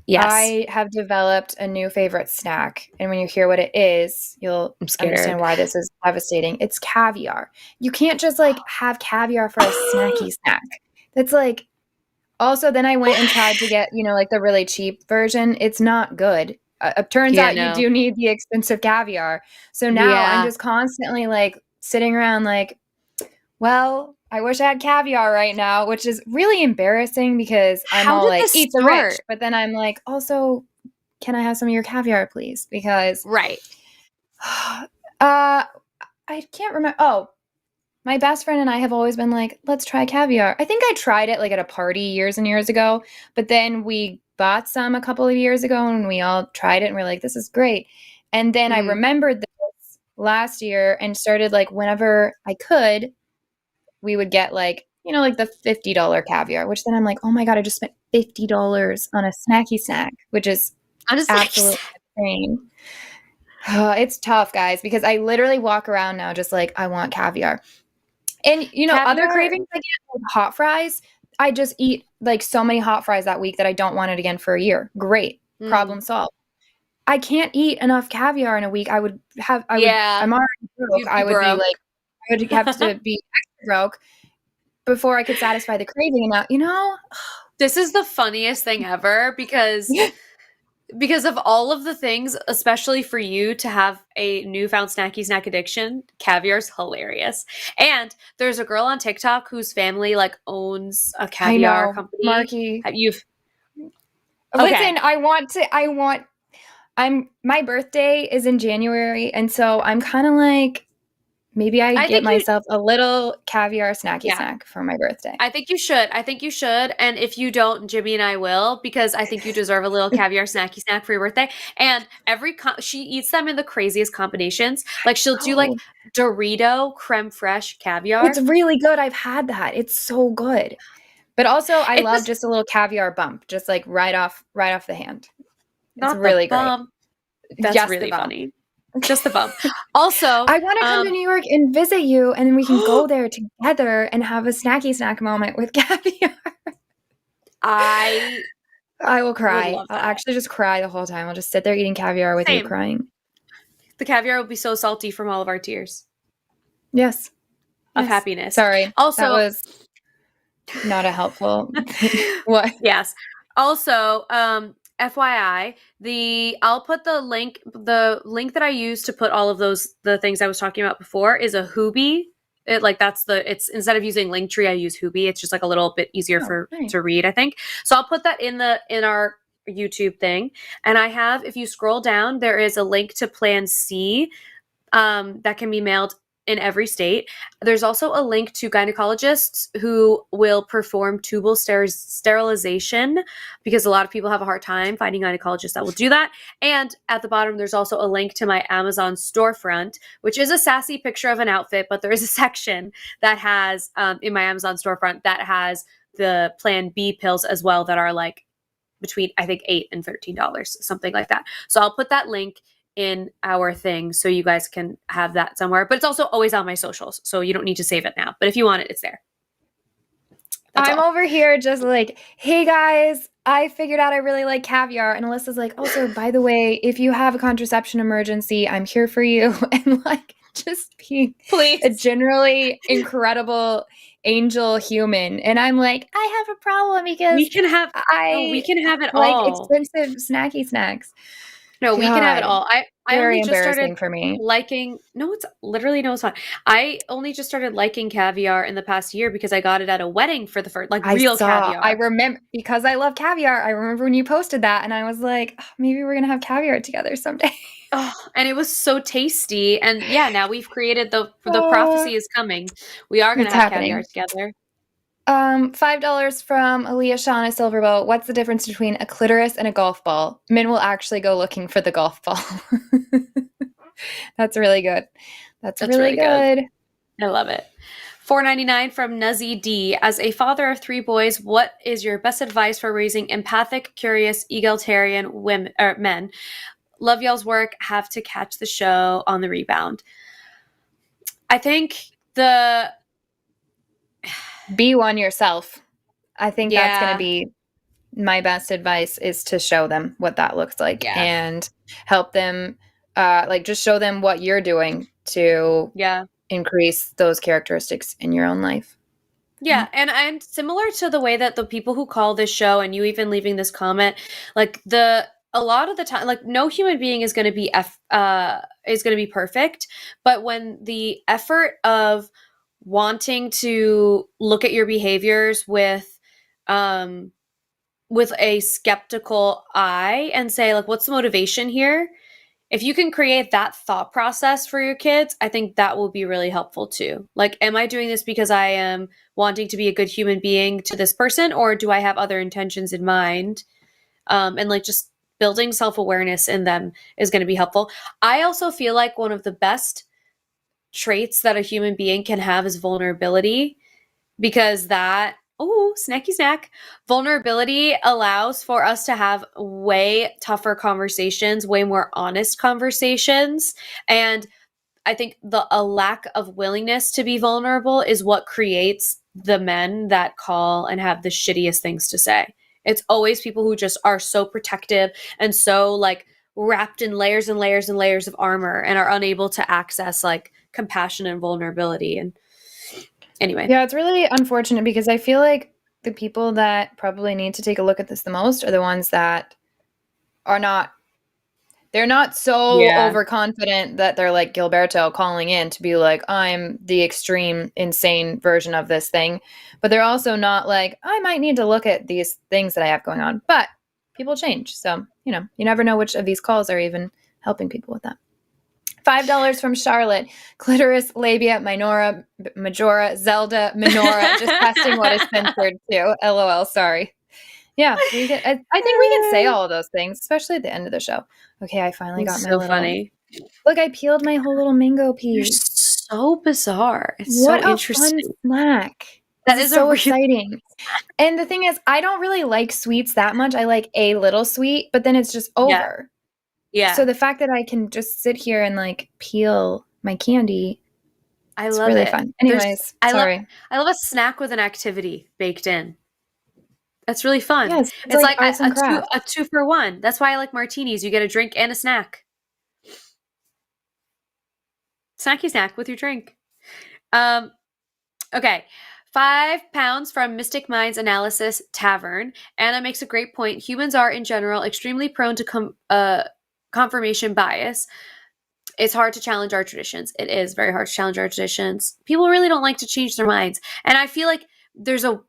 S3: Yes.
S2: I have developed a new favorite snack, and when you hear what it is, you'll understand why this is devastating. It's caviar. You can't just have caviar for a snacky snack. That's also then I went and tried to get, the really cheap version. It's not good. Turns out you do need the expensive caviar. So now I'm just constantly sitting around well, I wish I had caviar right now, which is really embarrassing because I'm all eat the rich. But then I'm also, can I have some of your caviar, please? Because
S3: right.
S2: I can't remember. Oh, my best friend and I have always been like, let's try caviar. I think I tried it like at a party years and years ago, but then we bought some a couple of years ago and we all tried it and we're like, this is great. And then I remembered this last year and started like whenever I could, we would get like, like the $50 caviar, which then I'm like, oh my God, I just spent $50 on a snacky snack, which is absolutely insane. It's tough, guys, because I literally walk around now just like, I want caviar. And, other cravings I get, like hot fries, I just eat like so many hot fries that week that I don't want it again for a year. Great. Problem solved. I can't eat enough caviar in a week. I'm already broke. I would be like, I would have to be extra broke before I could satisfy the craving. And now,
S3: this is the funniest thing ever because of all of the things, especially for you to have a newfound snacky snack addiction, caviar's hilarious. And there's a girl on TikTok whose family like owns a caviar company.
S2: Marky.
S3: Listen,
S2: my birthday is in January, and so I'm kind of like, maybe I get myself a little caviar snacky snack for my birthday.
S3: I think you should. And if you don't, Jimmy and I will, because I think you deserve a little caviar snacky snack for your birthday. And she eats them in the craziest combinations. Like she'll do like Dorito creme fraiche caviar.
S2: It's really good. I've had that. It's so good. But also I love just a little caviar bump, just like right off the hand. It's really great.
S3: That's just really funny. Just the bump. Also,
S2: I want to come to New York and visit you, and then we can go there together and have a snacky snack moment with caviar.
S3: I
S2: will cry. I'll actually just cry the whole time. I'll just sit there eating caviar with you crying.
S3: The caviar will be so salty from all of our tears.
S2: Yes.
S3: Of happiness.
S2: Sorry.
S3: Also,
S2: that was not a helpful. What?
S3: Yes. Also, FYI, I'll put the link that I use to put all of the things I was talking about before is a Hoobie. It's instead of using Linktree, I use Hoobie. It's just like a little bit easier to read, I think. So I'll put that in our YouTube thing. And I have, if you scroll down, there is a link to Plan C that can be mailed in every state. There's also a link to gynecologists who will perform tubal sterilization because a lot of people have a hard time finding gynecologists that will do that. And at the bottom, there's also a link to my Amazon storefront, which is a sassy picture of an outfit, but there is a section that has, in my Amazon storefront, that has the Plan B pills as well that are like between, I think, $8 and $13, something like that. So I'll put that link in our thing so you guys can have that somewhere, but it's also always on my socials, so you don't need to save it now, but if you want it, it's there.
S2: I'm over here just like, hey guys, I figured out I really like caviar, and Alyssa's like, also, by the way, if you have a contraception emergency, I'm here for you. And like just being a generally incredible angel human. And I'm like, I have a problem because
S3: we can have it all.
S2: Like expensive snacky snacks.
S3: No, we can have it all. I
S2: Very
S3: only just started
S2: embarrassing for me.
S3: liking. No, it's fine. I only just started liking caviar in the past year because I got it at a wedding for the first, real caviar.
S2: I remember because I love caviar. I remember when you posted that, and I was like, oh, maybe we're gonna have caviar together someday.
S3: Oh, and it was so tasty. And yeah, now we've created the prophecy is coming. We are gonna have caviar together.
S2: $5 from Alyssa on a Silverboat. What's the difference between a clitoris and a golf ball? Min will actually go looking for the golf ball. That's really good. That's really good.
S3: I love it. $4.99 from Nuzzy D. As a father of 3 boys, what is your best advice for raising empathic, curious, egalitarian men? Love y'all's work. Have to catch the show on the rebound. I think
S2: be one yourself. I think that's going to be my best advice, is to show them what that looks like and help them, just show them what you're doing to increase those characteristics in your own life.
S3: Yeah, and similar to the way that the people who call this show, and you even leaving this comment, a lot of the time, no human being is going to be perfect, but when the effort of wanting to look at your behaviors with a skeptical eye and say, what's the motivation here? if you can create that thought process for your kids, I think that will be really helpful too. Like, am I doing this because I am wanting to be a good human being to this person, or do I have other intentions in mind? And like just building self-awareness in them is going to be helpful. I also feel like one of the best traits that a human being can have is vulnerability, because that, snacky snack, vulnerability allows for us to have way tougher conversations, way more honest conversations. And I think a lack of willingness to be vulnerable is what creates the men that call and have the shittiest things to say. It's always people who just are so protective and so like wrapped in layers and layers and layers of armor and are unable to access like compassion and vulnerability. And anyway.
S2: Yeah, it's really unfortunate because I feel like the people that probably need to take a look at this the most are the ones that are not, they're not so overconfident that they're like Gilberto calling in to be like, I'm the extreme, insane version of this thing. But they're also not like, I might need to look at these things that I have going on. But people change. So, you know, you never know which of these calls are even helping people with that. $5 from Charlotte. Clitoris, labia, minora, majora, Zelda, menorah. Just testing what is censored too. LOL, sorry. Yeah, I think we can say all of those things, especially at the end of the show. Okay, I finally got my little...
S3: funny.
S2: Look, I peeled my whole little mango
S3: You're
S2: piece.
S3: so bizarre. It's
S2: What
S3: so
S2: a
S3: interesting.
S2: fun snack.
S3: That
S2: is so exciting. And the thing is, I don't really like sweets that much. I like a little sweet, but then it's just over.
S3: Yeah.
S2: So the fact that I can just sit here and like peel my candy,
S3: it's
S2: really
S3: it.
S2: fun. Anyways, sorry.
S3: I love a snack with an activity baked in. That's really fun.
S2: Yes,
S3: it's like
S2: arts and crafts.
S3: a 2-for-1. That's why I like martinis. You get a drink and a snack. Snacky snack with your drink. Okay. 5 pounds from Mystic Minds Analysis Tavern. Anna makes a great point. Humans are, in general, extremely prone to confirmation bias. It's hard to challenge our traditions. It is very hard to challenge our traditions. People really don't like to change their minds. And I feel like there's a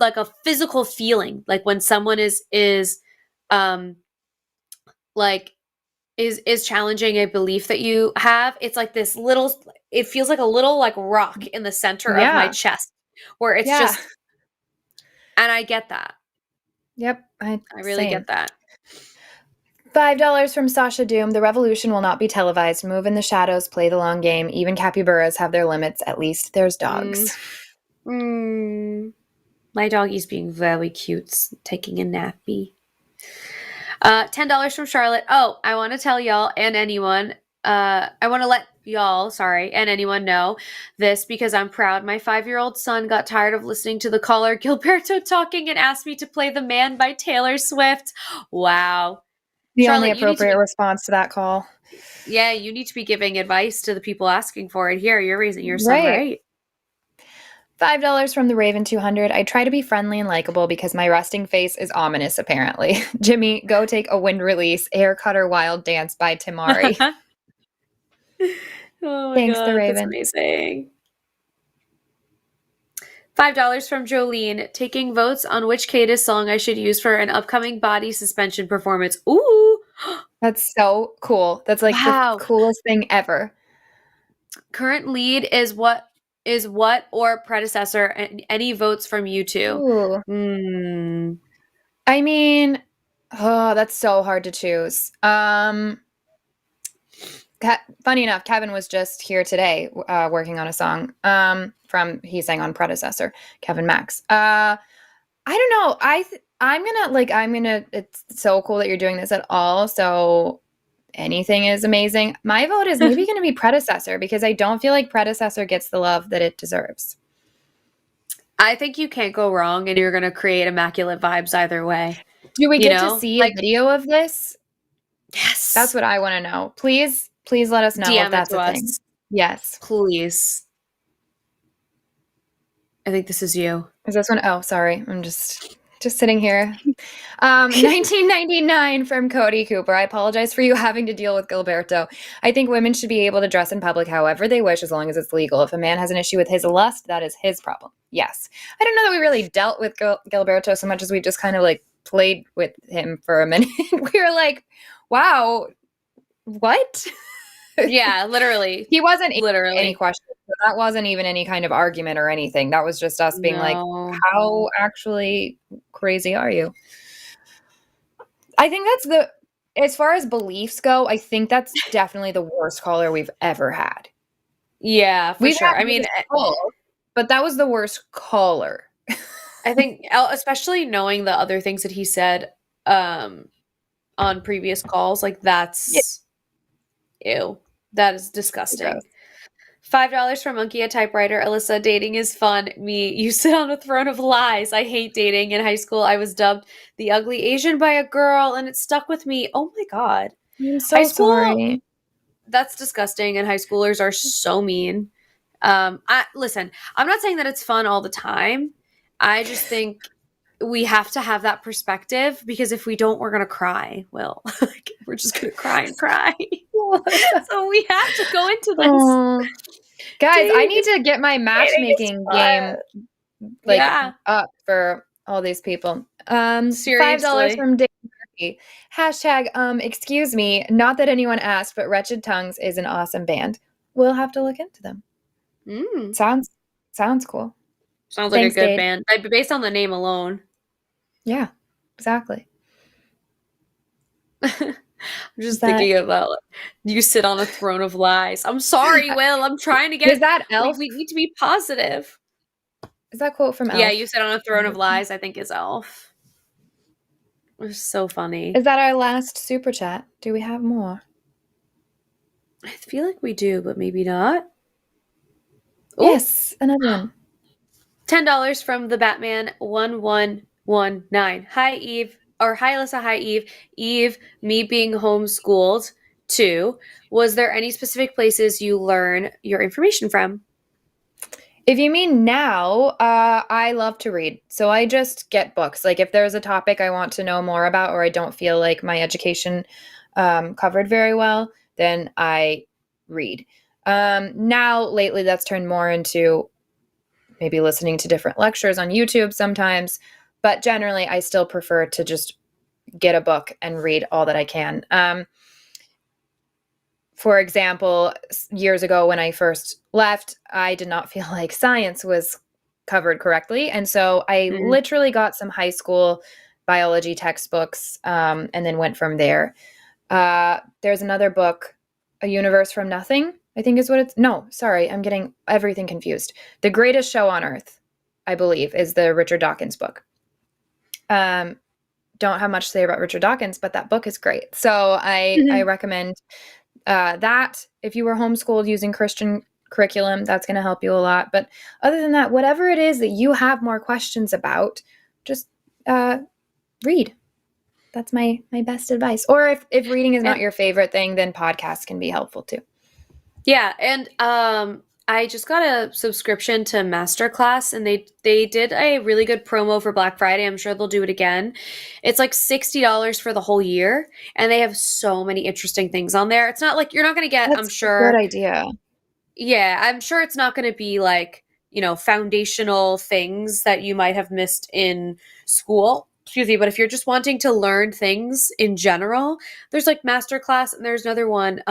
S3: physical feeling, like when someone is challenging a belief that you have. It's like this little, it feels like a little like rock in the center of my chest where it's just, and I get that.
S2: Yep.
S3: I really get that.
S2: $5 from Sasha Doom. The revolution will not be televised. Move in the shadows, play the long game. Even capybaras have their limits. At least there's dogs.
S3: My doggy's being very cute, taking a nappy. $10 from Charlotte. Oh, I want to tell y'all and anyone, I want to let y'all, and anyone know this because I'm proud. My 5-year-old son got tired of listening to the caller Gilberto talking and asked me to play The Man by Taylor Swift. Wow.
S2: The
S3: Charlotte,
S2: only appropriate response to that call.
S3: Yeah, you need to be giving advice to the people asking for it. Here, you're raising your son right.
S2: $5 from the Raven 200. I try to be friendly and likable because my resting face is ominous, apparently. Jimmy, go take a wind release. Air Cutter Wild Dance by Timari.
S3: Oh my
S2: Thanks,
S3: God,
S2: the Raven.
S3: That's amazing. $5 from Jolene. Taking votes on which Cadis song I should use for an upcoming body suspension performance. Ooh.
S2: That's so cool. That's like the coolest thing ever.
S3: Current lead is what or predecessor, and any votes from you two?
S2: I mean, that's so hard to choose. Funny enough, Kevin was just here today working on a song he sang on Predecessor, Kevin Max. I don't know. It's so cool that you're doing this at all. So anything is amazing. My vote is maybe going to be Predecessor because I don't feel like Predecessor gets the love that it deserves.
S3: I think you can't go wrong, and you're going to create immaculate vibes either way.
S2: Do we get to see a video of this?
S3: Yes.
S2: That's what I want to know. Please let us know
S3: DM
S2: if that's
S3: it to
S2: a
S3: us.
S2: thing. Yes.
S3: Please. I think this is you.
S2: Is this one? Oh, sorry. I'm just sitting here. 1999 from Cody Cooper. I apologize for you having to deal with Gilberto. I think women should be able to dress in public however they wish as long as it's legal. If a man has an issue with his lust, that is his problem. Yes. I don't know that we really dealt with Gilberto so much as we just kind of like played with him for a minute. We were like, wow, what?
S3: Yeah, literally.
S2: He wasn't
S3: literally
S2: any questions. That wasn't even any kind of argument or anything. That was just us being like, how actually crazy are you? I think that's as far as beliefs go, I think that's definitely the worst caller we've ever had.
S3: Yeah, for sure. I mean,
S2: but that was the worst caller.
S3: I think, especially knowing the other things that he said on previous calls, like that's ew. That is disgusting. $5 for Monkey a Typewriter. Alyssa, dating is fun. Me, you sit on a throne of lies. I hate dating. In high school, I was dubbed the ugly Asian by a girl, and it stuck with me. Oh my God.
S2: I'm so sorry.
S3: That's disgusting, and high schoolers are so mean. Listen, I'm not saying that it's fun all the time. I just think we have to have that perspective, because if we don't, we're going to cry. Well, we're just going to cry and cry. So we have to go into this.
S2: Guys, I need to get my matchmaking game up for all these people. $5 from Dave Murphy. # excuse me, not that anyone asked, but Wretched Tongues is an awesome band. We'll have to look into them. Sounds cool.
S3: Sounds like a good band. Based on the name alone.
S2: Yeah, exactly.
S3: I'm just thinking about you sit on a throne of lies. I'm sorry, Will. I'm trying to get.
S2: Is that Elf?
S3: We need to be positive.
S2: Is that quote from Elf?
S3: Yeah, you sit on a throne of lies, I think is Elf. It was so funny.
S2: Is that our last super chat? Do we have more?
S3: I feel like we do, but maybe not.
S2: Ooh. Yes, another one.
S3: $10 from the Batman 1119. Hi, Eve. Or hi, Alyssa. Hi, Eve. Eve, me being homeschooled too. Was there any specific places you learn your information from?
S2: If you mean now, I love to read. So I just get books. Like if there's a topic I want to know more about, or I don't feel like my education covered very well, then I read. Now, lately, that's turned more into maybe listening to different lectures on YouTube sometimes. But generally, I still prefer to just get a book and read all that I can. For example, years ago when I first left, I did not feel like science was covered correctly. And so I literally got some high school biology textbooks and then went from there. There's another book, A Universe from Nothing, I think is what it's... No, sorry, I'm getting everything confused. The Greatest Show on Earth, I believe, is the Richard Dawkins book. Don't have much to say about Richard Dawkins, but that book is great. So I recommend that. If you were homeschooled using Christian curriculum, that's going to help you a lot. But other than that, whatever it is that you have more questions about, just read. That's my best advice. Or if reading is not your favorite thing, then podcasts can be helpful too.
S3: Yeah, and I just got a subscription to Masterclass, and they did a really good promo for Black Friday. I'm sure they'll do it again. It's like $60 for the whole year, and they have so many interesting things on there. It's not like you're not going to get, I'm sure.
S2: Good idea.
S3: Yeah, I'm sure it's not going to be like, foundational things that you might have missed in school. Excuse me, but if you're just wanting to learn things in general, there's like Masterclass, and there's another one.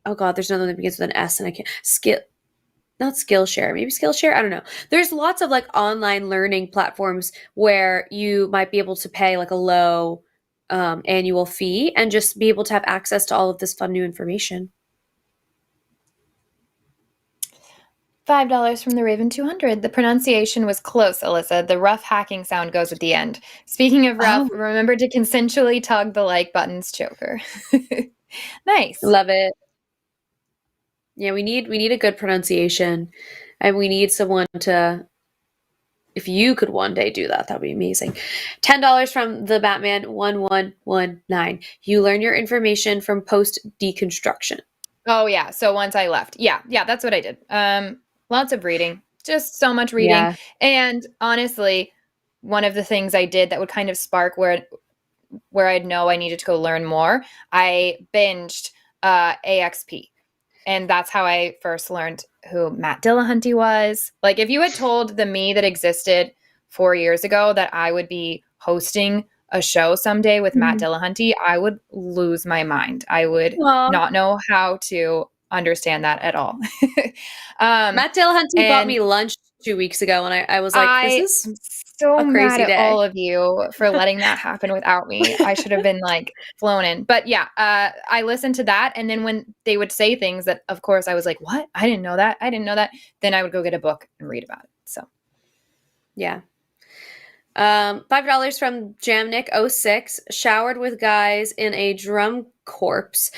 S3: Oh God, there's another one that begins with an S, and I can't not Skillshare, maybe Skillshare. I don't know. There's lots of like online learning platforms where you might be able to pay like a low annual fee and just be able to have access to all of this fun new information.
S2: $5 from the Raven 200. The pronunciation was close, Alyssa. The rough hacking sound goes at the end. Speaking of rough, remember to consensually tug the like buttons, choker. Nice.
S3: Love it. Yeah, we need a good pronunciation, and we need someone to, if you could one day do that, that would be amazing. $10 from the Batman 1119. You learn your information from post deconstruction.
S2: Oh yeah. So once I left. Yeah, that's what I did. Lots of reading. Just so much reading. Yeah. And honestly, one of the things I did that would kind of spark where I'd know I needed to go learn more, I binged AXP. And that's how I first learned who Matt Dillahunty was. Like, if you had told the me that existed 4 years ago that I would be hosting a show someday with Matt Dillahunty, I would lose my mind. I would not know how to understand that at all.
S3: Matt Dillahunty bought me lunch 2 weeks ago, and I was like, this is
S2: so
S3: a crazy
S2: mad at
S3: day.
S2: all of you for letting that happen without me. I should have been like flown in. But yeah, I listened to that. And then when they would say things that, of course, I was like, what? I didn't know that. I didn't know that. Then I would go get a book and read about it. So,
S3: yeah. $5 from Jamnik06. Showered with guys in a drum corps.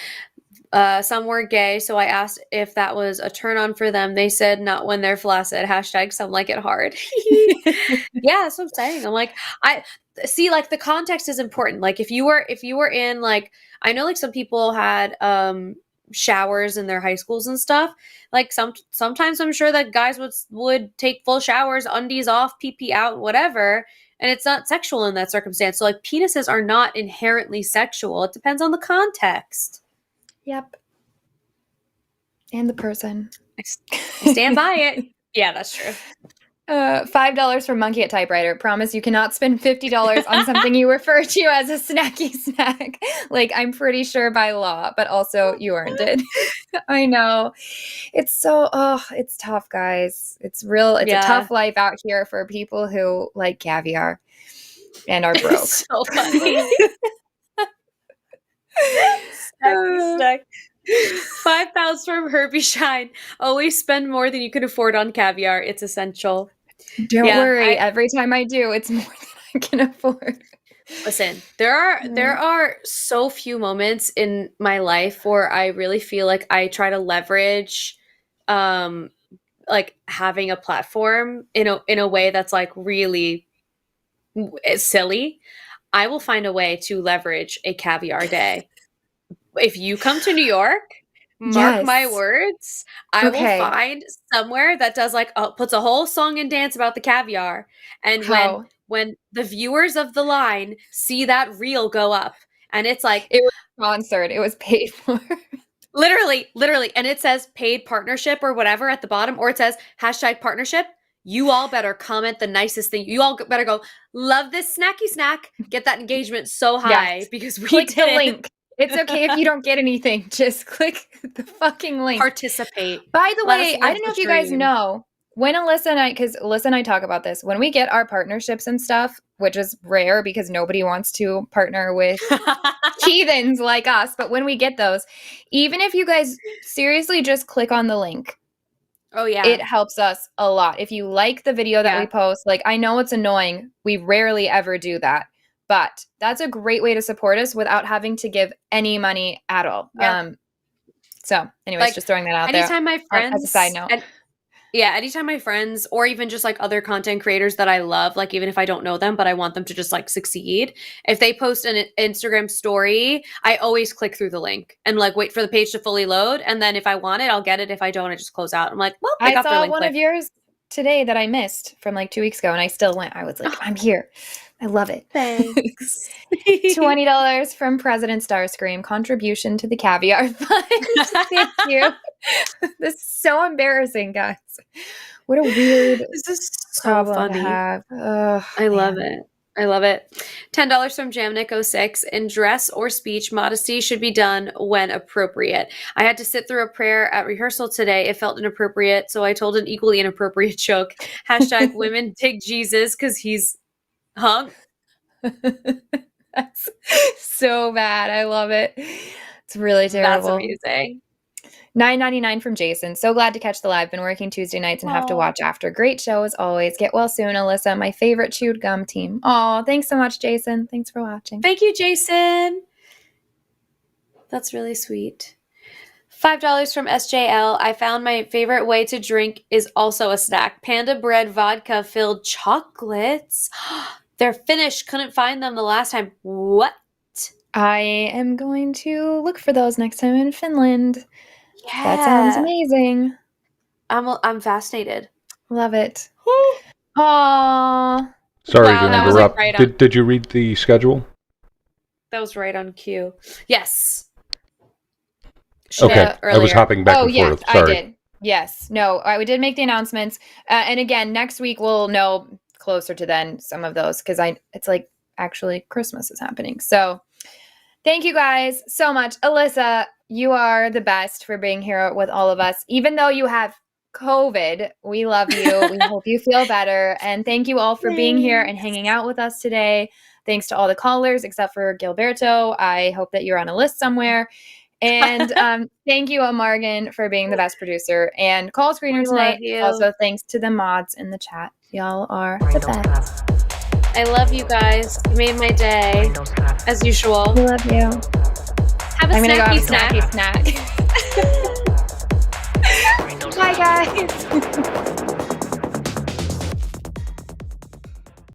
S3: Some were gay, so I asked if that was a turn on for them. They said not when they're flaccid. # some like it hard. Yeah, that's what I'm saying. I'm like, I see, like, the context is important. Like, if you were in, like, I know, like, some people had showers in their high schools and stuff. Like, sometimes I'm sure that guys would take full showers, undies off, pee out, whatever, and it's not sexual in that circumstance. So, like, penises are not inherently sexual. It depends on the context.
S2: Yep. And the person.
S3: I stand by it. Yeah, that's true.
S2: $5 from Monkey at Typewriter. Promise you cannot spend $50 on something you refer to as a snacky snack. Like, I'm pretty sure by law, but also you earned it. I know. It's so, it's tough, guys. It's real. It's a tough life out here for people who like caviar and are broke.
S3: It's so funny. Snack. 5 pounds from Herbie Shine. Always spend more than you can afford on caviar. It's essential.
S2: Don't worry. Every time I do, it's more than I can afford.
S3: Listen, there are so few moments in my life where I really feel like I try to leverage like having a platform in a way that's like really silly. I will find a way to leverage a caviar day. If you come to New York, mark my words, I will find somewhere that does like puts a whole song and dance about the caviar. And when the viewers of the line see that reel go up, and it's like,
S2: it was sponsored, it was paid for.
S3: literally, and it says paid partnership or whatever at the bottom, or it says #partnership. You all better comment the nicest thing. You all better go, love this snacky snack. Get that engagement so high because we
S2: click
S3: did
S2: the link. It's okay if you don't get anything. Just click the fucking link.
S3: Participate.
S2: By the way, I don't know if you guys know, when Alyssa and I, because Alyssa and I talk about this, when we get our partnerships and stuff, which is rare because nobody wants to partner with heathens like us, but when we get those, even if you guys seriously just click on the link, it helps us a lot. If you like the video that we post, like, I know it's annoying. We rarely ever do that. But that's a great way to support us without having to give any money at all.
S3: Yeah.
S2: So anyways, just throwing that out there.
S3: Anytime my friends,
S2: as a side note.
S3: Anytime my friends or even just like other content creators that I love, like even if I don't know them, but I want them to just like succeed, if they post an Instagram story, I always click through the link and like wait for the page to fully load. And then if I want it, I'll get it. If I don't, I just close out. I'm like, well, I got
S2: saw
S3: their link
S2: one of yours today that I missed from like 2 weeks ago and I still went. I was like, I'm here. I love it.
S3: Thanks.
S2: $20 from President Starscream. Contribution to the caviar fund. Thank you. This is so embarrassing, guys. What a weird
S3: this is so
S2: problem
S3: funny.
S2: to have.
S3: I love it. I love it. $10 from Jamnik06. In dress or speech, modesty should be done when appropriate. I had to sit through a prayer at rehearsal today. It felt inappropriate, so I told an equally inappropriate joke. # women dig Jesus because he's hung.
S2: That's so bad. I love it. It's really terrible.
S3: That's amazing.
S2: $9.99 from Jason. So glad to catch the live. Been working Tuesday nights and have to watch after. Great show as always. Get well soon, Alyssa. My favorite chewed gum team. Oh, thanks so much, Jason. Thanks for watching.
S3: Thank you, Jason. That's really sweet. $5 from SJL. I found my favorite way to drink is also a snack. Panda bread vodka filled chocolates. They're finished. Couldn't find them the last time. What?
S2: I am going to look for those next time in Finland.
S3: Yeah.
S2: That sounds amazing.
S3: I'm fascinated.
S2: Love it. Aww.
S6: Sorry
S3: Wow,
S6: to
S3: that was, like,
S6: interrupt.
S3: right on.
S6: Did you read the schedule?
S3: That was right on cue. Yes.
S6: Okay. I was hopping back and forth. Sorry.
S2: I did. Yes. No, we did make the announcements. And again, next week we'll know closer to then some of those because it's like actually Christmas is happening. So thank you guys so much. Alyssa, you are the best for being here with all of us. Even though you have COVID, we love you. We hope you feel better. And thank you all for being here and hanging out with us today. Thanks to all the callers, except for Gilberto. I hope that you're on a list somewhere. And thank you, Morgan, for being the best producer and call screener tonight. Also, thanks to the mods in the chat. Y'all are the best.
S3: I love you guys. You made my day, as usual.
S2: We love you.
S3: Have a
S2: I'm gonna go have a
S3: snack.
S2: snack. Bye, guys.